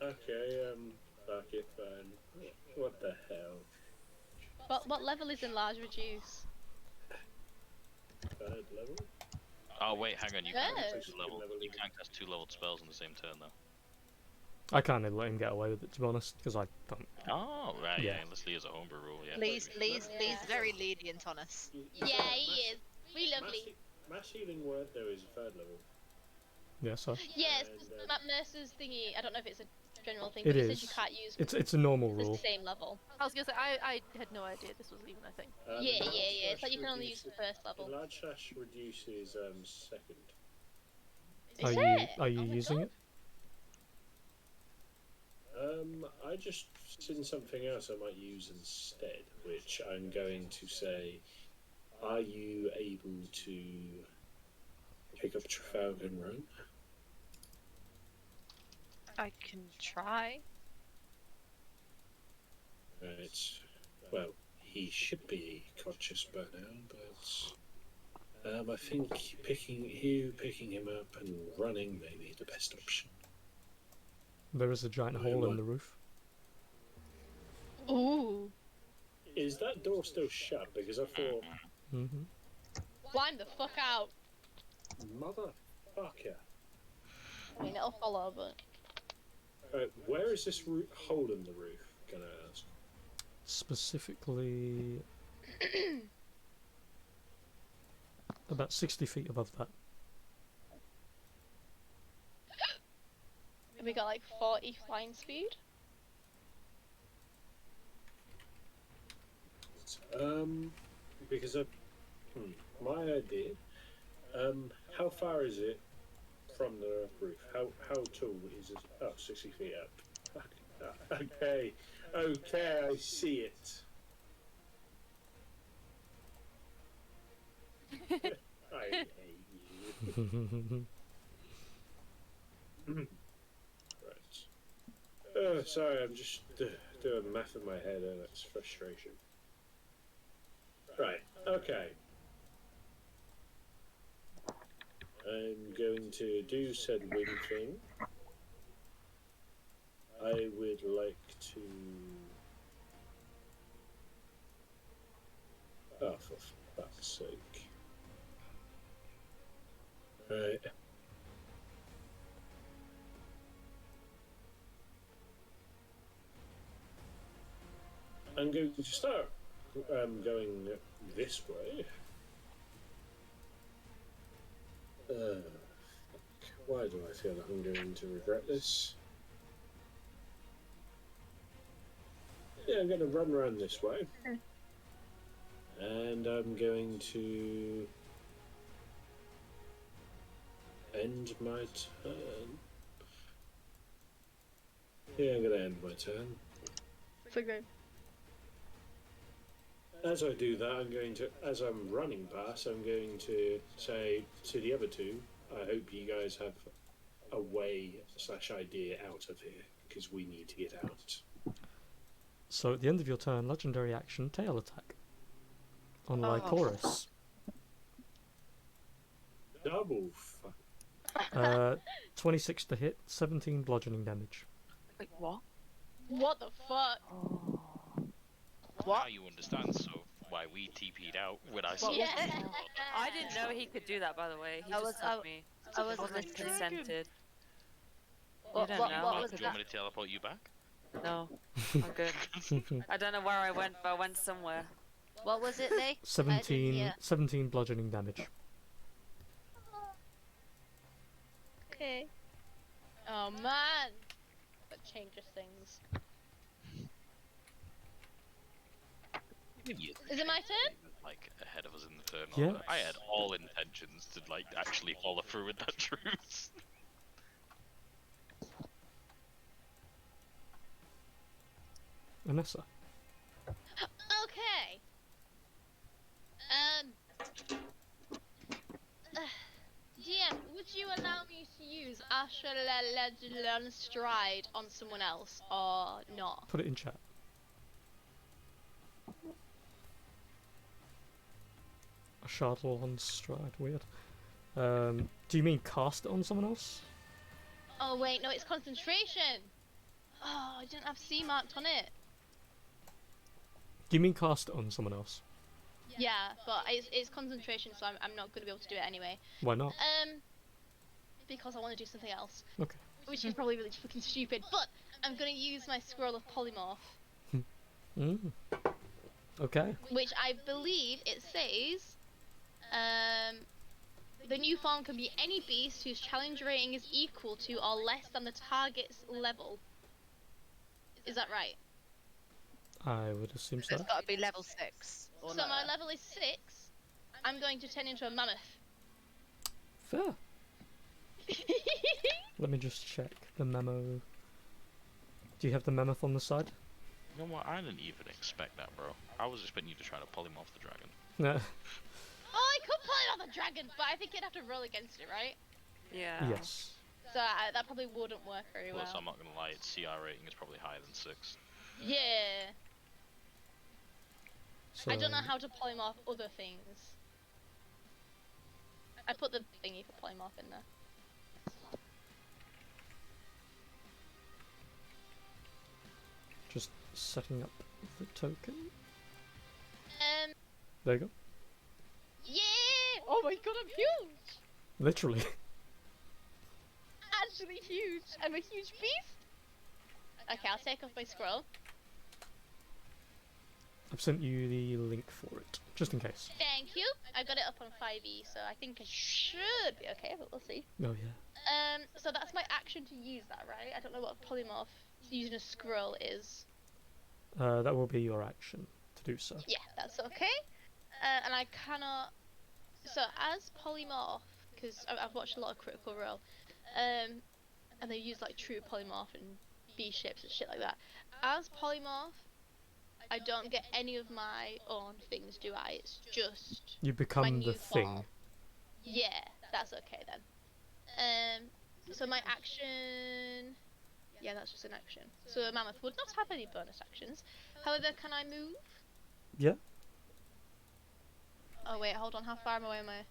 Okay, fuck it, fine. What the hell? What level is enlarge reduce? 3rd level? Oh wait, hang on. You can't Good. cast two level. You can't cast 2 leveled spells in the same turn though. I can't let him get away with it, to be honest, because I don't. Oh right, yeah. Yeah. Unless Lee's a homebrew rule, yeah. Lee's very lenient on us. Yeah, he is. We lovely. Mass healing word though is 3rd level. Yeah, so Yes, And, Matt Mercer's thingy. I don't know if it's a general thing, It but it says is. you can't use it's a normal the rule. same level. I was gonna say I had no idea this was even a thing. Yeah. enlarge It's like you can / only use the first level. Enlarge / reduce is 2nd. Are Is you it? are you Oh my using God. it? I just seen something else I might use instead, which I'm going to say, are you able to pick up Trafalgar Run? I can try. Right. Well, he should be conscious by now, but I think picking him up and running may be the best option. There is a giant hole in the roof. Ooh. Is that door still shut? Because I thought, Mm-hmm. Climb the fuck out. motherfucker. I mean, it'll follow, but. Where is this hole in the roof? Can I ask? Specifically, about 60 feet above that. We got like 40 flying speed. Because my idea. How far is it from the roof? How tall is it? Oh, 60 feet up. Okay, I see it. I hate you. Right. Sorry, I'm just doing math in my head and it's frustration. Right, okay. I'm going to do said wing thing. I would like to... Oh, for fuck's sake. Right. I'm going to start going this way. Why do I feel like I'm going to regret this? Yeah, I'm going to run around this way. And I'm going to end my turn. Yeah, I'm going to end my turn. So good. As I do that, I'm going to, as I'm running past, I'm going to say to the other two, I hope you guys have a way / idea out of here, because we need to get out. So at the end of your turn, legendary action, tail attack. unlike Oh. Horus. Double fuck. 26 to hit, 17 bludgeoning damage. Wait, what? What the fuck? Oh. Now you understand why we TP'd out when I saw Yeah. I didn't know he could do that, by the way. He I just was- took me. I was Wasn't listening. consented. What, don't what, know. what I was Do could- you want that? me to teleport you back? No, I'm good. I don't know where I went, but I went somewhere. What was it, Lee? 17 bludgeoning damage. Okay. Oh man. That changes things. Is it my turn? Like ahead of us in the turn Yeah. order. I had all intentions to like actually follow through with that truce. Anessa. Okay. DM, would you allow me to use Ashra Stride on someone else or not? Put it in chat. A shuttle on stride, weird. Do you mean cast it on someone else? Oh wait, no, it's concentration. Oh, I didn't have C marked on it. Do you mean cast it on someone else? Yeah, but it's concentration, so I'm not gonna be able to do it anyway. Why not? Because I want to do something else, Okay. which is probably really fucking stupid. But I'm gonna use my scroll of polymorph, Okay. which I believe it says, the new form can be any beast whose challenge rating is equal to or less than the target's level. Is that right? I would assume so. It's got to be level 6. Or So lower. my level is 6. I'm going to turn into a mammoth. Fair. Let me just check the memo. Do you have the mammoth on the side? You know what? I didn't even expect that, bro. I was expecting you to try to polymorph the dragon. No. Oh, I could play on the dragon, but I think you'd have to roll against it, right? Yeah. Yes. So that probably wouldn't work very well. Plus, I'm not gonna lie, its CR rating is probably higher than 6. Yeah. So, I don't know how to polymorph other things. I put the thingy for polymorph in there. just setting up the token. Um, There you go. yeah! Oh my god, I'm huge! Literally. Actually huge! I'm a huge beast! Okay, I'll take off my scroll. I've sent you the link for it, just in case. Thank you! I got it up on 5e, so I think I should be okay, but we'll see. Oh yeah. So that's my action to use that, right? I don't know what polymorph using a scroll is. That will be your action to do so. Yeah, that's okay. And I cannot. So as polymorph, because I've watched a lot of Critical Role, and they use like true polymorph and B ships and shit like that. As polymorph, I don't get any of my own things, do I? It's just You my become new the thing. form. Yeah, that's okay then. So my action. Yeah, that's just an action. So a mammoth would not have any bonus actions. However, can I move? Yeah. Oh wait, hold on. How far am I?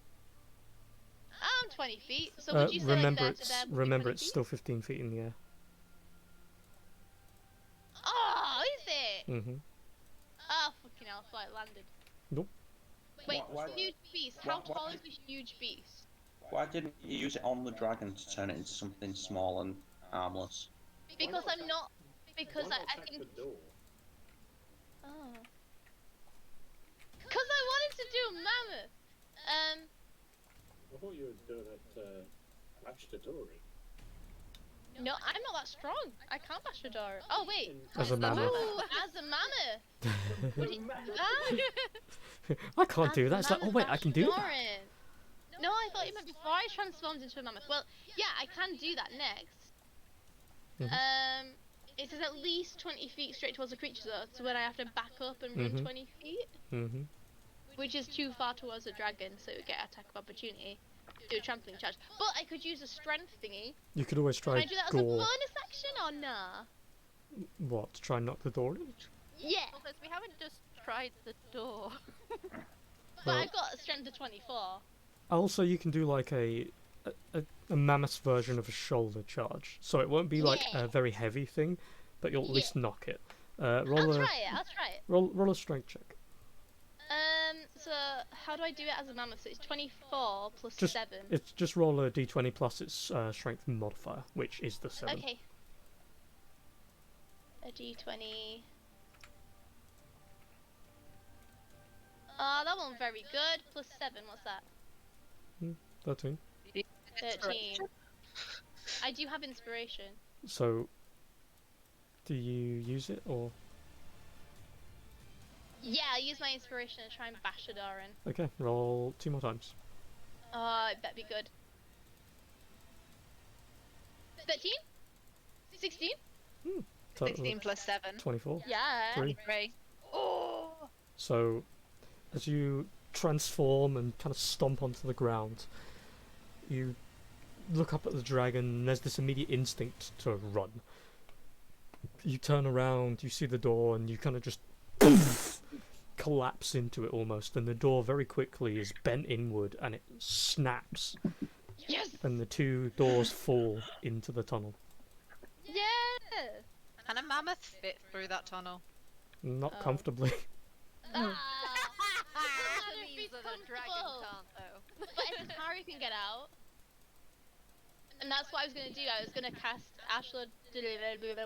I'm 20 feet. So would you say Remember, like there to there? would be remember 20 it's feet? still 15 feet in the air. Oh, is it? Mhm. Oh, fucking hell! I thought it landed. Nope. Wait, Why- huge beast. How why- tall is a huge beast? Why didn't you use it on the dragon to turn it into something small and harmless? Because I'm not. Because Why I not check think. the door? Oh. Because I wanted to do a mammoth. I thought you were doing it bash the door in. No, I'm not that strong. I can't bash the door. Oh wait. As a mammoth. Ooh, as a mammoth. What do you- ah, I can't as do a that. It's like, oh mammoth wait, I bash can the do door that. in. No, I thought you meant before I transformed into a mammoth. Well, yeah, I can do that next. Mhm. It says at least 20 feet straight towards the creature though, so when I have to back up and run Mhm. 20 feet, Mhm. which is too far towards the dragon, so it would get attack of opportunity. Do a trampling charge. But I could use a strength thingy. You could always Can try I do that as a gore. bonus action or nah? What? To try and knock the door in? Yeah. Also, we haven't just tried the door. But Well, I've got a strength of 24. also, you can do like a mammoth version of a shoulder charge, so it won't be like Yeah. a very heavy thing, but you'll at Yeah. least knock it. I'll Roll a try it. I'll try it. roll a strength check. So how do I do it as a mammoth? So it's 24 plus Just 7. it's just roll a d20 plus its strength modifier, which is the 7. Okay. A d20. That one very good. Plus 7. What's that? 13. 13. I do have inspiration. So, do you use it or? Yeah, I'll use my inspiration to try and bash the door in. Okay, roll 2 more times. It better be good. 13? 16? Total 16 plus 7. 24. Yeah. 3. 3. Oh! So, as you transform and kind of stomp onto the ground, you look up at the dragon and there's this immediate instinct to run. You turn around, you see the door, and you kind of just collapse into it almost, and the door very quickly is bent inward and it snaps, Yes! and the 2 doors fall into the tunnel. Yeah! Can a mammoth fit through that tunnel? Not Oh. comfortably. Ah! That If means it's that a dragon comfortable. can't though. But Atari can get out. And that's what I was going to do. I was going to cast Ashla,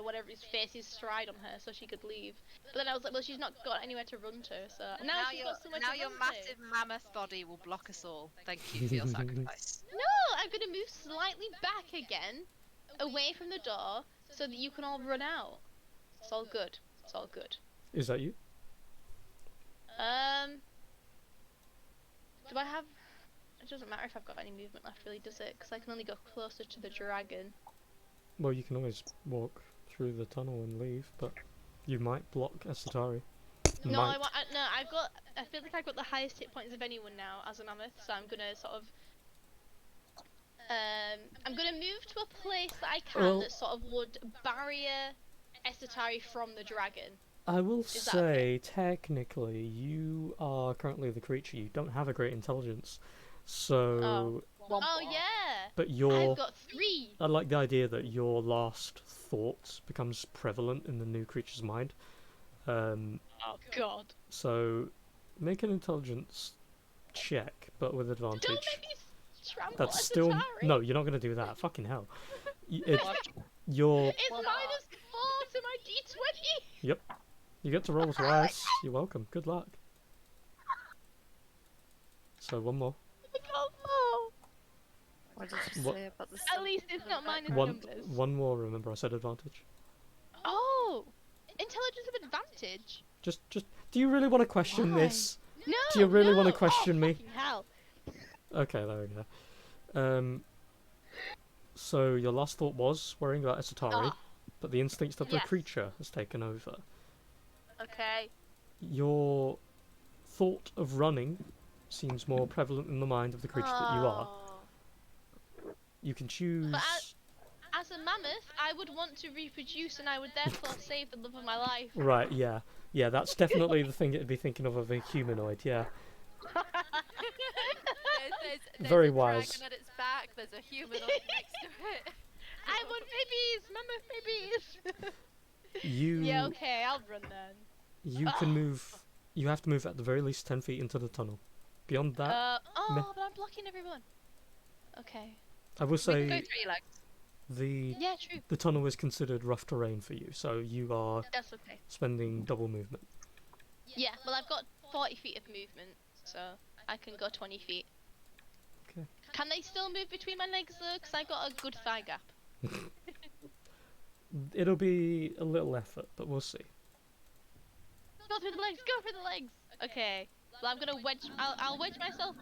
whatever his face is, stride on her so she could leave. But then I was like, well, she's not got anywhere to run to, so now she's got somewhere to your run massive mammoth body will block us all. Thank you for your sacrifice. to. No, I'm going to move slightly back again, away from the door, so that you can all run out. It's all good. It's all good. Is that you? Do I have... It doesn't matter if I've got any movement left, really, does it? Because I can only go closer to the dragon. Well, you can always walk through the tunnel and leave, but you might block Asatari. No, Might. no, I feel like I've got the highest hit points of anyone now as a mammoth, so I'm gonna sort of... I'm gonna move to a place that I can Well- that sort of would barrier Esatari from the dragon. I will that say, technically, you are currently the creature. You don't have a great intelligence, so. Oh yeah! But your. I've got 3! I like the idea that your last thought becomes prevalent in the new creature's mind. Oh god. So, make an intelligence check, but with advantage. Don't make me trample That's still Esatari! no. You're not gonna do that. Fucking hell. You're. It's -4 to my d20! Yep. You get to roll twice. You're welcome. Good luck. So one more. I got 4! What did you What- say about the At least it's not minus One. numbers. One more. Remember, I said advantage. Oh! Intelligence of advantage? Just. Do you really want to question Why? this? No! Do you really no. want to question me? Fucking hell. Okay, there we go. So your last thought was worrying about Esatari, Ah. but the instinct of the Yes. creature has taken over. Okay. Your thought of running seems more prevalent in the mind of the creature that you are. Oh. You can choose. As a mammoth, I would want to reproduce and I would therefore save the love of my life. Right, yeah. Yeah, that's definitely the thing it'd be thinking of a humanoid, yeah. There's Very a wise. dragon at its back. There's a human on next to it. I want babies! Mammoth babies! You Yeah, okay, I'll run then. you can move. You have to move at the very least 10 feet into the tunnel. Beyond that, meh. But I'm blocking everyone. Okay. I will We can go say 3 legs. the Yeah, true. the tunnel is considered rough terrain for you, so you are That's okay. spending double movement. Yeah, well, I've got 40 feet of movement, so I can go 20 feet. Okay. Can they still move between my legs though? Because I got a good thigh gap. It'll be a little effort, but we'll see. Go through the legs, go through the legs! Okay. Well, I'm gonna wedge. I'll wedge myself.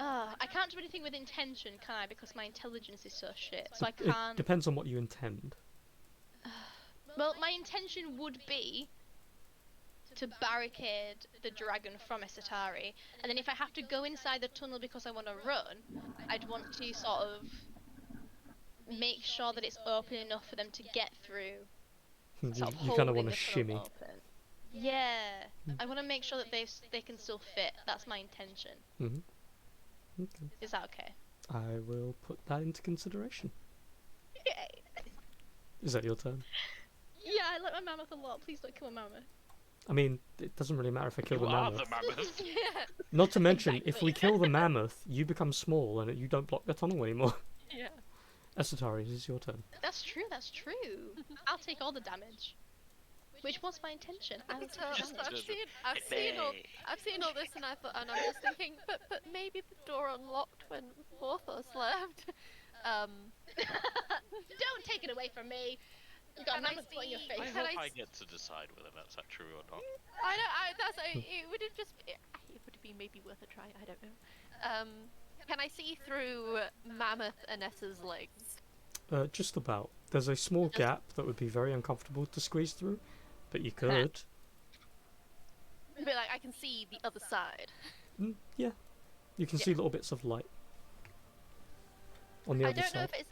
I can't do anything with intention, can I? Because my intelligence is so shit. So I It can't. depends on what you intend. Well, my intention would be to barricade the dragon from Esatari, and then if I have to go inside the tunnel because I want to run, I'd want to sort of make sure that it's open enough for them to get through. You, Sort of you kind of holding want to the tunnel shimmy. open. Yeah, I want to make sure that they can still fit. That's my intention. Okay. Is that okay? I will put that into consideration. Yay. Is that your turn? Yeah, I like my mammoth a lot. Please don't kill my mammoth. I mean, it doesn't really matter if I kill You the are mammoth. the mammoth. Yeah. Not to mention, if Exactly. we kill the mammoth, you become small and you don't block the tunnel anymore. Yeah. Asatari, it is your turn. That's true. That's true. I'll take all the damage, which was my intention. I will So, take Just damage. I've seen all this, and I'm just thinking, but maybe the door unlocked when Porthos left. Don't take it away from me. You got a Can I mammoth foot in your see- face. I Can hope I I s- get to decide whether that's true or not. It would have just. It would be maybe worth a try. I don't know. Can I see through Mammoth Anessa's legs? Just about. There's a small gap that would be very uncomfortable to squeeze through, but you could. But like, I can see the other side. Yeah. You can Yeah. see little bits of light on the I other don't know side. if it's.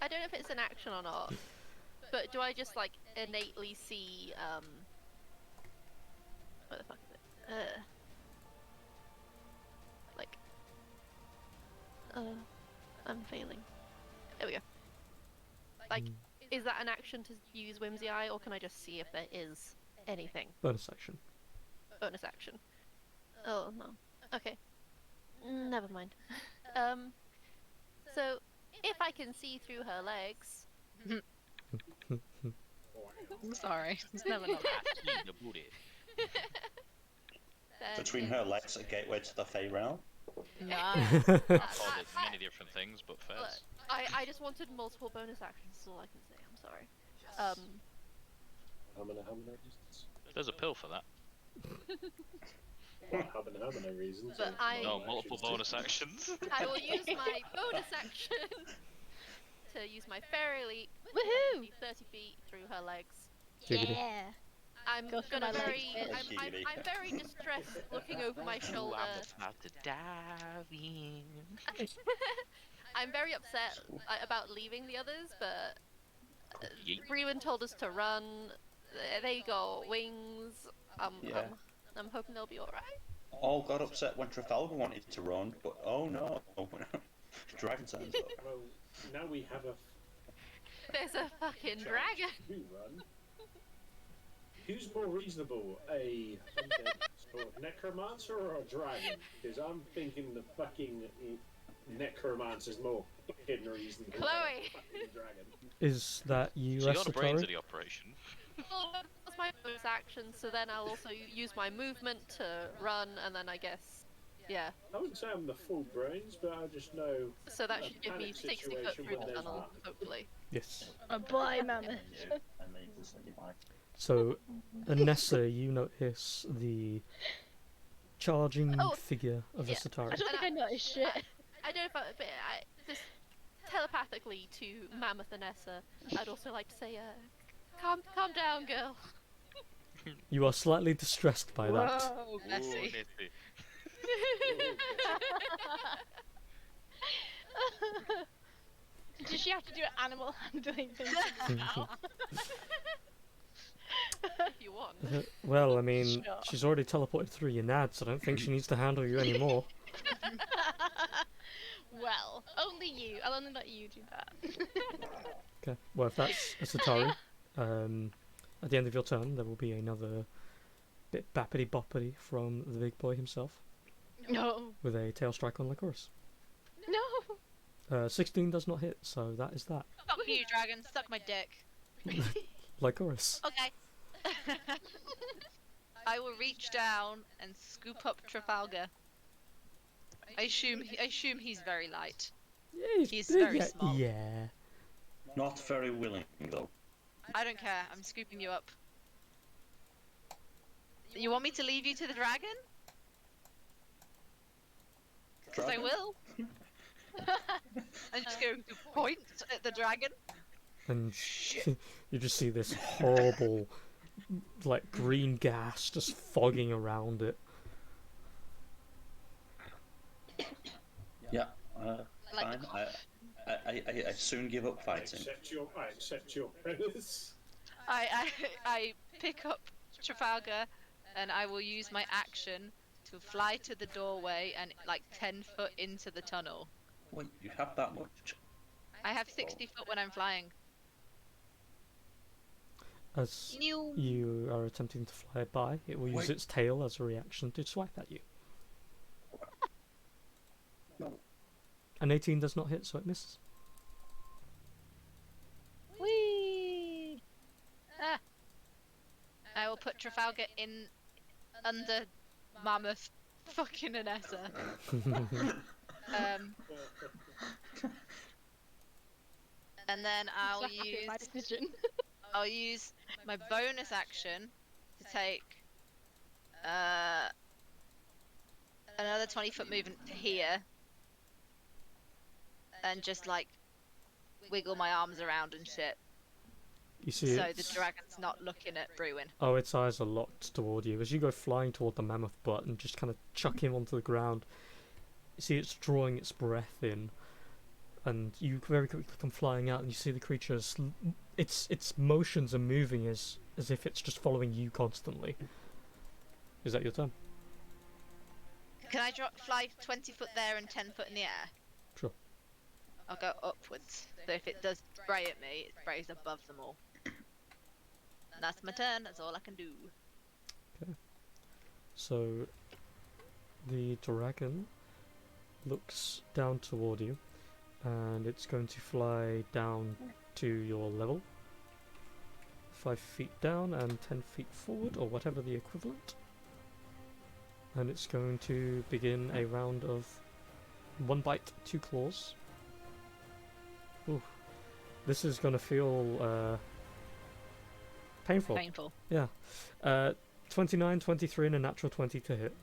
I don't know if it's an action or not. But do I just like innately see what the fuck is it? Like I'm failing. There we go. Like, is that an action to use Whimsy Eye, or can I just see if there is anything? Bonus action. Bonus action. Oh no. Okay. Never mind. So if I can see through her legs, I'm sorry. It's never not that. Actually, the booty. then Between her legs, a gateway to the Fey realm. Nice. I've called it many different things, but Look, fairs. I just wanted multiple bonus actions. Is all I can say. I'm sorry. How many reasons? There's a pill for that. Well, how many reasons? But I- No, multiple bonus actions. I will use my bonus action to use my fairy leap. Woohoo! 30 feet through her legs. Giggity. Yeah. I'm Go for gonna my very. legs, bitch. I'm very distressed, looking over my Ooh, shoulder. I'm about to dive in. I'm very upset about leaving the others, but Yeet. Brewen told us to run. They got wings. Yeah. I'm hoping they'll be alright. All got upset when Trafalgar wanted to run, but oh no. Dragon turns up. Well, now we have a There's a fucking dragon. who run. Who's more reasonable, a undead sort of necromancer or a dragon? Because I'm thinking the fucking necromancer's more fucking reasonable than a Chloe. fucking dragon. Is that you, So you got the brains of Asatari? the operation. Well, that's my bonus action, so then I'll also use my movement to run, and then I guess, yeah. I wouldn't say I'm the full brains, but I just know. So that a should give me panic 60 foot situation through when the there's tunnel, that. hopefully. Yes. A boy mammoth. So, Anessa, you notice the charging Oh, figure of yeah. Asatari. I don't think I noticed shit. I don't know if but I just telepathically to Mammoth Anessa, I'd also like to say, calm down, girl. You are slightly distressed by that. Whoa, Ooh, Bessie. nifty. Does she have to do an animal handling thing? If you want. Well, I mean, Sure. she's already teleported through your nads. I don't think she needs to handle you anymore. Well, only you. I'll only let you do that. Okay. Well, if that's Asatari, at the end of your turn, there will be another bit bappity boppity from the big boy himself No. with a tail strike on Lycoris. No. 16 does not hit, so that is that. Fuck you, dragon. Suck my dick. Lycoris. Okay. I will reach down and scoop up Trafalgar. I assume he's very light. Yeah, He's very yeah, small. Yeah. Not very willing, though. I don't care. I'm scooping you up. You want me to leave you to the dragon? Because I Dragon? will. I'm just going to point at the dragon. And you just see this horrible, like, green gas just fogging around it. Yeah, Like fine. I soon give up I fighting. accept your premise. I pick up Trafalgar and I will use my action to fly to the doorway and like 10 foot into the tunnel. Wait, you have that much? I have 60 foot when I'm flying. As New. you are attempting to fly by, it will use Wait. its tail as a reaction to swipe at you. No. An 18 does not hit, so it misses. Whee! Ah. I will put Trafalgar in under Mammoth fucking Anessa. And then So happy with my decision. I'll use my bonus action to take another 20-foot movement to here, and just like wiggle my arms around and shit. You see So its... the dragon's not looking at Bruin. Oh, its eyes are locked toward you. As you go flying toward the mammoth butt and just kind of chuck him onto the ground, you see it's drawing its breath in, and you very quickly come flying out, and you see the creature's its motions are moving as if it's just following you constantly. Is that your turn? Can I fly 20 foot there and 10 foot in the air? Sure. I'll go upwards. So if it does spray at me, it sprays above them all. And that's my turn. That's all I can do. Okay. So the dragon looks down toward you, and it's going to fly down to your level. 5 feet down and 10 feet forward, or whatever the equivalent. And it's going to begin a round of 1 bite, 2 claws. Ooh. This is going to feel painful. Painful. Yeah. 29, 23 and a natural 20 to hit.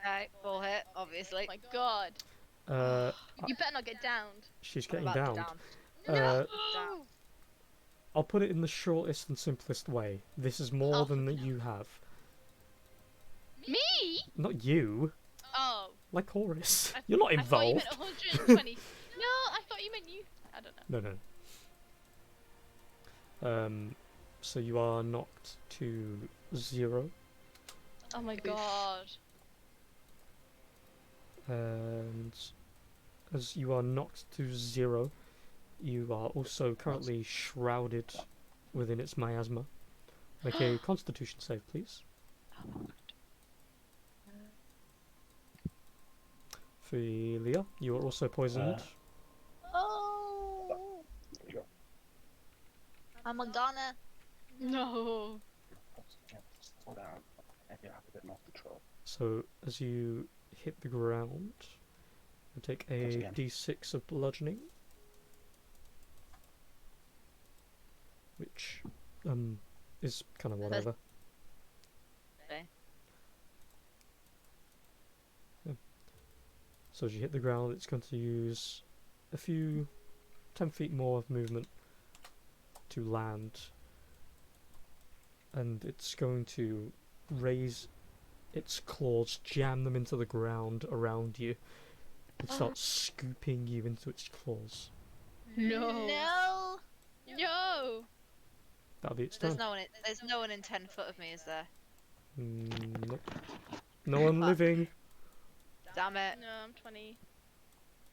Okay, full hit, obviously. Oh my god. You better not get downed. She's I'm getting about to downed. down. No! Down. I'll put it in the shortest and simplest way. This is more than that you have. Me? Not you. Oh. Like Horus. I- You're not I thought you involved. meant 120. No, I thought you meant you. I don't know. No. So you are knocked to 0. Oh my god. And as you are knocked to 0, you are also currently shrouded within its miasma. Make a Constitution save, please. Philia, you are also poisoned. Oh! I'm a goner. No. So as you hit the ground, you take a d6 of bludgeoning, which is kind of whatever. Okay. Yeah. So as you hit the ground, it's going to use a few 10 feet more of movement to land, and it's going to raise its claws, jam them into the ground around you, and start scooping you into its claws. No. No! No. That'll be its turn. There's no one in 10 foot of me, is there? Nope. No one Fuck. living. Damn it. No, I'm 20.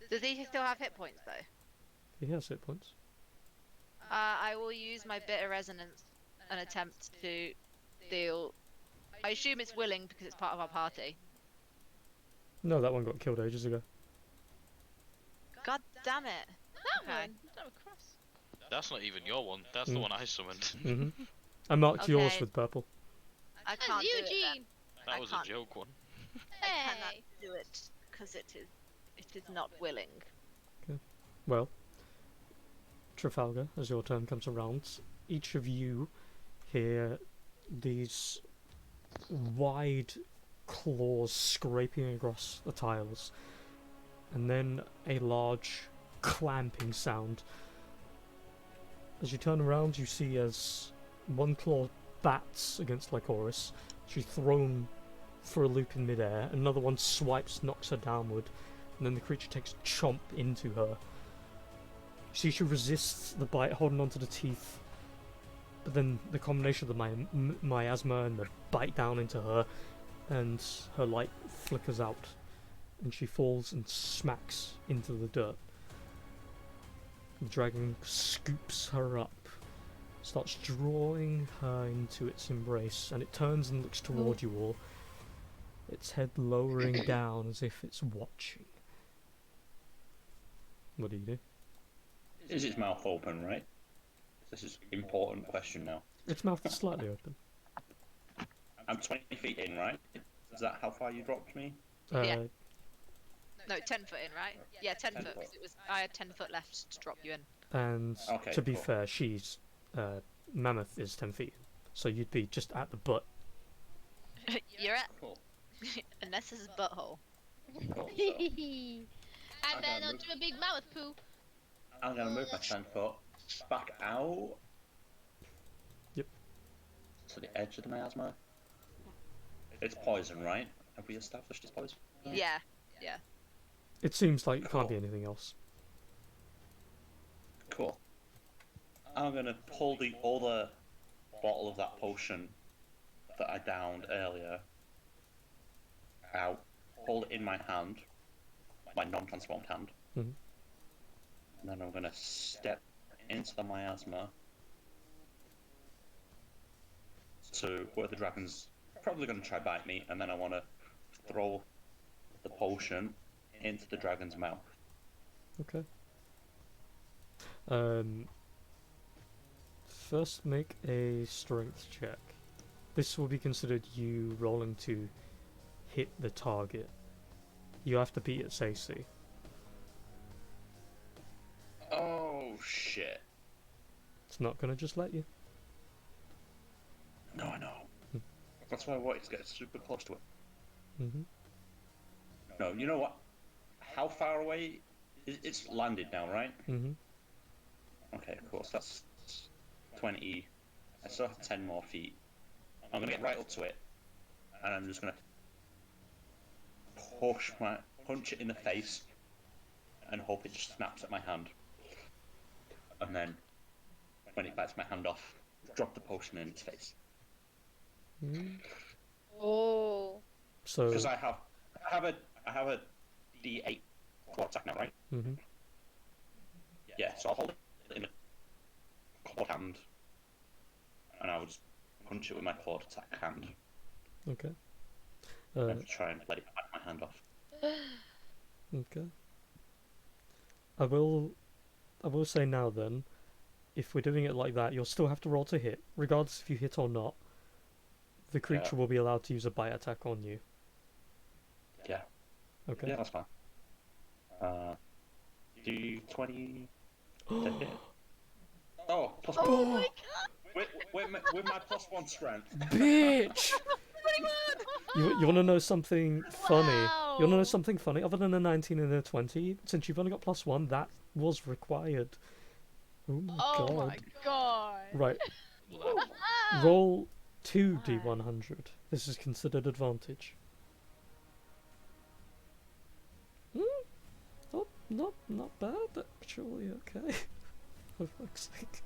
Does he still have hit points though? He has hit points. I will use my bitter resonance and attempt to deal. I assume it's willing because it's part of our party. No, that one got killed ages ago. God damn it! That Okay. one. That was cross. That's not even your one. That's the one I summoned. hmm I marked yours Okay. with purple. I That's can't do it. Eugene. That I was can't. a joke one. I cannot Hey. do it because it is not willing. Well, Trafalgar, as your turn comes around, each of you hear these wide claws scraping across the tiles, and then a large clamping sound. As you turn around, you see as one claw bats against Lycoris. She's thrown for a loop in midair. Another one swipes, knocks her downward, and then the creature takes a chomp into her. You see she resists the bite, holding onto the teeth, then the combination of the miasma and the bite down into her, and her light flickers out, and she falls and smacks into the dirt. The dragon scoops her up, starts drawing her into its embrace, and it turns and looks toward you all, its head lowering down as if it's watching. What do you do? Is its mouth open, right? This is an important question now. Its mouth is slightly open. I'm 20 feet in, right? Is that how far you dropped me? Yeah. No, 10 foot in, right? Yeah, 10 10 foot. foot. 'Cause I had 10 foot left to drop you in. And Okay, to be cool. fair, she's Mammoth is 10 feet, so you'd be just at the butt. You're at Cool. Nessa's butthole. Cool. So And then onto a big mouth poo. I'm gonna move my 10 foot back out. Yep. To the edge of the miasma. It's poison, right? Have we established it's poison? Yeah. It seems like it can't be Cool. anything else. Cool. I'm gonna pull the other bottle of that potion that I downed earlier out, hold it in my hand, my non-transformed hand, Mhm. and then I'm gonna step into the miasma to where the dragon's probably gonna try bite me, and then I wanna throw the potion into the dragon's mouth. Okay. First make a strength check. This will be considered you rolling to hit the target. You have to beat its AC. Oh shit. It's not gonna just let you. No, I know. That's why I wanted to get super close to it. Mm-hmm. No, you know what? How far away? It's landed now, right? Mm-hmm. Okay, cool. So that's 20. I still have 10 more feet. I'm gonna get right up to it, and I'm just gonna punch it in the face, and hope it just snaps at my hand. And then, when it bites my hand off, drop the potion in its face. Mm. Oh. So. Because I have a D8 claw attack now, right? Mm-hmm. Yeah, so I'll hold it in a clawed hand, and I'll just punch it with my clawed attack hand, Okay. and try and let it bite my hand off. Okay. I will say now then, if we're doing it like that, you'll still have to roll to hit, regardless if you hit or not. The creature will be allowed to use a bite attack on you. Yeah. Okay. Yeah, that's fine. D20 to hit. Oh, plus one. Oh my god! With my plus one strength. Bitch! You want to know something funny? Wow. You want to know something funny? Other than a 19 and a 20, since you've only got plus one, that was required. Oh my Oh god. my god! Right. Ah! Roll 2d100. This is considered advantage. Not bad, actually. Okay. For fuck's sake.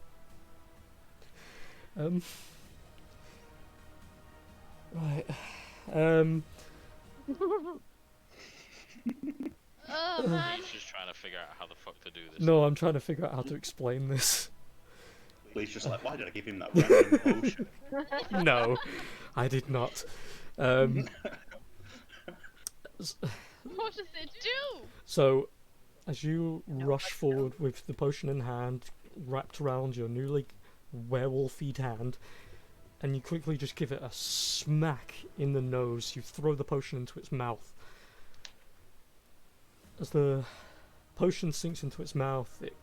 Right. Oh man! He's just trying to figure out how the fuck to do this. No, I'm trying to figure out how to explain this. Lee's just like, why did I give him that random potion? No, I did not. What does it do? So, as you rush forward with the potion in hand, wrapped around your newly werewolf-y hand, and you quickly just give it a smack in the nose, you throw the potion into its mouth. As the potion sinks into its mouth, it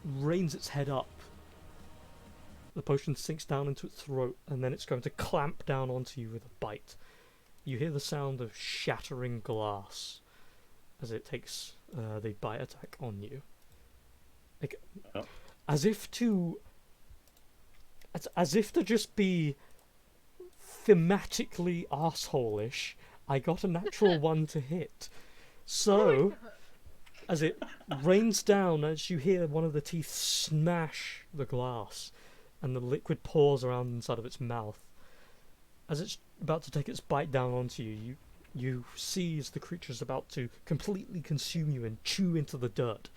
reins its head up. The potion sinks down into its throat, and then it's going to clamp down onto you with a bite. You hear the sound of shattering glass as it takes the bite attack on you. Like, Oh. as if to just be thematically arsehole-ish, I got a natural one to hit. So, as it rains down, as you hear one of the teeth smash the glass, and the liquid pours around inside of its mouth. As it's about to take its bite down onto you, you see as the creature's about to completely consume you and chew into the dirt,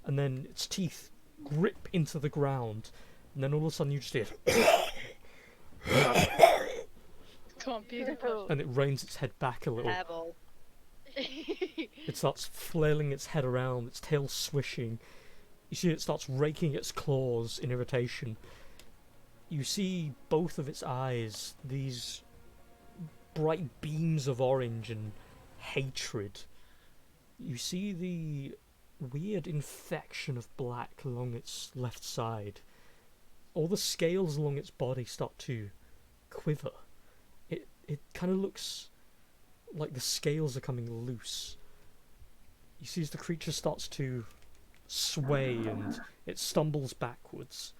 and then its teeth grip into the ground, and then all of a sudden you just hear Come on, be a good push. and it reins its head back a little. Hairball. It starts flailing its head around, its tail swishing. You see it starts raking its claws in irritation. You see both of its eyes, these bright beams of orange and hatred. You see the weird infection of black along its left side. All the scales along its body start to quiver. It kind of looks like the scales are coming loose. You see as the creature starts to sway and it stumbles backwards.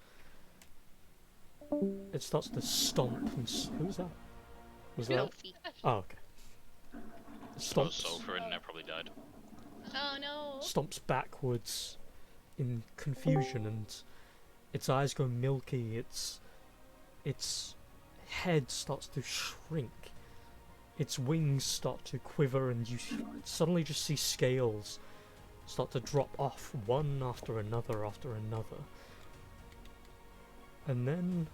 It starts to stomp and... Who was that? Was that... Filthy. Oh, okay. So Stomps, for and probably died. Oh no. stomps backwards in confusion, and its eyes go milky, its head starts to shrink, its wings start to quiver, and you suddenly just see scales start to drop off one after another after another. And then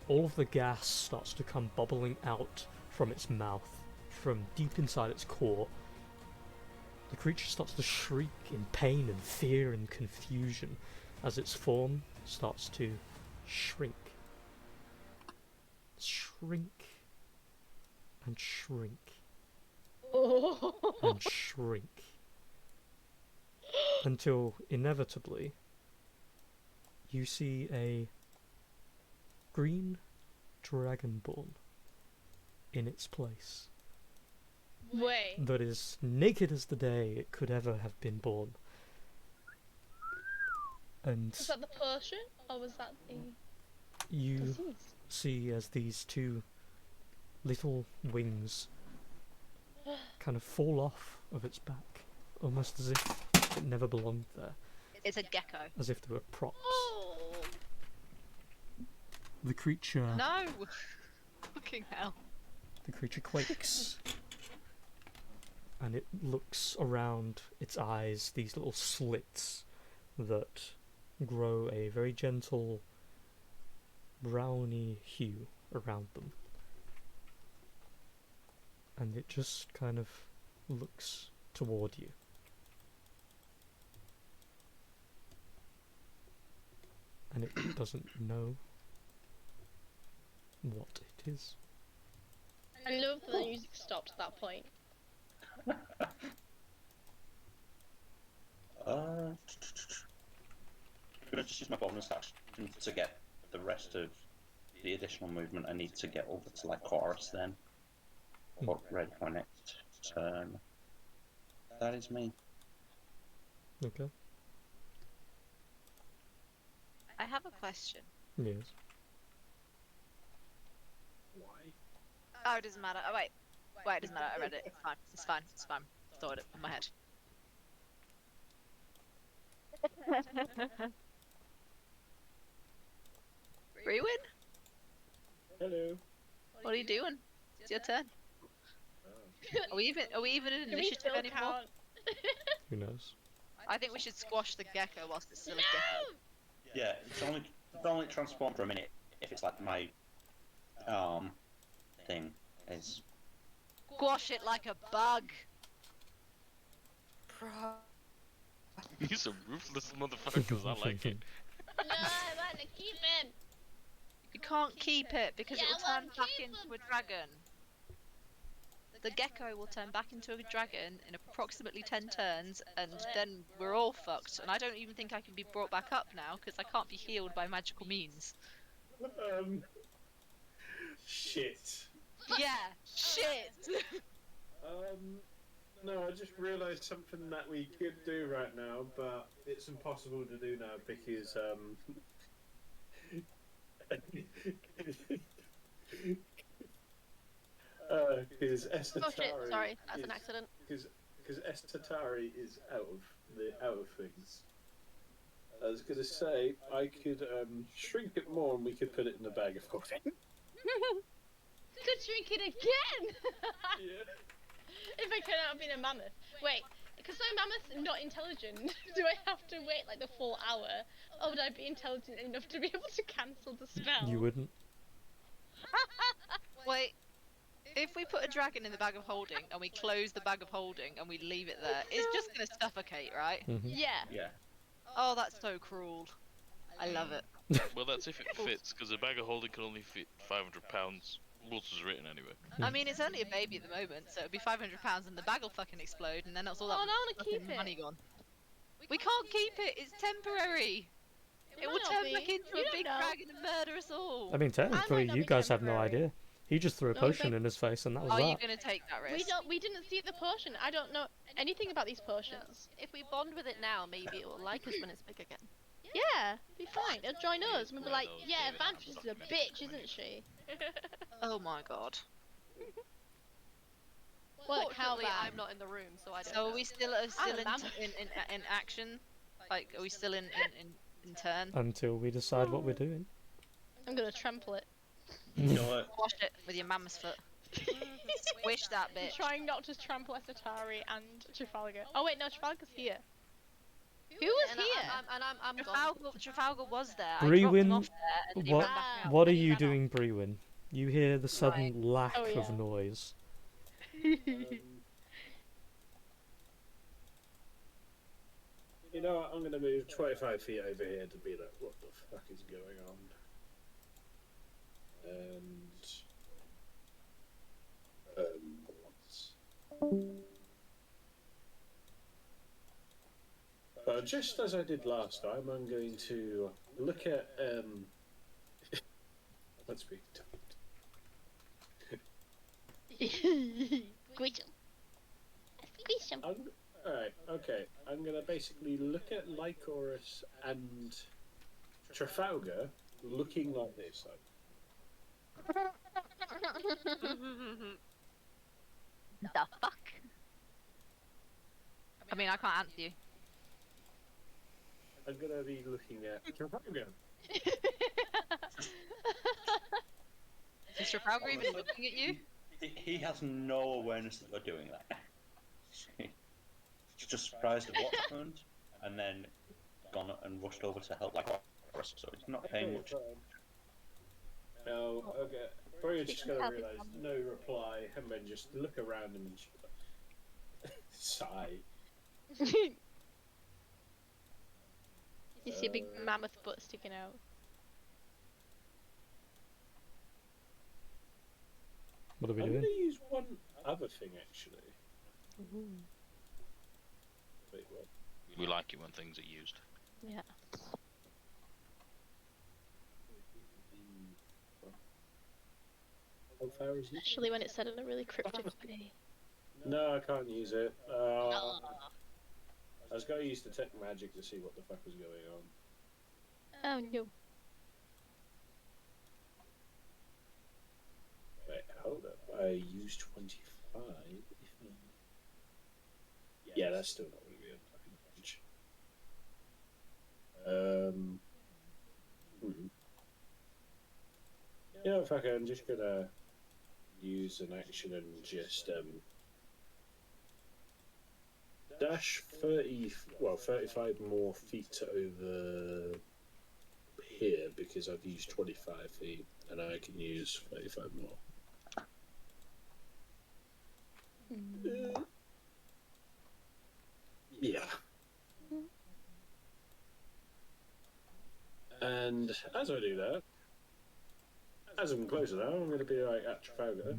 all of the gas starts to come bubbling out from its mouth, from deep inside its core. The creature starts to shriek in pain and fear and confusion as its form starts to shrink. Shrink. And shrink. And shrink. Until, inevitably, you see a green dragonborn in its place. Wait. That is naked as the day it could ever have been born. And Was that the potion, or was that the you disease? see as these two little wings kind of fall off of its back, almost as if it never belonged there, It's a gecko. as if they were props. Oh. The creature, No! Fucking hell. the creature quakes, and it looks around its eyes, these little slits that grow a very gentle browny hue around them. And it just kind of looks toward you. And it doesn't know what it is. I love that the music stopped at that point. I'm gonna just use my bonus action to get the rest of the additional movement I need to get over to like chorus then. Or ready for my next turn. That is me. Okay? I have a question. Yes. Why? Oh, it doesn't matter. Oh, wait. Wait, it doesn't matter. I read it. It's fine. It's fine. It's fine. Thought it in my head. Rewin? Hello. What are you doing? It's your turn. Oh. Are we even in Can we initiative still anymore? count? Who knows? I think we should squash the gecko whilst it's still a No! gecko. Yeah, it's only transform for a minute if it's like my thing is. Squash it like a bug. These are ruthless motherfuckers, I like it. No, I want to keep him. You can't keep it because Yeah, it will I turn won't back keep into him. a dragon. The gecko will turn back into a dragon in approximately 10 turns, and then we're all fucked. And I don't even think I can be brought back up now because I can't be healed by magical means. Shit. Yeah, shit. No, I just realised something that we could do right now, but it's impossible to do now because because Oh shit, Estatari sorry, that's an accident. because Estatari is out of things. I was going to say, I could shrink it more and we could put it in the bag of holding. To drink it again! Yeah. If I could have been a mammoth. Wait, because I'm mammoth not intelligent, do I have to wait like the full hour? Or would I be intelligent enough to be able to cancel the spell? You wouldn't. Wait, if we put a dragon in the bag of holding and we close the bag of holding and we leave it there, it's just gonna suffocate, right? Mm-hmm. Yeah. Yeah. Oh, that's so cruel. I love it. Well, that's if it fits, because a bag of holding can only fit 500 pounds. Rules is written anyway. I mean, it's only a baby at the moment, so it'll be 500 pounds and the bag will fucking explode, and then that's all that Oh, no, I wanna fucking keep it. money gone. We can't keep it. It's temporary. It will might not turn be. back into You a don't big know. dragon and murder us all. I mean, technically, not you be guys have no temporary. idea. He just threw a No, potion but- in his face, and that was Are you that. gonna take that risk? We didn't see the potion. I don't know anything about these potions. If we bond with it now, maybe it will like us when it's big again. Yeah, be fine. It'll join us. We'll be like, those yeah, David Vantage is a Adams bitch, documentaries isn't she? Oh my god. Well, how Fortunately, bad? I'm not in the room, so I don't So know. are we still I'm a mammoth. in action? Like, are we still in turn? Until we decide what we're doing. I'm gonna trample it. You know what? Wash it with your mammoth foot. Squish that I'm bitch. trying not to trample Esatari and Trafalgar. Oh wait, no, Trafalgar's here. Who was And here? I'm gone. Trafalgar was there. I dropped Brewin, him off there and then he what, ran back out. what are and he you ran off. doing, Brewin? You hear the sudden lack Oh, yeah. of noise. You know what? I'm going to move 25 feet over here to be like, what the fuck is going on? And just as I did last time, I'm going to look at let's be Squish him. Squish him. Alright, okay. I'm gonna basically look at Lycoris and Trafalgar looking like this. The fuck? I mean, I can't answer you. I'm gonna be looking at Trafalgar. Is Trafalgar even looking at you? He has no awareness that you're doing that. He's just surprised at what happened, and then gone and rushed over to help like us, so he's not paying much. No, okay. Probably just gonna realise no reply and then just look around him and just sigh. You see a big mammoth butt sticking out. What are we I'm doing? gonna use one other thing actually. Wait, what? We like it when things are used. Yeah. How far is it? Especially when it's said in a really cryptic way. No, I can't use it. I was gonna use detect magic to see what the fuck was going on. Oh no. Wait, hold up. I used 25. Yeah, that's still not gonna be a fucking punch. You know, fuck it, I'm just gonna use an action and just dash 35 more feet over here because I've used 25 feet and I can use 35 more. Yeah. And as I do that, as I'm closer now, I'm going to be like at Trafalgar.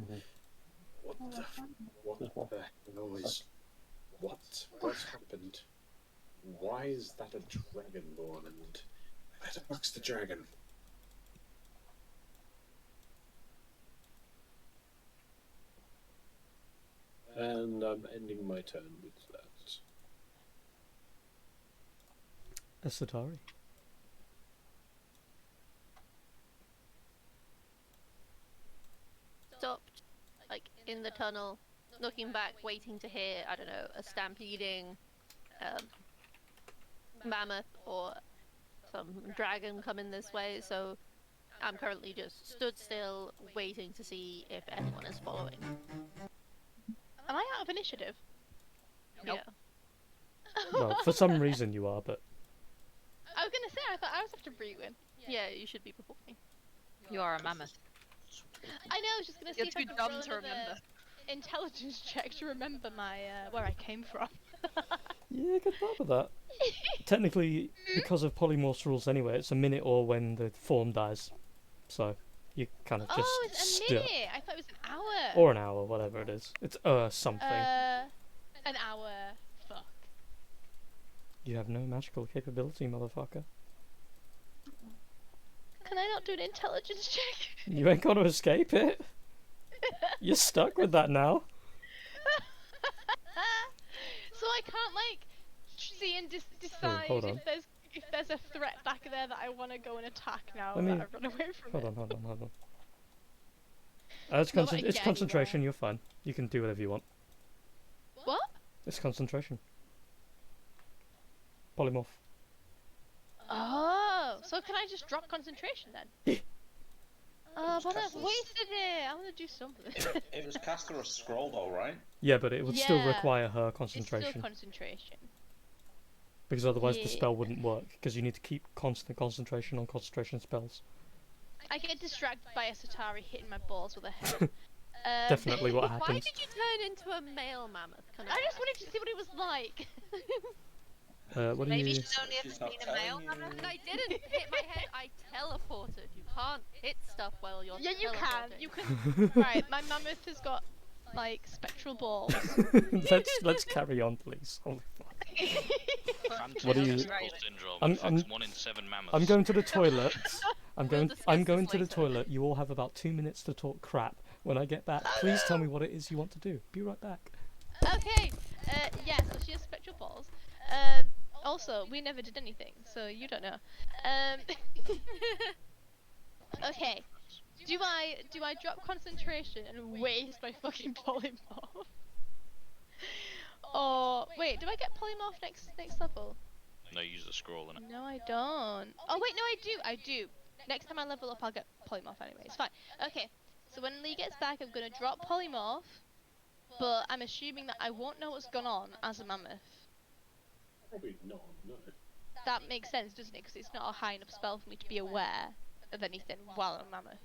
What the hell is... What's happened? Why is that a dragonborn and where the fuck's the dragon? And I'm ending my turn with that. Esatari. Stopped, like, in the tunnel, looking back, waiting to hear, I don't know, a stampeding mammoth or some dragon coming this way, so I'm currently just stood still, waiting to see if anyone is following. Am I out of initiative? Nope. Yeah. Well, for some reason you are, but I was gonna say, I thought I was after Brewin. Yeah, you should be before me. You are a mammoth. I know, I was just gonna see You're if I too could dumb roll to another remember. intelligence check to remember my where I came from. yeah, good luck with that. Technically, because of polymorphs rules anyway, it's a minute or when the form dies. So you kind of just Oh, it's a still minute. I thought it was an hour. or an hour, whatever it is. It's something. An hour. Fuck. You have no magical capability, motherfucker. Can I not do an intelligence check? You ain't gonna escape it. You're stuck with that now. So I can't like see and decide hold on. if there's a threat back there that I want to go and attack now Let me- that I run away from Hold it. on. It's Not that I it's get concentration. You're fine. You can do whatever you want. What? It's concentration. Polymorph. Oh, so can I just drop concentration then? Oh, but I've Castles. wasted it. I want to do something. It was cast through a scroll though, right? Yeah, but it would still Yeah. require her It's concentration still concentration. because otherwise the Yeah. spell wouldn't work. Because you need to keep constant concentration on concentration spells. I get distracted by a Satari hitting my balls with a head. Definitely what Why happens. did you turn into a male mammoth? I just wanted to see what it was like. What do Maybe you? she's only She's ever not been a telling male you. mammoth. And I didn't hit my head, I teleported. You can't hit stuff while you're Yeah, you can. teleporting. You can. Right, my mammoth has got like spectral balls. let's carry on, please. Holy fuck. Phantom What do you- testicle syndrome I'm- affects I'm- 1 in 7 mammoths. I'm going to the toilet. I'm We'll going discuss to this the later. toilet. You all have about 2 minutes to talk crap. When I get back, please tell me what it is you want to do. Be right back. Okay. Yeah. So she has spectral balls. Also, we never did anything, so you don't know. Okay. Do I drop concentration and waste my fucking polymorph? Or wait, do I get polymorph next level? No, use the scroll in it. No, I don't. Oh wait, no, I do. Next time I level up, I'll get polymorph anyway. It's fine. Okay. So when Lee gets back, I'm gonna drop polymorph, but I'm assuming that I won't know what's gone on as a mammoth. Probably not, no. That makes sense, doesn't it? Because it's not a high enough spell for me to be aware of anything while I'm a mammoth,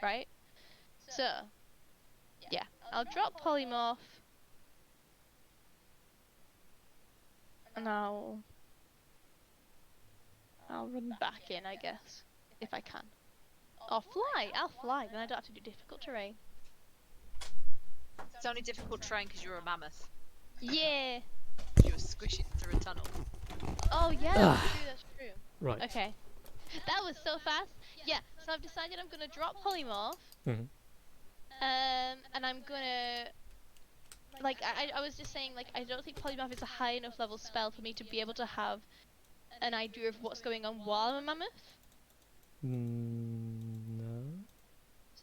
right? So, yeah, I'll drop polymorph, and I'll run back in, I guess, if I can. Or fly. I'll fly. Then I don't have to do difficult terrain. It's only difficult terrain because you're a mammoth. Yeah. You were squishing through a tunnel. Oh yeah, that's true. That's true. Right. Okay. That was so fast. Yeah. So I've decided I'm gonna drop polymorph. Mhm. And I'm gonna. Like I was just saying, like I don't think polymorph is a high enough level spell for me to be able to have an idea of what's going on while I'm a mammoth. No.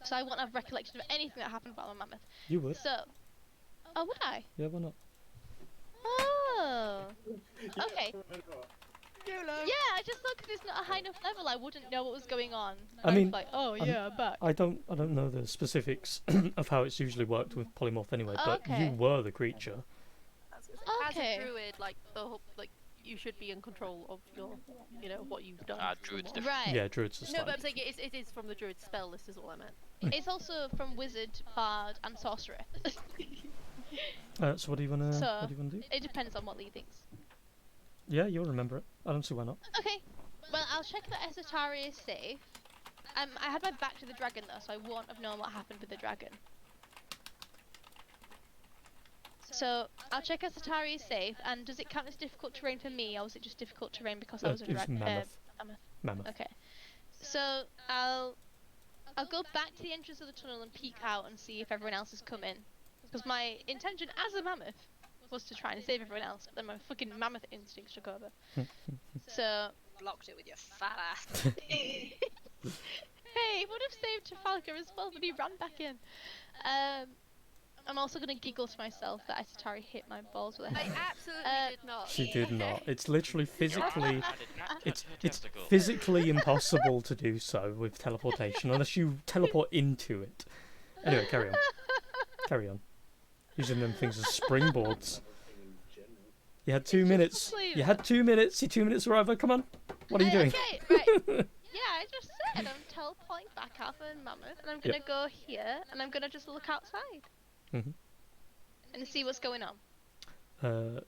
So I won't have recollection of anything that happened while I'm a mammoth. You would. So. Oh, would I? Yeah, why not? Oh. Okay. Yeah, I just thought because it's not a high enough level, I wouldn't know what was going on. I was mean, like, oh yeah, I'm back. I don't know the specifics of how it's usually worked with polymorph anyway, but you Okay. were the creature. Okay. As a druid, like the whole, like you should be in control of your, what you've done. Druid's and different. Right. Yeah, druids are No, but slight. I'm saying it is from the druid spell list, is all I meant. It's also from wizard, bard, and sorcerer. So what do you wanna So- do? It depends on what Lee thinks. Yeah, you'll remember it. I don't see why not. Okay. Well, I'll check that Esotari is safe. I had my back to the dragon though, so I won't have known what happened with the dragon. So I'll check Esotari is safe. And does it count as difficult terrain for me, or was it just difficult terrain because I was a It was dragon? mammoth. Mammoth. Okay. So I'll go back to the entrance of the tunnel and peek out and see if everyone else is coming. Because my intention as a mammoth was to try and save everyone else, but then my fucking mammoth instincts took over. So Blocked it with your fat ass. hey, it would have saved Trafalgar as well, but he ran back in. I'm also gonna giggle to myself that Atari hit my balls with a I hammer. absolutely did not. She did not. It's literally physically, I did not touch it's the it's testicle. physically impossible to do so with teleportation unless you teleport into it. Anyway, carry on. Carry on. Using them things as springboards. In general. You had 2 minutes. Sleep. You had 2 minutes. Your 2 minutes are over. Come on. What are you doing? Okay, right. Yeah, I just said I'm teleporting back out of Mammoth, and I'm gonna go here, and I'm gonna just look outside. Mhm. And see what's going on. You're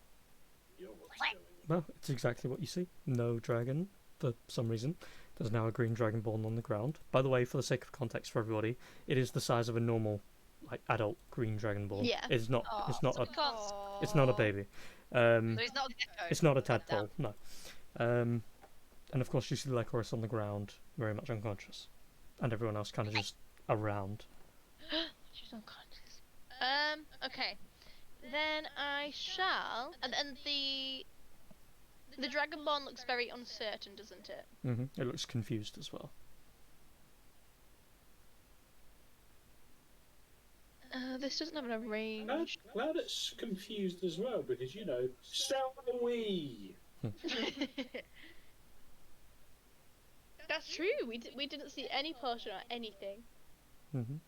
what's going on. Well, it's exactly what you see. No dragon, for some reason. There's now a green dragonborn on the ground. By the way, for the sake of context for everybody, it is the size of a normal, like, adult green dragonborn. Yeah. It's not. It's not a. Aw. It's not a baby. So he's not a gecko. It's not a God damn. tadpole. No. And of course, you see Lycoris on the ground, very much unconscious, and everyone else kind of just around. She's unconscious. Okay. Then I shall. And the Dragonborn looks very uncertain, doesn't it? It looks confused as well. This doesn't have a range. Glad it's confused as well because so are we. That's true. We didn't see any potion or anything. Mhm.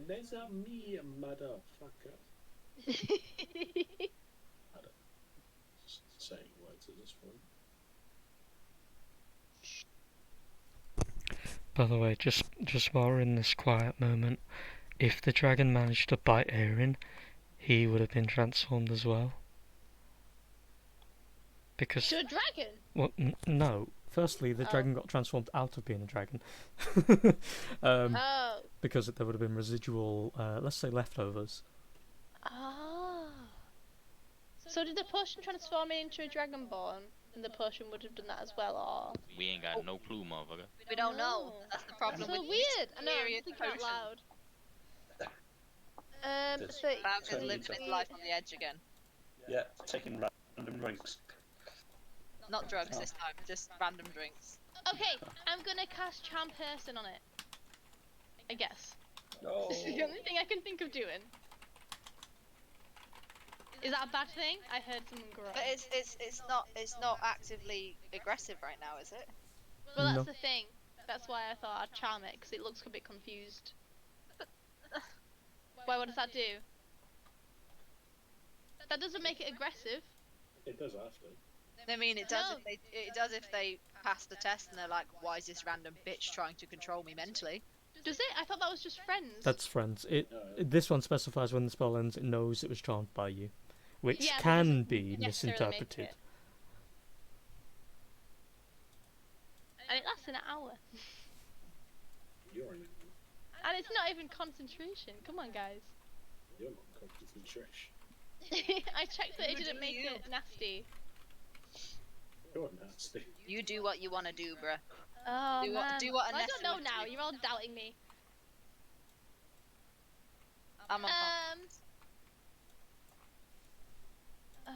There's a me, motherfucker. Just saying words at this point. By the way, just while we're in this quiet moment, if the dragon managed to bite Aaron, he would have been transformed as well. Because, To a dragon. well, no. Firstly, the Oh. dragon got transformed out of being a dragon. Oh. Because there would have been residual, let's say, leftovers. Oh. So did the potion transform it into a dragonborn? And the potion would have done that as well, or? We ain't got no clue, motherfucker. We don't know. No. That's the problem So with weird. I know. I'm mysterious thinking out potions. loud. This- So Bowser's Totally living his life on the edge again. Yeah, taking random drinks. Not drugs this time, just random drinks. okay, I'm gonna cast Charm Person on it. I guess. No. This is the only thing I can think of doing. Is that a bad thing? I heard someone groan. But it's not actively aggressive right now, is it? Well, that's No. the thing. That's why I thought I'd charm it, because it looks a bit confused. Why? What does that do? That doesn't make it aggressive. It does after. I mean, it does No. if they pass the test and they're like, why is this random bitch trying to control me mentally? Does it? I thought that was just friends. That's friends. This one specifies when the spell ends, it knows it was charmed by you, which Yeah, but can doesn't be necessarily make misinterpreted. it. And it lasts an hour. You're in. And it's not even concentration. Come on, guys. You're not concentration. I checked that it Look didn't at make you. it nasty. You're nasty. You do what you want to do, bruh. Oh, Do what- man. do what Well, I Anessa don't know would now. do. You're all doubting me. I'm on. Oh,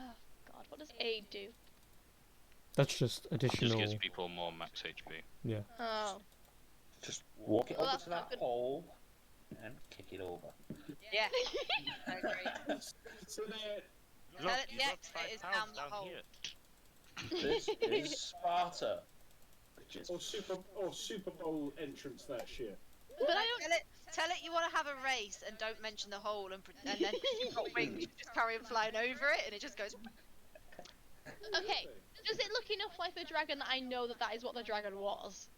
God. What does aid do? That's just Just additional. gives people more max HP. Yeah. Oh. Just walk it Well, over that's to not that good. hole and kick it over. Yeah. I agree. So there. Tell it the exit is down the hole. This is Sparta. Bitches. Or Super Bowl entrance that shit. But I don't. Tell it you want to have a race and don't mention the hole and then if you've got wings, you just carry on flying over it and it just goes. Okay. Does it look enough like the dragon that I know that that is what the dragon was?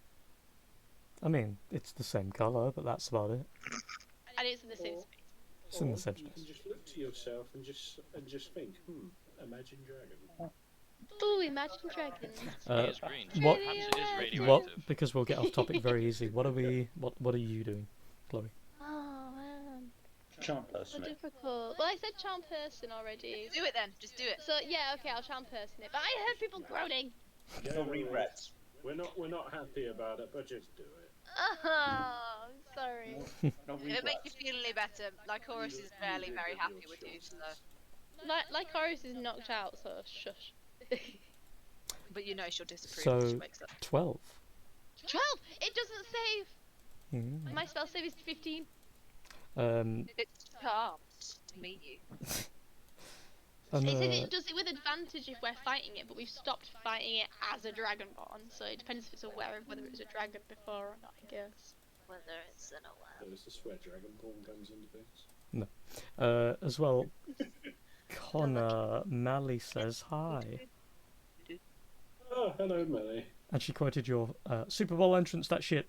I mean, it's the same colour, but that's about it. And it's in the same Or- space. It's in the Or same you can space. just look to yourself and just think, imagine dragon. Ooh, imagine dragons. It is green. so what- Perhaps it is What? radioactive. Because we'll get off topic very easy. What are we? What are you doing, Chloe? Oh, man. Charm So person it. difficult. Well, I said charm person already. Do it then, just do it. So, yeah, okay, I'll charm person it. But I heard people groaning. No regrets. We're not happy about it, but just do it. Oh, I'm sorry. No It'll make regrets. you feel a little better. Like Horus is fairly very happy with you, so. Like Horus is knocked out, so shush. But you know she'll disapprove if she So wakes up. 12. 12! It doesn't save! Mm. My spell save is 15. It's charmed to meet you. And, It says it does it with advantage if we're fighting it, but we've stopped fighting it as a dragonborn, so it depends if it's aware of whether it was a dragon before or not, I guess. Whether it's an aware. Is this where Dragonborn comes into things? as well, Connor Mally says hi. Oh, hello, Melly. And she quoted your Super Bowl entrance, that shit.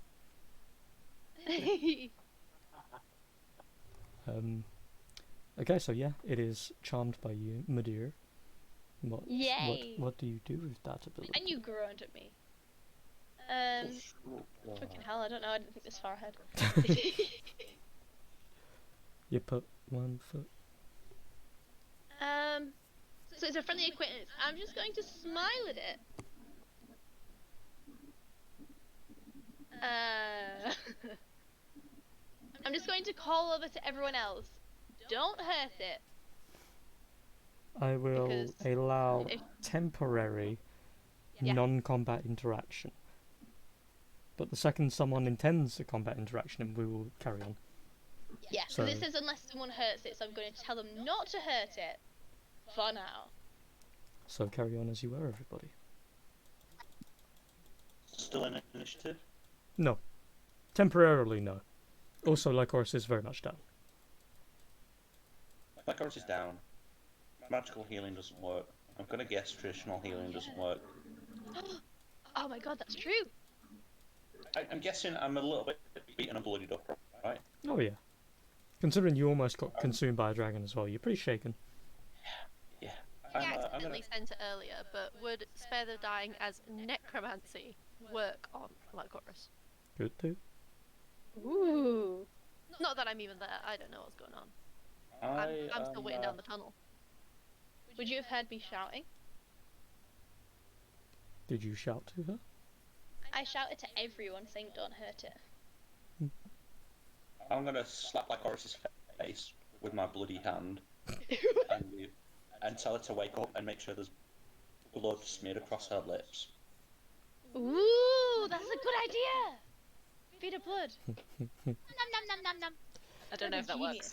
Okay, so yeah, it is charmed by you, Madeir. Yay! What do you do with that ability? And you groaned at me. Fucking hell, I don't know, I didn't think this far ahead. You put one foot. So it's a friendly acquaintance. I'm just going to smile at it. I'm just going to call over to everyone else. Don't hurt it. I will Because allow if- temporary Yeah. non-combat interaction. But the second someone intends a combat interaction, we will carry on. Yeah, because it So- says unless someone hurts it, so I'm going to tell them not to hurt it. For now. So carry on as you were, everybody. Still in initiative? No. Temporarily, no. Also, Lycoris is very much down. Lycoris is down. Magical healing doesn't work. I'm gonna guess traditional healing doesn't work. Oh my god, that's true. I'm guessing I'm a little bit beaten and bloodied up, right? Oh yeah. Considering you almost got consumed by a dragon as well, you're pretty shaken. Yeah. I I'm accidentally gonna... sent it earlier, but would Spare the Dying as necromancy work on Lycoris? Good too. Ooh. Not that I'm even there, I don't know what's going on. I'm still am, waiting down the tunnel. Would you have heard me shouting? Did you shout to her? I shouted to everyone saying don't hurt it. I'm gonna slap Lycoris's face with my bloody hand and tell her to wake up and make sure there's blood smeared across her lips. Ooh, that's a good idea. Feed her blood. Nom nom nom nom nom. I don't know if that works.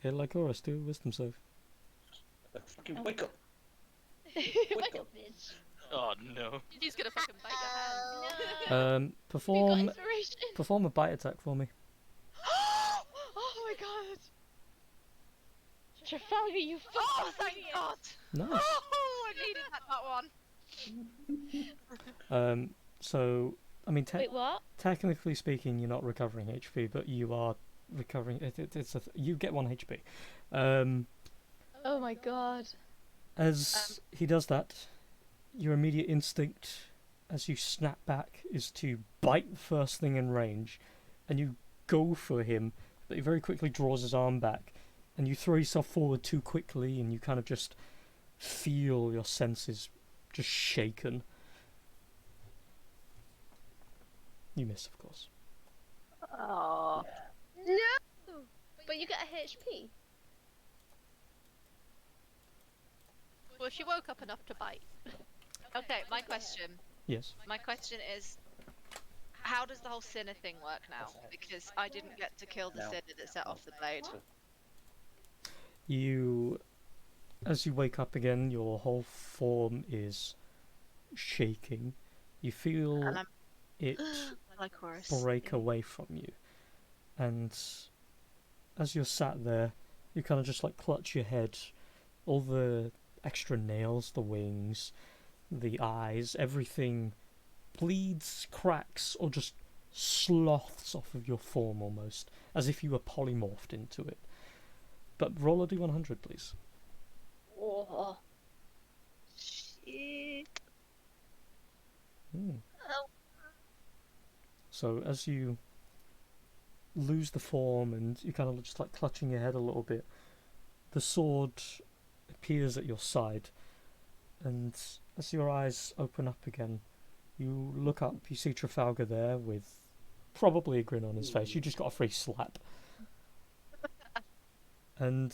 Hey, Lycoris, do a wisdom save. Fucking wake up! Wake up, bitch. Oh no. He's gonna fucking bite your hand. No. We got Perform inspiration. a bite attack for me. Oh my god. Trafalgar, you Oh, fucking thank idiot. God! Nice. Oh, I needed that one. So, I mean, Wait, what? technically speaking, you're not recovering HP, but you are recovering. You get 1 HP. Oh my god. As he does that, your immediate instinct, as you snap back, is to bite the first thing in range, and you go for him, but he very quickly draws his arm back, and you throw yourself forward too quickly, and you kind of just feel your senses just shaken. You miss, of course. Oh. No! But you get a HP. Well, she woke up enough to bite. Okay, my question. Yes. My question is, how does the whole sinner thing work now? Because I didn't get to kill the No. sinner that set off the blade. As you wake up again, your whole form is shaking. You feel And I'm it Lycoris. break away from you. And as you're sat there, you kind of just like clutch your head. All the extra nails, the wings, the eyes, everything bleeds, cracks, or just sloths off of your form almost, as if you were polymorphed into it. But roll a d100, please. Oh. Shit. Hmm. Oh. So as you lose the form and you kind of just like clutching your head a little bit, the sword appears at your side, and as your eyes open up again, you look up, you see Trafalgar there with probably a grin on his face. You just got a free slap. And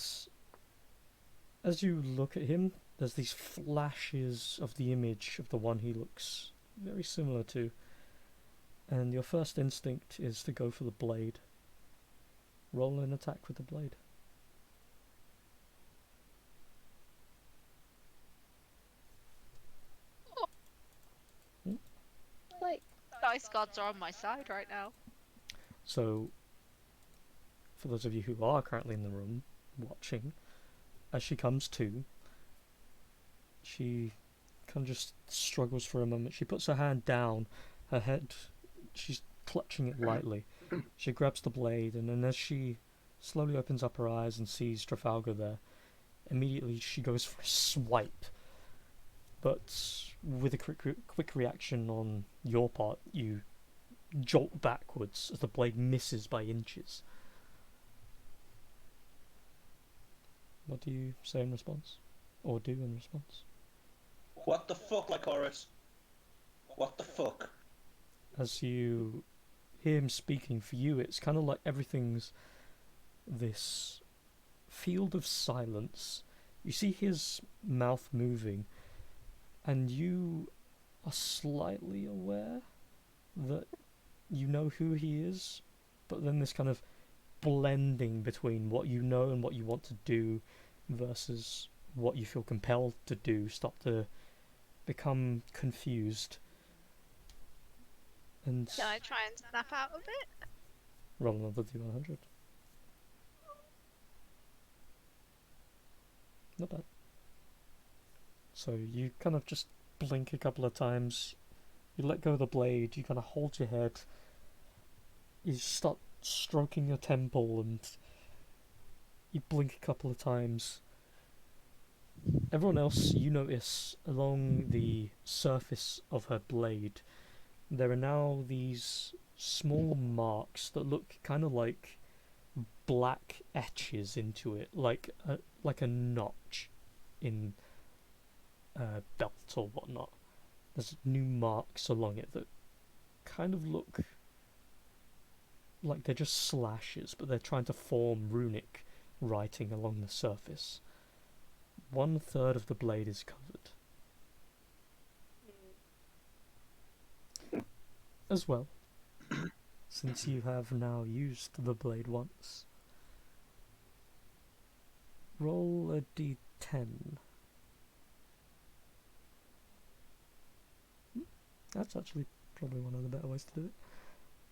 as you look at him, there's these flashes of the image of the one he looks very similar to. And your first instinct is to go for the blade. Roll an attack with the blade. Like, dice gods are on my side right now. So, for those of you who are currently in the room watching, as she comes to, she kind of just struggles for a moment. She puts her hand down, her head, she's clutching it lightly. She grabs the blade, and then as she slowly opens up her eyes and sees Trafalgar there, immediately she goes for a swipe. But with a quick reaction on your part, you jolt backwards as the blade misses by inches. What do you say in response? Or do in response? What the fuck, Lycoris? What the fuck? As you hear him speaking, for you it's kind of like everything's this field of silence. You see his mouth moving, and you are slightly aware that you know who he is, but then this kind of blending between what you know and what you want to do versus what you feel compelled to do start to become confused. And Can I try and snap out of it? roll another D100. Not bad. So you kind of just blink a couple of times, you let go of the blade, you kind of hold your head, you start stroking your temple, and you blink a couple of times. Everyone else, you notice along the surface of her blade, there are now these small marks that look kind of like black etches into it, like a notch in a belt or whatnot. There's new marks along it that kind of look like they're just slashes, but they're trying to form runic writing along the surface. 1/3 of the blade is covered. As well, since you have now used the blade once, roll a d10. That's actually probably one of the better ways to do it.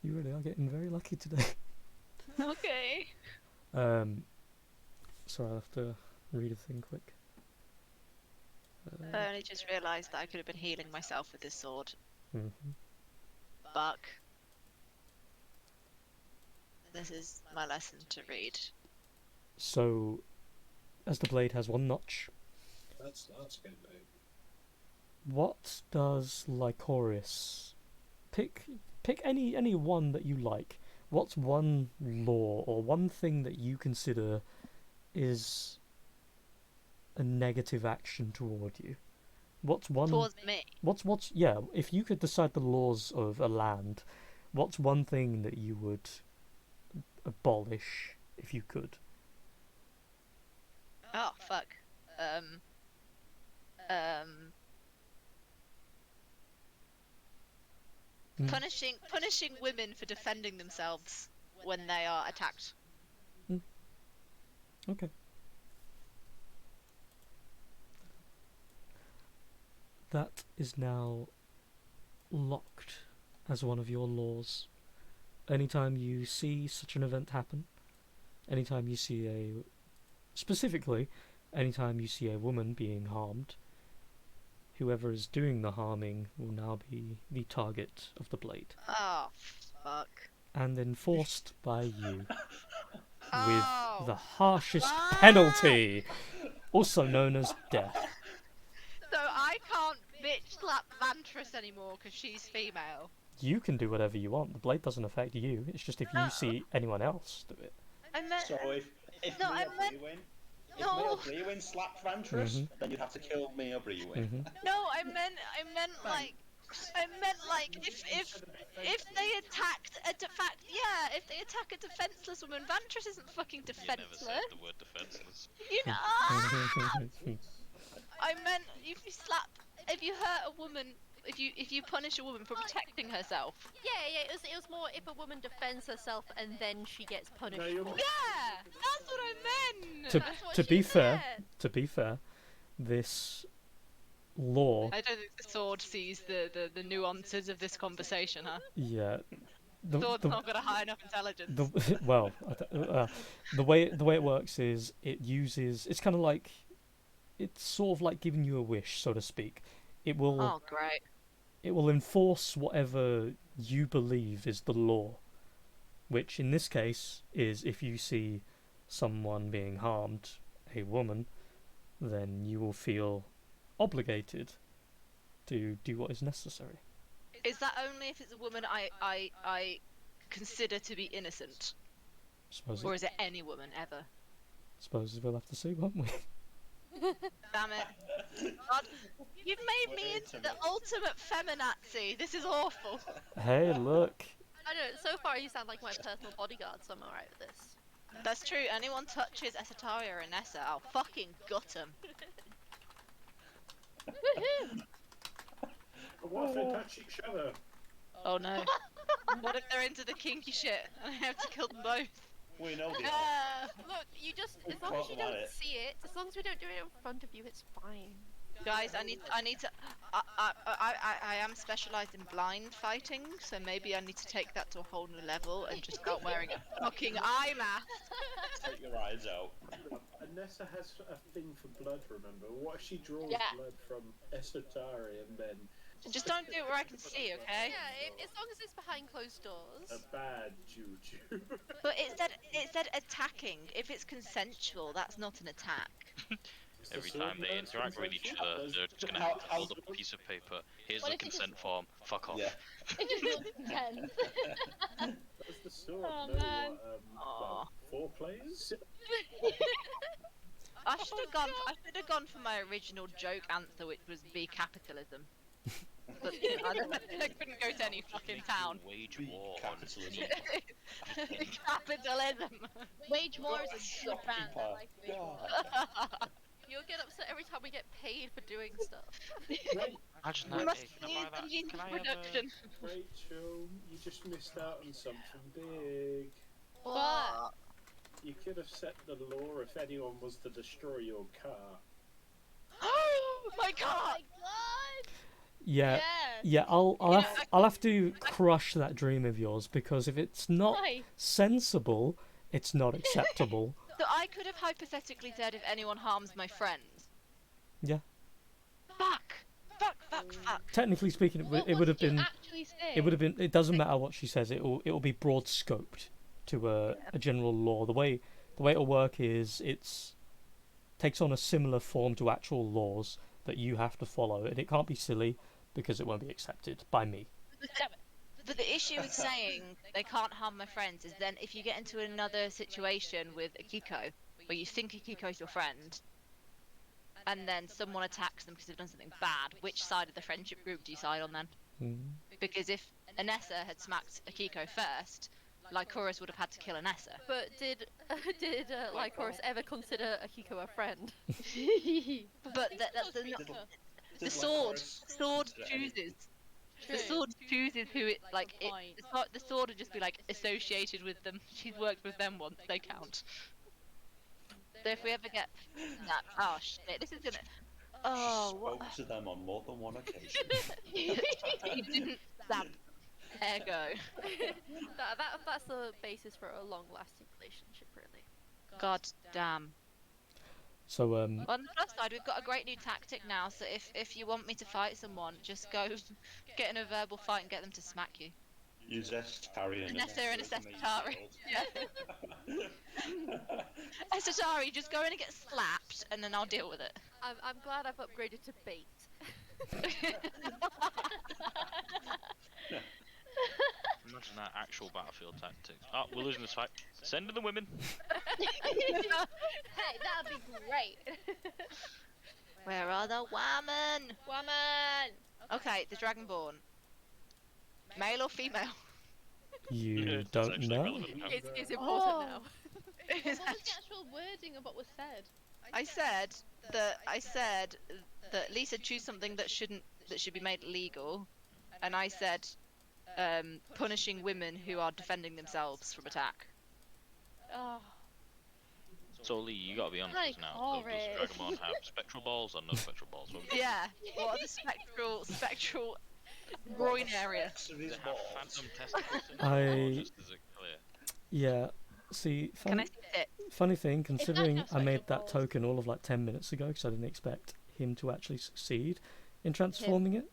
You really are getting very lucky today. Okay. Sorry, I'll have to read a thing quick. I only just realised that I could have been healing myself with this sword. Mhm. Buck. This is my lesson to read. So, as the blade has one notch, That's good, mate. what does Lycoris pick any one that you like? What's one law or one thing that you consider is a negative action toward you? What's one Towards me. what's yeah, if you could decide the laws of a land, what's one thing that you would abolish if you could? Oh, fuck. Punishing women for defending themselves when they are attacked. Okay. That is now locked as one of your laws. Anytime you see such an event happen, anytime you see specifically, anytime you see a woman being harmed, whoever is doing the harming will now be the target of the blade. Oh, fuck. And enforced by you Oh, with the harshest fuck. penalty, also known as death. So I can't bitch slap Vantress anymore because she's female. You can do whatever you want. The blade doesn't affect you. It's just if you see anyone else do it. I meant. So if No, me I or meant- Brewin, if no. me or Brewin slapped Vantress, Mhm. then you'd have to kill me or Brewin. Mhm. No, I meant like if they attacked if they attack a defenseless woman, Vantress isn't fucking You never defenseless. said the word defenseless. You know. I meant if you hurt a woman if you punish a woman for protecting herself. Yeah. It was more if a woman defends herself and then she gets punished. No, you're for it. Yeah, that's what I meant. That's what To she be fair, said. this law, I don't think the sword sees the nuances of this conversation, huh? yeah, Sword's not got a high enough intelligence. well, the way it works is it's kind of like, it's sort of like giving you a wish, so to speak. It will Oh, great. it will enforce whatever you believe is the law, which in this case is if you see someone being harmed, a woman, then you will feel obligated to do what is necessary. Is that only if it's a woman I consider to be innocent? Or is it any woman ever? Suppose we'll have to see, won't we? Damn it. God, you've made me into the ultimate feminazi. This is awful. Hey, look. I don't know. So far, you sound like my personal bodyguard, so I'm alright with this. That's true. Anyone touches Esataria or Nessa, I'll fucking gut them. What if they touch each other? Oh no. What if they're into the kinky shit and I have to kill them both? We know they are. Look, you just We as long as you caught them at don't it. see it, as long as we don't do it in front of you, it's fine. Guys, I need to. I am specialised in blind fighting, so maybe I need to take that to a whole new level and just start wearing a fucking eye mask. Take your eyes out. Nessa has a thing for blood, remember? What if she draws Yeah. blood from Esotari and then Just don't do it where I can see, okay? Yeah, as long as it's behind closed doors. a bad juju? But it said attacking. If it's consensual, that's not an attack. Every time they interact with each other, they're just gonna have to hold up a piece of paper. Here's What the if you just- consent form. Fuck off. Yeah. It just looks intense. Does the sword Oh, know man. what, well, 4 players? I should have gone for my original joke answer, which was be capitalism. But I couldn't go to any fucking town. Wage Be war on capitalism. Capitalism. Wage War is a good band. I like Wage War. God. You'll get upset every time we get paid for doing stuff. Imagine We that. must Hey, can I use buy that? the means Can of I have production. Rachel, you just missed out on something big. What? You could have set the law if anyone was to destroy your car. Oh my Oh god! my god! Yeah, Yes. I'll have to crush that dream of yours, because if it's not Why? sensible, it's not acceptable. So I could have hypothetically said if anyone harms my friends. Yeah. Fuck! Fuck! Technically speaking, What it would have did you been. actually say? It would have been. It doesn't matter what she says. It will be broad scoped to a general law. The way it'll work is it's takes on a similar form to actual laws that you have to follow, and it can't be silly because it won't be accepted by me. But the issue with saying they can't harm my friends is then if you get into another situation with Akiko, where you think Akiko's your friend, and then someone attacks them because they've done something bad, which side of the friendship group do you side on then? Mm. Because if Anessa had smacked Akiko first, Lycoris would have had to kill Anessa. But did Lycoris ever consider Akiko a friend? But that's the sword. The sword chooses. The sword chooses who it like. The sword would just be like associated with them. She's worked with them once. They count. So if we ever get that, oh shit, this is gonna. Oh, what? Spoke to them on more than one occasion. You didn't stab. Ergo. That's the basis for a long-lasting relationship, really. God damn. So On the plus side, we've got a great new tactic now. So if you want me to fight someone, just go get in a verbal fight and get them to smack you. Use Esotari and Nessa and a Esotari. Esotari. Yeah. Esotari, just go in and get slapped, and then I'll deal with it. I'm glad I've upgraded to bait. Imagine that actual battlefield tactics. Oh, we're losing this fight. Send in the women. Hey, that'd be great. Where are the women? Woman. Okay, the Dragonborn. Male or female? you It's don't actually know. relevant now. It's important Oh. now. What was the actual wording of what was said? I said that Lisa choose something that that should be made illegal, and I said punishing women who are defending themselves from attack. Oh, So Lee, you gotta be honest with us now. So does Dragonborn have spectral balls or no spectral balls? What we Yeah. What are the spectral groin area? Specs of does his it have balls. phantom testicles in it, or just is it clear? Yeah. See, Can I funny, see it? funny thing, considering have I made spectral that balls. token all of like 10 minutes ago, because I didn't expect him to actually succeed in transforming it.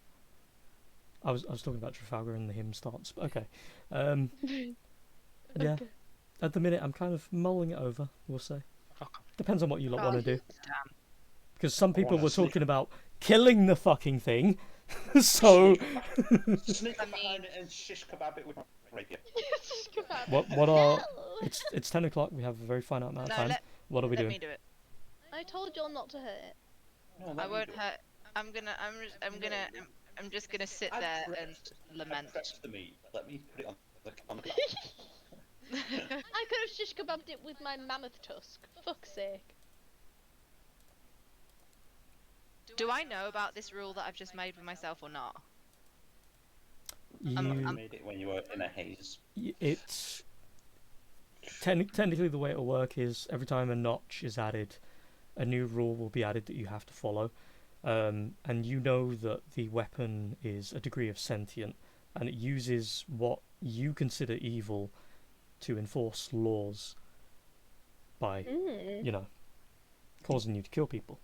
I was talking about Trafalgar and the him starts. But okay. Yeah. At the minute, I'm kind of mulling it over, we'll say. Okay. Depends on what you lot want to do. Damn. Because some people wanna were sneak talking about killing the fucking thing. So, Sneak I up behind it and shish kebab it with my rapier. what are... It's 10 o'clock, we have a very finite amount of No, time. What are we let doing? me do it. I told y'all not to hurt it. No, I let me won't do it. hurt. I'm just gonna sit I there prepped- and I lament. prepped the meat. Let me put it on the I could have shish kebabbed it with my mammoth tusk. Fuck's sake. Do I know about this rule that I've just made for myself or not? You... I made it when you were in a haze. It's... Technically, the way it'll work is every time a notch is added, a new rule will be added that you have to follow. And you know that the weapon is a degree of sentient, and it uses what you consider evil to enforce laws by, you know, causing you to kill people.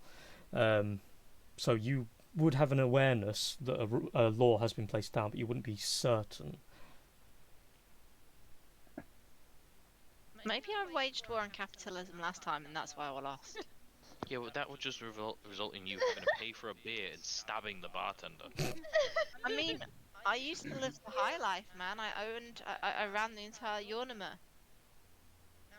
So you would have an awareness that a law has been placed down, but you wouldn't be certain. Maybe I waged war on capitalism last time, and that's why I lost. Yeah, well, that would just result in you having to pay for a beer and stabbing the bartender. I mean, I used to live the high life, man. I ran the entire Yornima.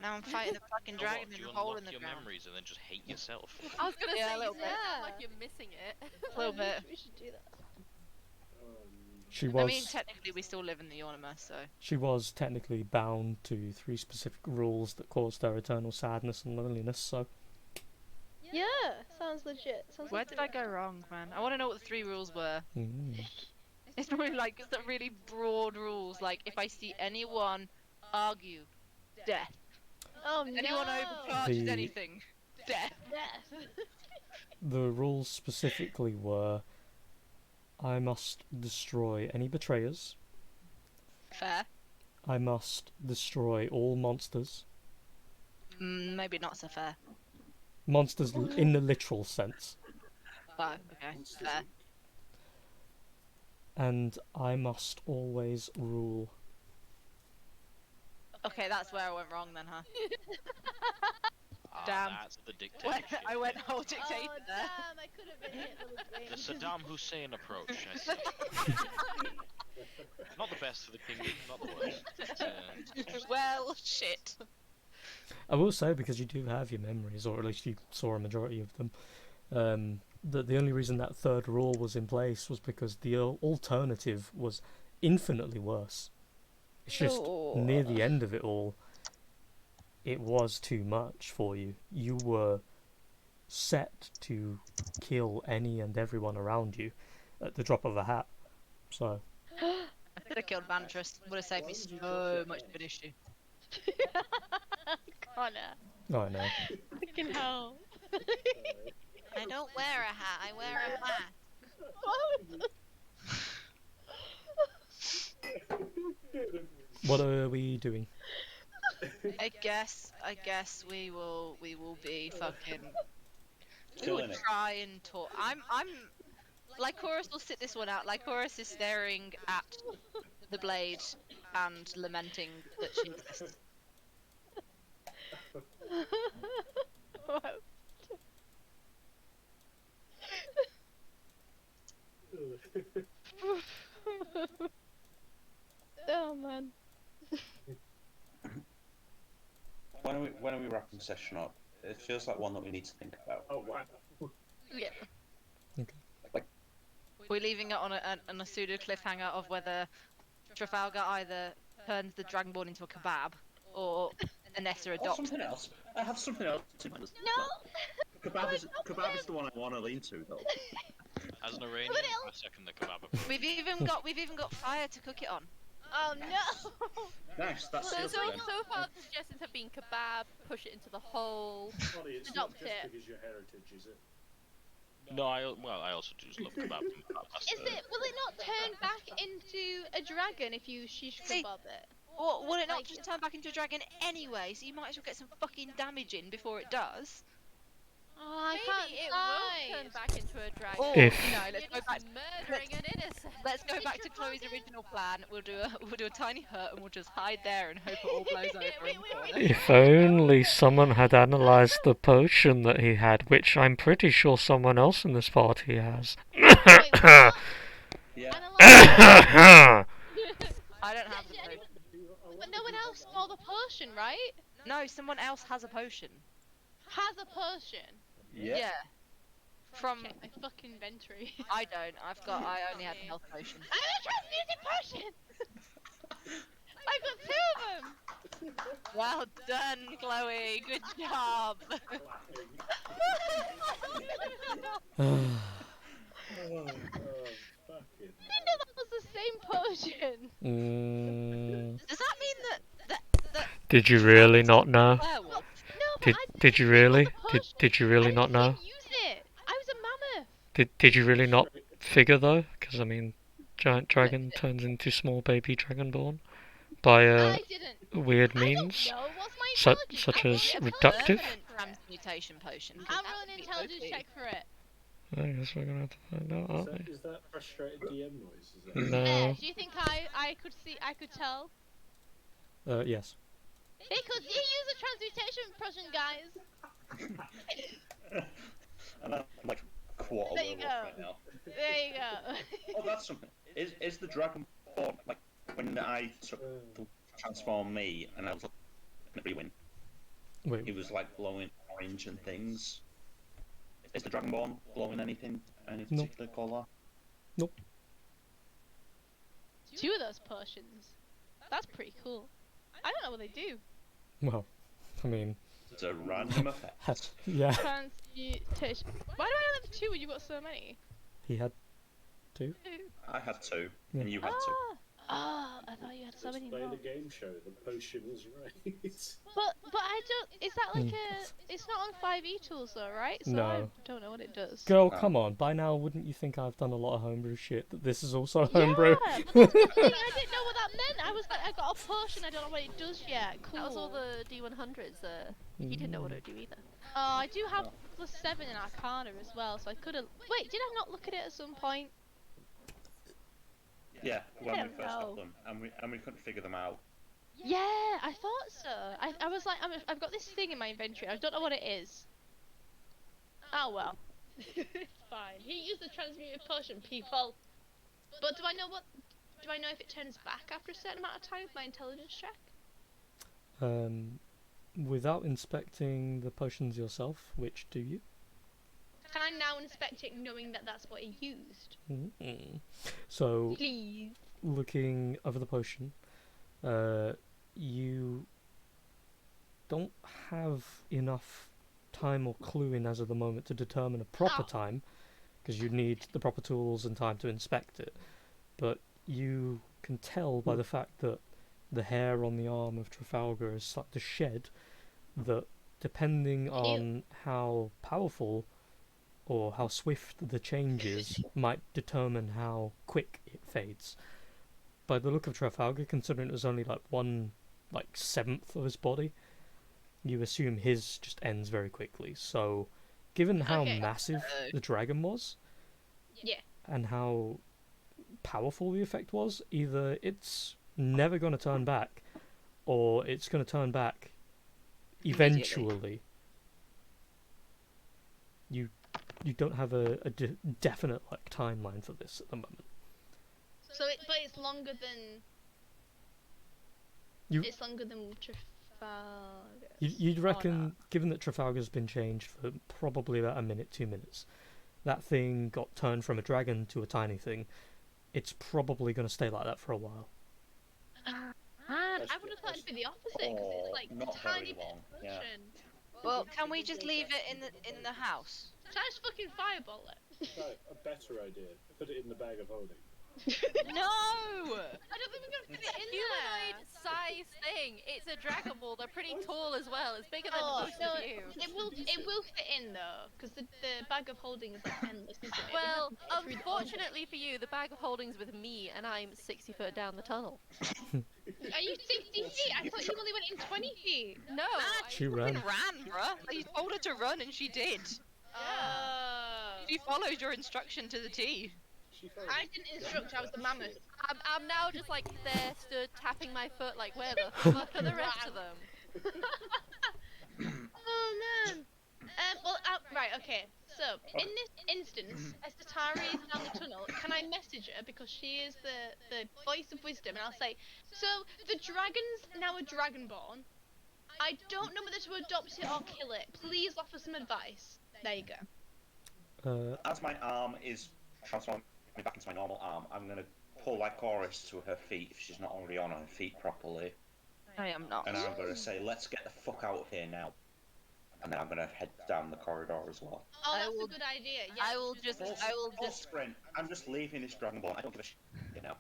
Now I'm fighting a fucking So dragon what, do in you a hole unlock in the your ground. memories and then just hate yourself? I was gonna Yeah, a say, you little sound bit. like you're missing it. A little bit. We should do that. She I was... mean, technically we still live in the Yornima, so... She was technically bound to 3 specific rules that caused her eternal sadness and loneliness, so... Yeah, sounds legit. Sounds Where like did I go wrong, man? I want to know what the 3 rules were. Mm. It's probably like, it's the really broad rules, like, if I see anyone argue, death. Oh Anyone no! overcharges The- anything, death. Death. The rules specifically were... I must destroy any betrayers. Fair. I must destroy all monsters. Maybe not so fair. Monsters in the literal sense. Oh, okay, fair. And I must always rule. Okay, that's where I went wrong then, huh? Ah, Damn. that's the dictatorship. I went whole Oh dictator there. damn! I could have been Hitler with The James. Saddam Hussein approach, I see. Not the best for the kingdom, not the worst. But, Well, shit. I will say, because you do have your memories, or at least you saw a majority of them, that the only reason that 3rd rule was in place was because the alternative was infinitely worse. It's just near the end of it all, it was too much for you. You were set to kill any and everyone around you at the drop of a hat. So, I could have killed Vantress. Would have saved me so much of an issue. Connor. oh, I know. Fucking hell. I don't wear a hat, I wear a mask. What are we doing? I guess we will be fucking. We will Killing it. try and talk. I'm Lycoris will sit this one out. Lycoris is staring at the blade and lamenting that she exists. Oh man. When are we wrapping session up? It feels like one that we need to think about. Oh wow. Yeah. We're leaving it on a pseudo cliffhanger of whether Trafalgar either turns the Dragonborn into a kebab or Anessa Or adopts. something else. I have something else in mind. No. Kebab is the one I want to lean to though. As an Iranian, I second the kebab approach. We've even got fire to cook it on. Oh no! Nice, that So, seals so, it then. so far the suggestions have been kebab, push it into the hole. Ollie, it's not Adopt just it. because your heritage, is it? No, I also just love kebab. Will it not turn back into a dragon if you shish See- kebab it? Or will it not Like, just turn back into a dragon anyway? So you might as well get some fucking damage in before it does. Oh, I Maybe can't it decide. won't turn back into a dragon. Or If- you know, You're let's go just back. murdering an innocent. Let's go It's back to your Chloe's dragon. original plan. We'll do a tiny hut and we'll just hide there and hope it all blows over. Wait, in the wait, corner. wait. If only someone had analysed the potion that he had, which I'm pretty sure someone else in this party has. Wait, what? Yeah. Analyze. I don't have the Yeah, potion. But no one else saw the potion, right? No, someone else has a potion. Has a potion. Yeah. From Check my fucking inventory. I don't. I only had health potion. I have a transmuted potion! I've got 2 of them! Well done, Chloe. Good job. Oh, fucking. I didn't know that was the same potion! Does that mean that Did you really not know? werewolf? No, but Did I did you didn't know really? the Did potion. did you I really didn't not see know? him use it! I was a mammoth! Did you really not figure though? Because I mean, giant dragon turns into small baby dragonborn by I didn't. weird I means, don't know. What's my such intelligence? such I'm as rolling reductive. Permanent transmutation potion. 'cause I'm that rolling would an be intelligence OP. check for it. I guess we're gonna have to find out, aren't we? Is that frustrated DM noise? Is that? No. Do you think I could tell? Yes. Because he used a transmutation potion, guys! And I'm like quarter There you werewolf go. right now. There you go. Oh, that's something. Is the dragon born like when I took the transform me and I was looking at Rewind, he Wait. was like glowing orange and things. Is the dragonborn glowing anything? Any No. particular colour? 2 of those potions. That's pretty cool. I don't know what they do. Well, I mean, It's a random effect. yeah. Transmutation. Why do I only have 2 when you've got so many? He had 2. I had 2, Yeah. and you had 2. Oh, I thought you had so many Play more. the game show. The potion was right. But I don't. Is that like It's not on 5e tools though, right? So I No. don't know what it does. Girl, Oh. come on. By now, wouldn't you think I've done a lot of homebrew shit? That this is also Yeah, homebrew? but that's the thing. I didn't know what that meant. I was like, I got a potion. I don't know what it does yet. Cool. That was all the D100s. You didn't know what it would do either. Oh, I do have +7 in Arcana as well, so I could have. Wait, did I not look at it at some point? Yeah, when we don't first know. got them, and we couldn't figure them out. Yeah, I thought so. I was like, I've got this thing in my inventory. I don't know what it is. Oh well. It's fine. He used the transmuted potion, people. But do I know if it turns back after a certain amount of time with my intelligence check? Without inspecting the potions yourself, which do you? Can I now inspect it knowing that that's what he used? So, Please. looking over the potion, you don't have enough time or clue in as of the moment to determine a proper Oh. time, because you need the proper tools and time to inspect it. But you can tell by the fact that the hair on the arm of Trafalgar is starting to shed, that depending on how powerful or how swift the change is might determine how quick it fades. By the look of Trafalgar, considering it was only like 1/7 of his body, you assume his just ends very quickly. So, given how Okay. massive the dragon was, Yeah. and how powerful the effect was, either it's never going to turn back, or it's going to turn back eventually. You don't have a definite like timeline for this at the moment. So but it's longer than. You- It's longer than Trafalgar. You'd reckon, given that Trafalgar's been changed for probably about a minute, 2 minutes, that thing got turned from a dragon to a tiny thing. It's probably going to stay like that for a while. Man, I would have thought it'd be the opposite because it's like a not tiny very bit long, of yeah. potion. Well, can we just leave it in the house? Should I just fucking fireball it? Right, a better idea. Put it in the bag of holding. No! I don't think we're gonna fit It's a it in humanoid there. size thing. It's a Dragon Ball. They're pretty tall as well. It's bigger than Oh, most no, of you. it will fit in though, because the bag of holding is like endless, isn't it? Well, We have to get through the- unfortunately for you, the bag of holding's with me, and I'm 60 foot down the tunnel. Are you 60 feet? I thought you only went in 20 feet. No, She Fucking ran. ran, bruh. You told her to run and she did. Oh. She followed your instruction to the T. She found I didn't instruct. I was the mammoth. I'm now just like there, stood tapping my foot, like where the fuck are the rest of them? Oh man. Right. Okay. So in this instance, as Tatari is down the tunnel, can I message her because she is the voice of wisdom, and I'll say, so the dragon's now a dragonborn. I don't know whether to adopt it or kill it. Please offer some advice. There you go. As my arm is transforming back into my normal arm, I'm gonna pull Lycoris to her feet if she's not already on her feet properly. I am not. And I'm gonna say, let's get the fuck out of here now. And then I'm gonna head down the corridor as well. Oh, I that's will- a good idea. Yeah. I will just Sprint. I'm just leaving this Dragonborn. I don't give a shit, you know.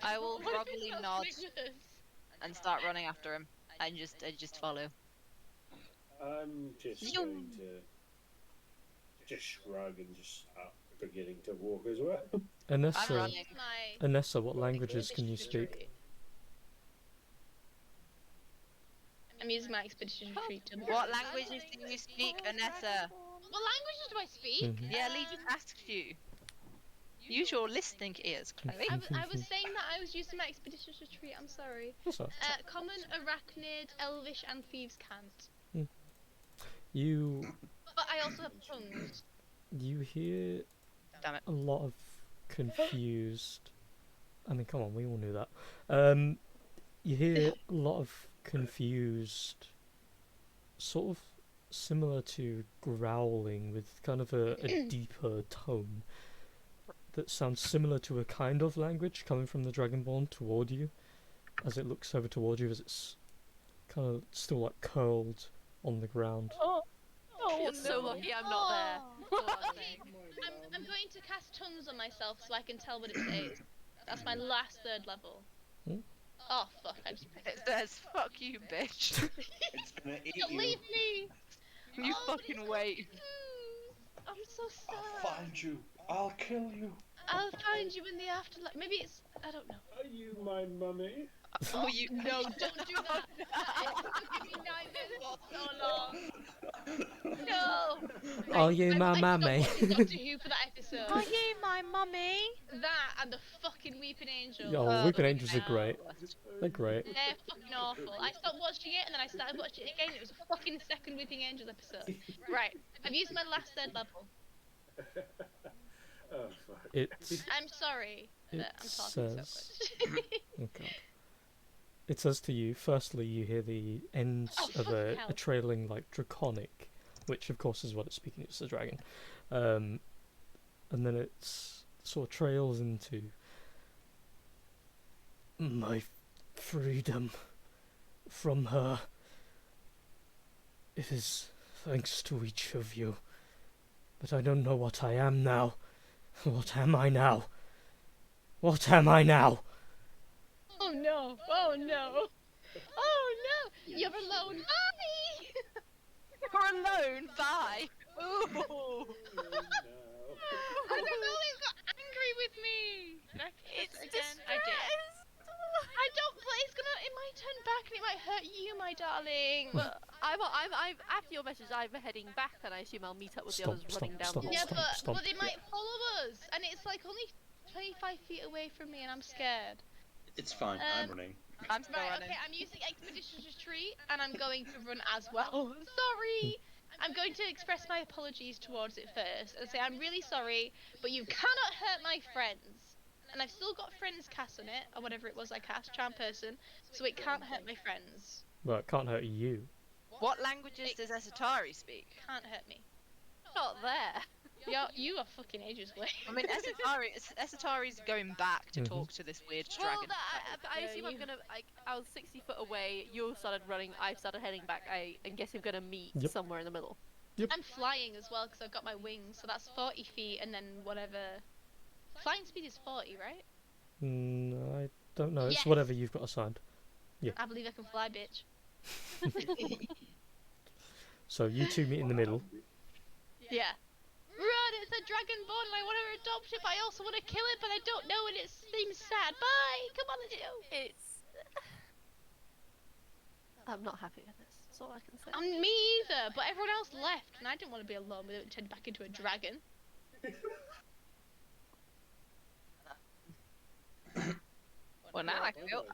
I will What if groggily it's not nod Snickers? and start running after him and just follow. I'm just Zoom. going to just shrug and just start beginning to walk as well. I'm Anessa, running. My Anessa, what languages can you speak? I'm using my expedition retreat. To What languages do you speak, Anessa? What languages do I speak? Mhm. Yeah, Lee just asked you. Use your listening ears, Chloe. I was saying that I was using my expedition retreat. I'm sorry. That's all right. Common, arachnid, elvish, and thieves' cant. You But I also have tongues. you hear Damn it. a lot of confused. I mean, come on, we all knew that. You hear a lot of confused, sort of similar to growling with kind of a deeper tone that sounds similar to a kind of language coming from the Dragonborn toward you, as it looks over toward you as it's kind of still like curled on the ground. You're so lucky I'm not there. That's all I'm Okay, saying. I'm going to cast tongues on myself so I can tell what it says. That's my last third level. Hmm? Oh fuck! I just It says, fuck you, bitch. It's gonna eat Don't you. leave me. You Oh, but fucking it's wait. I'm so sad. I'll find you. I'll kill you. I'll find you in the afterlife. Maybe it's. I don't know. Are you my mummy? Oh, you. No, don't do that. It's giving me nightmares for so long. No. Are you my I mummy? stopped watching Doctor Who for that episode. Are you my mummy? That and the fucking Weeping Angel. Oh, Weeping Angels are great. They're great. They're fucking awful. I stopped watching it and then I started watching it again. It was a fucking second Weeping Angel episode. Right. I've used my last third level. Oh fuck. It's I'm sorry it that I'm talking says. so much. Oh God. It says to you, firstly, you hear the ends Oh, of fucking hell. a trailing, like, draconic, which, of course, is what it's speaking. It's the dragon. And then it sort of trails into my freedom from her. It is thanks to each of you. But I don't know what I am now. What am I now? What am I now? Oh no! Oh no! Oh no! You're alone, mommy! You're alone. Bye. Ooh. Oh, no. I don't know. He got angry with me. Did I kiss It's it again? I did. I don't. But it's gonna. It might turn back and it might hurt you, my darling. But I'm after your message. I'm heading back, and I assume I'll meet up with the others running down Stop, the Yeah, hall. stop. but they might follow us, and it's like only 25 feet away from me, and I'm scared. It's fine. I'm running. I'm still Right, running. okay, I'm using Expedition Retreat, and I'm going to run as well. Sorry! I'm going to express my apologies towards it first, and say I'm really sorry, but you cannot hurt my friends. And I've still got friends cast on it, or whatever it was I cast, charm person, so it can't hurt my friends. Well, it can't hurt you. What languages does Esatari speak? Can't hurt me. Not there. You are fucking ages away. I mean, Esatari's going back to talk to this weird Well, dragon. I Yeah, assume I'm you- gonna. I was 60 foot away. You started running. I started heading back. I guess we're gonna meet Yep. somewhere in the middle. I'm flying as well because I've got my wings, so that's 40 feet, and then whatever. Flying speed is 40, right? I don't know. It's Yes. whatever you've got assigned. I believe I can fly, bitch. So you two meet in the middle. Yeah. Run! It's a dragonborn, and I want to adopt it, but I also want to kill it, but I don't know, and it seems sad. Bye! Come on, let's go! It's. I'm not happy with this. That's all I can say. Me either, but everyone else left, and I didn't want to be alone with it and turned back into a dragon. Well, now I feel.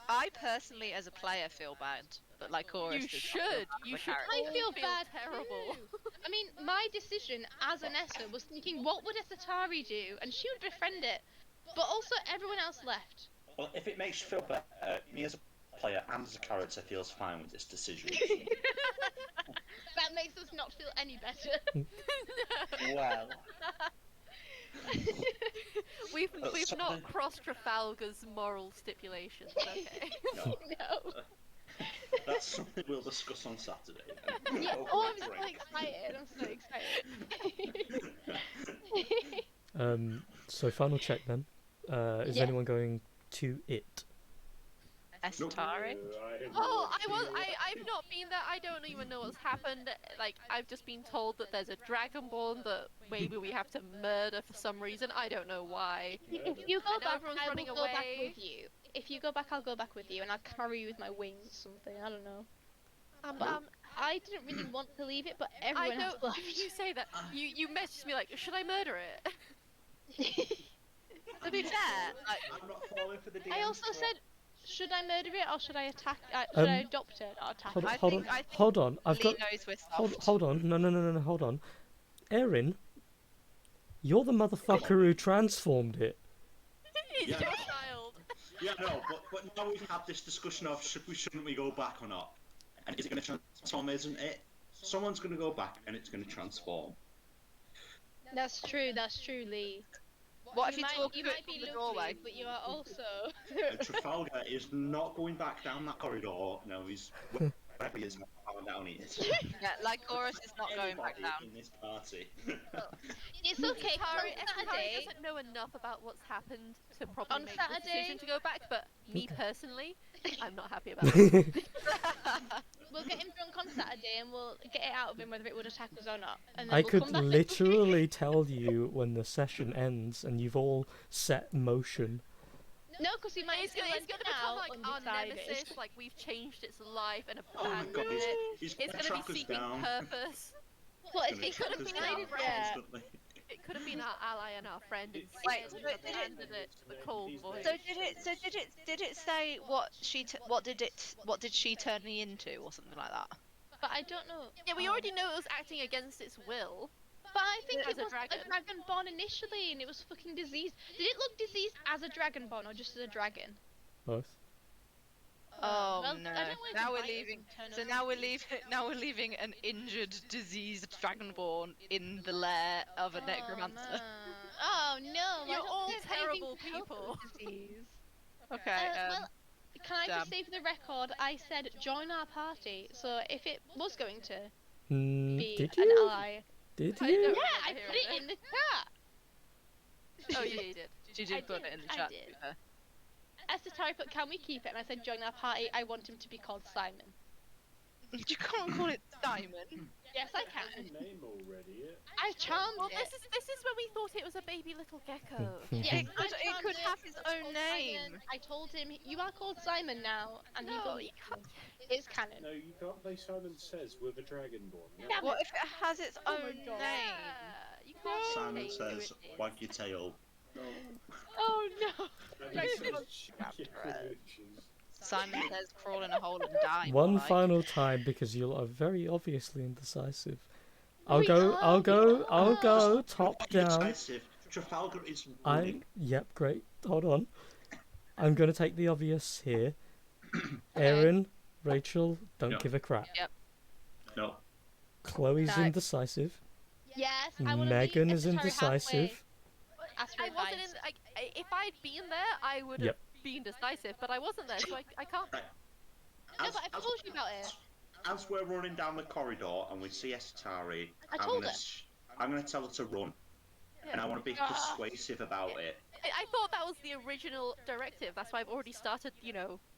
I personally, as a player, feel bad, but like Chorus, You does not should. feel bad You as a should. character. I feel bad terrible. too. I mean, my decision as an Essa was thinking, what would Esatari do? And she would befriend it. But also, everyone else left. Well, if it makes you feel better, me as a player and as a character feels fine with this decision. That makes us not feel any better. Well, We've something- not crossed Trafalgar's moral stipulations. Okay. no, No. that's something we'll discuss on Saturday. Yeah, Over oh, a I'm so drink. excited. I'm so excited. So final check then. Is Yeah. anyone going to it? Esatari? Oh, I've not been there. I don't even know what's happened. Like, I've just been told that there's a dragonborn that maybe we have to murder for some reason. I don't know why. If you go I know back, everyone's I will running go back away. with you. If you go back, I'll go back with you, and I'll carry you with my wings or something. I don't know. But I didn't really want to leave it, but I everyone else don't. left. You say that. You messaged me like, should I murder it? To be fair, like, I'm not falling for the I DM's also trap. said, should I murder it or should I attack? Should I adopt it or attack Hold on, it? hold on, I think hold on. I've Lee got. knows we're soft. Hold on. No, hold on. Erin, you're the motherfucker who transformed it. It's Yeah. your child. Yeah, no, but now we've had this discussion of shouldn't we go back or not? And is it going to transform, isn't it? Someone's going to go back and it's going to transform. That's true, Lee. What if you talk you to it might be from the lovely, doorway? but you are also... And Trafalgar is not going back down that corridor. No, he's wherever he is, not how down he is. Yeah, like Chorus is not going back Anybody down. in this party. It's okay, 'cause Harry on Saturday... doesn't know enough about what's happened to probably On make the Saturday- decision to go back, but me personally, I'm not happy about it. We'll get him drunk on Saturday and we'll get it out of him whether it would attack us or not. And then I we'll could come back literally tell you when the session ends and you've all set motion. No, because he might It's still gonna end become now like our undecided. nemesis, like we've changed its life and Oh my abandoned god, it. he's It's going to gonna track be us seeking down. purpose. Well, He's it gonna could have track us been down yeah. constantly. It could have been our ally and our friend Wait, instead. so We did it- abandoned it to the cold void. So did it say what what did she turn me into or something like that? But I don't know. Yeah, we already know it was acting against its will. But I think As it a was dragon. a dragonborn initially, and it was fucking diseased. Did it look diseased as a dragonborn or just as a dragon? Both. Oh well, no! I don't want it to Now we're bite us leaving. and turn So us now we're into- leaving. Now we're leaving an injured, diseased dragonborn in the lair of a necromancer. man. Oh no! I You're don't all think there's anything terrible to help people. with disease. Okay. Well, can I just damn. say for the record, I said join our party. So if it was going to be Did an you? ally, Did I you? don't- yeah, I hearing put it it. in the chat. Oh, yeah, you did. Did I you put did, it in the I chat? did. Yeah. Esatari put, can we keep it? And I said join our party. I want him to be called Simon. You can't call it Simon. Yes, I It has can. a name already. I charmed Well, it. this is when we thought it was a baby little gecko. Yes, It could- I it charmed could have its It's own called name. Simon. I told him you are called Simon now, and he No, believed you can't. me. It's canon. No, you can't play Simon Says with a dragonborn. No. Damn What if it has its Oh own my God. name? You can't Simon dictate who says, it is. wag your tail. Oh no! And he says, "Chicken witches." Simon says, crawl in a hole and die. One boy." final time because you lot are very obviously indecisive. I'll We go. are, I'll we go. are. I'll go. Top down. Decisive. Trafalgar is I. winning. Yep. Great. Hold on. I'm gonna take the obvious here. Erin, Rachel, don't No. give a crap. No. Chloe's No. indecisive. Yes, I want to Megan meet is Atari halfway. indecisive. Ask for I wasn't advice. in. If I'd been there, I would have Yep. been decisive, but I wasn't there, so I can't. Right. No, but I've told you about it. As we're running down the corridor and we see Estari, I told her. I'm gonna tell her to run, and I want to be persuasive about it. I thought that was the original directive. That's why I've already started,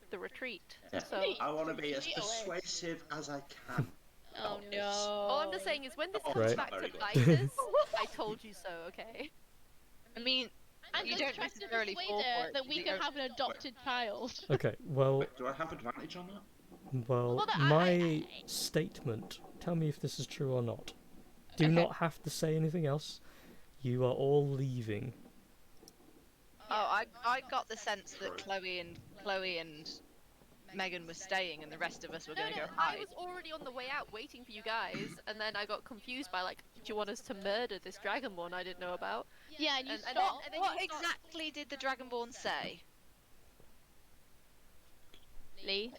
the retreat. Yeah. So I want to be as Get away. persuasive as I can. Oh about no. this. all I'm just saying is when this Oh, comes Right. back to very good. biters, I told you so. Okay. I mean, I'm you going don't to try to necessarily persuade fall her for it. that we you can don't- have an adopted child. Okay, well, Wait, do I have advantage on that? well, I- my statement, tell me if this is true or not. Do Okay. not have to say anything else. You are all leaving. Oh, I got the sense that Chloe and Megan were staying, and the rest of us were No, going to no, go I hide. was already on the way out waiting for you guys, and then I got confused by like, do you want us to murder this dragonborn I didn't know about? Yeah, and you And then- stopped. and then What you start- exactly did the Dragonborn say? Lee.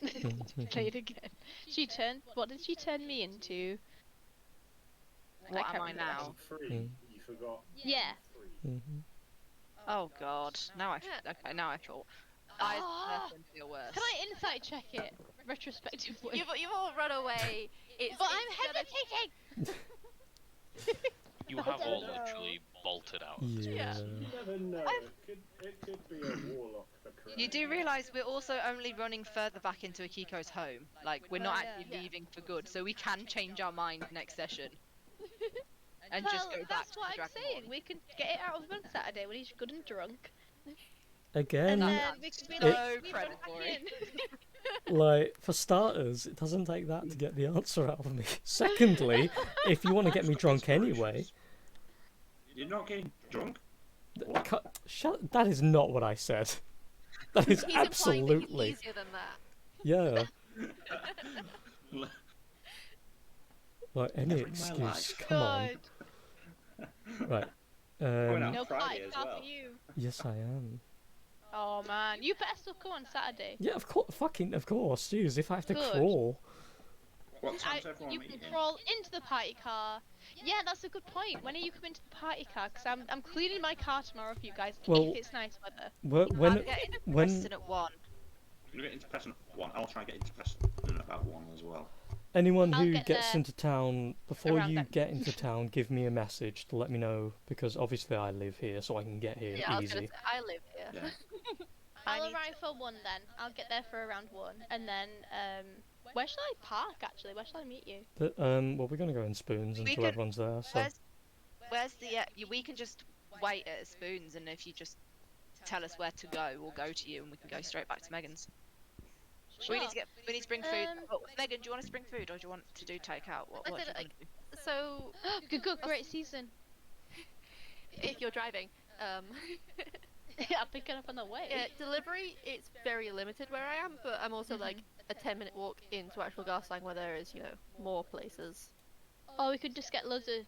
Play it again. What did she turn me into? What can't am I remember. now? Free. You forgot. Yeah. Free. Oh God! Now I feel. I Ah. personally feel worse. Can I insight check it retrospectively? You've all run away. It's, But it's I'm gonna- hesitating. You have all literally bolted out. Yeah. You never know. It could be a warlock. You do realise we're also only running further back into Akiko's home. Like, we're not Oh, yeah. actually leaving for good, so we can change our mind next session. And Well, just go back that's to what the I'm saying. Dragonborn. We could get it out of him on Saturday when he's good and drunk, Again, and then that's we could be it- like, we so run back predatory. in. like, for starters, it doesn't take that to get the answer out of me. Secondly, if you want to get me drunk anyway, You're not getting drunk? shut. That is not what I said. That is He's implying that absolutely. he's easier than that. Yeah. Like, any Never in my excuse. life. Come on. Right. Going out No Friday party as car well. for you. Yes, I am. Oh man, you better still come on Saturday. Yeah, of course. Fucking, of course. Jeez, if I have to Good. crawl. What time's everyone You meeting? can crawl into the party car. Yeah, that's a good point. When are you coming to the party car? Because I'm cleaning my car tomorrow for you guys Well, if it's nice weather. When I'm getting when Preston at 1. You get into Preston at 1. I'll try and get into Preston at about 1 as well. anyone I'll who get gets there into town before around you then. get into town, give me a message to let me know because obviously I live here, so I can get here Yeah, I was gonna easy. say, I live here. Yeah. I'll I need arrive for 1 then. I'll get there for around 1, and then where shall I park actually? Where shall I meet you? But, well, we're gonna go in Spoons We until can- everyone's there. So Where's the? We can just wait at Spoons, and if you just tell us where to go, we'll go to you, and we can go straight back to Megan's. Sure. We need to bring food. Um, Oh, Megan, do you want us to bring food, or do you want to do takeout? What I do you said, want to do? So, good, great season. if you're driving, I'll pick it up on the way. yeah, delivery, it's very limited where I am, but I'm also like a 10-minute walk into actual Garthlang where there is, more places. Or we could just get loads of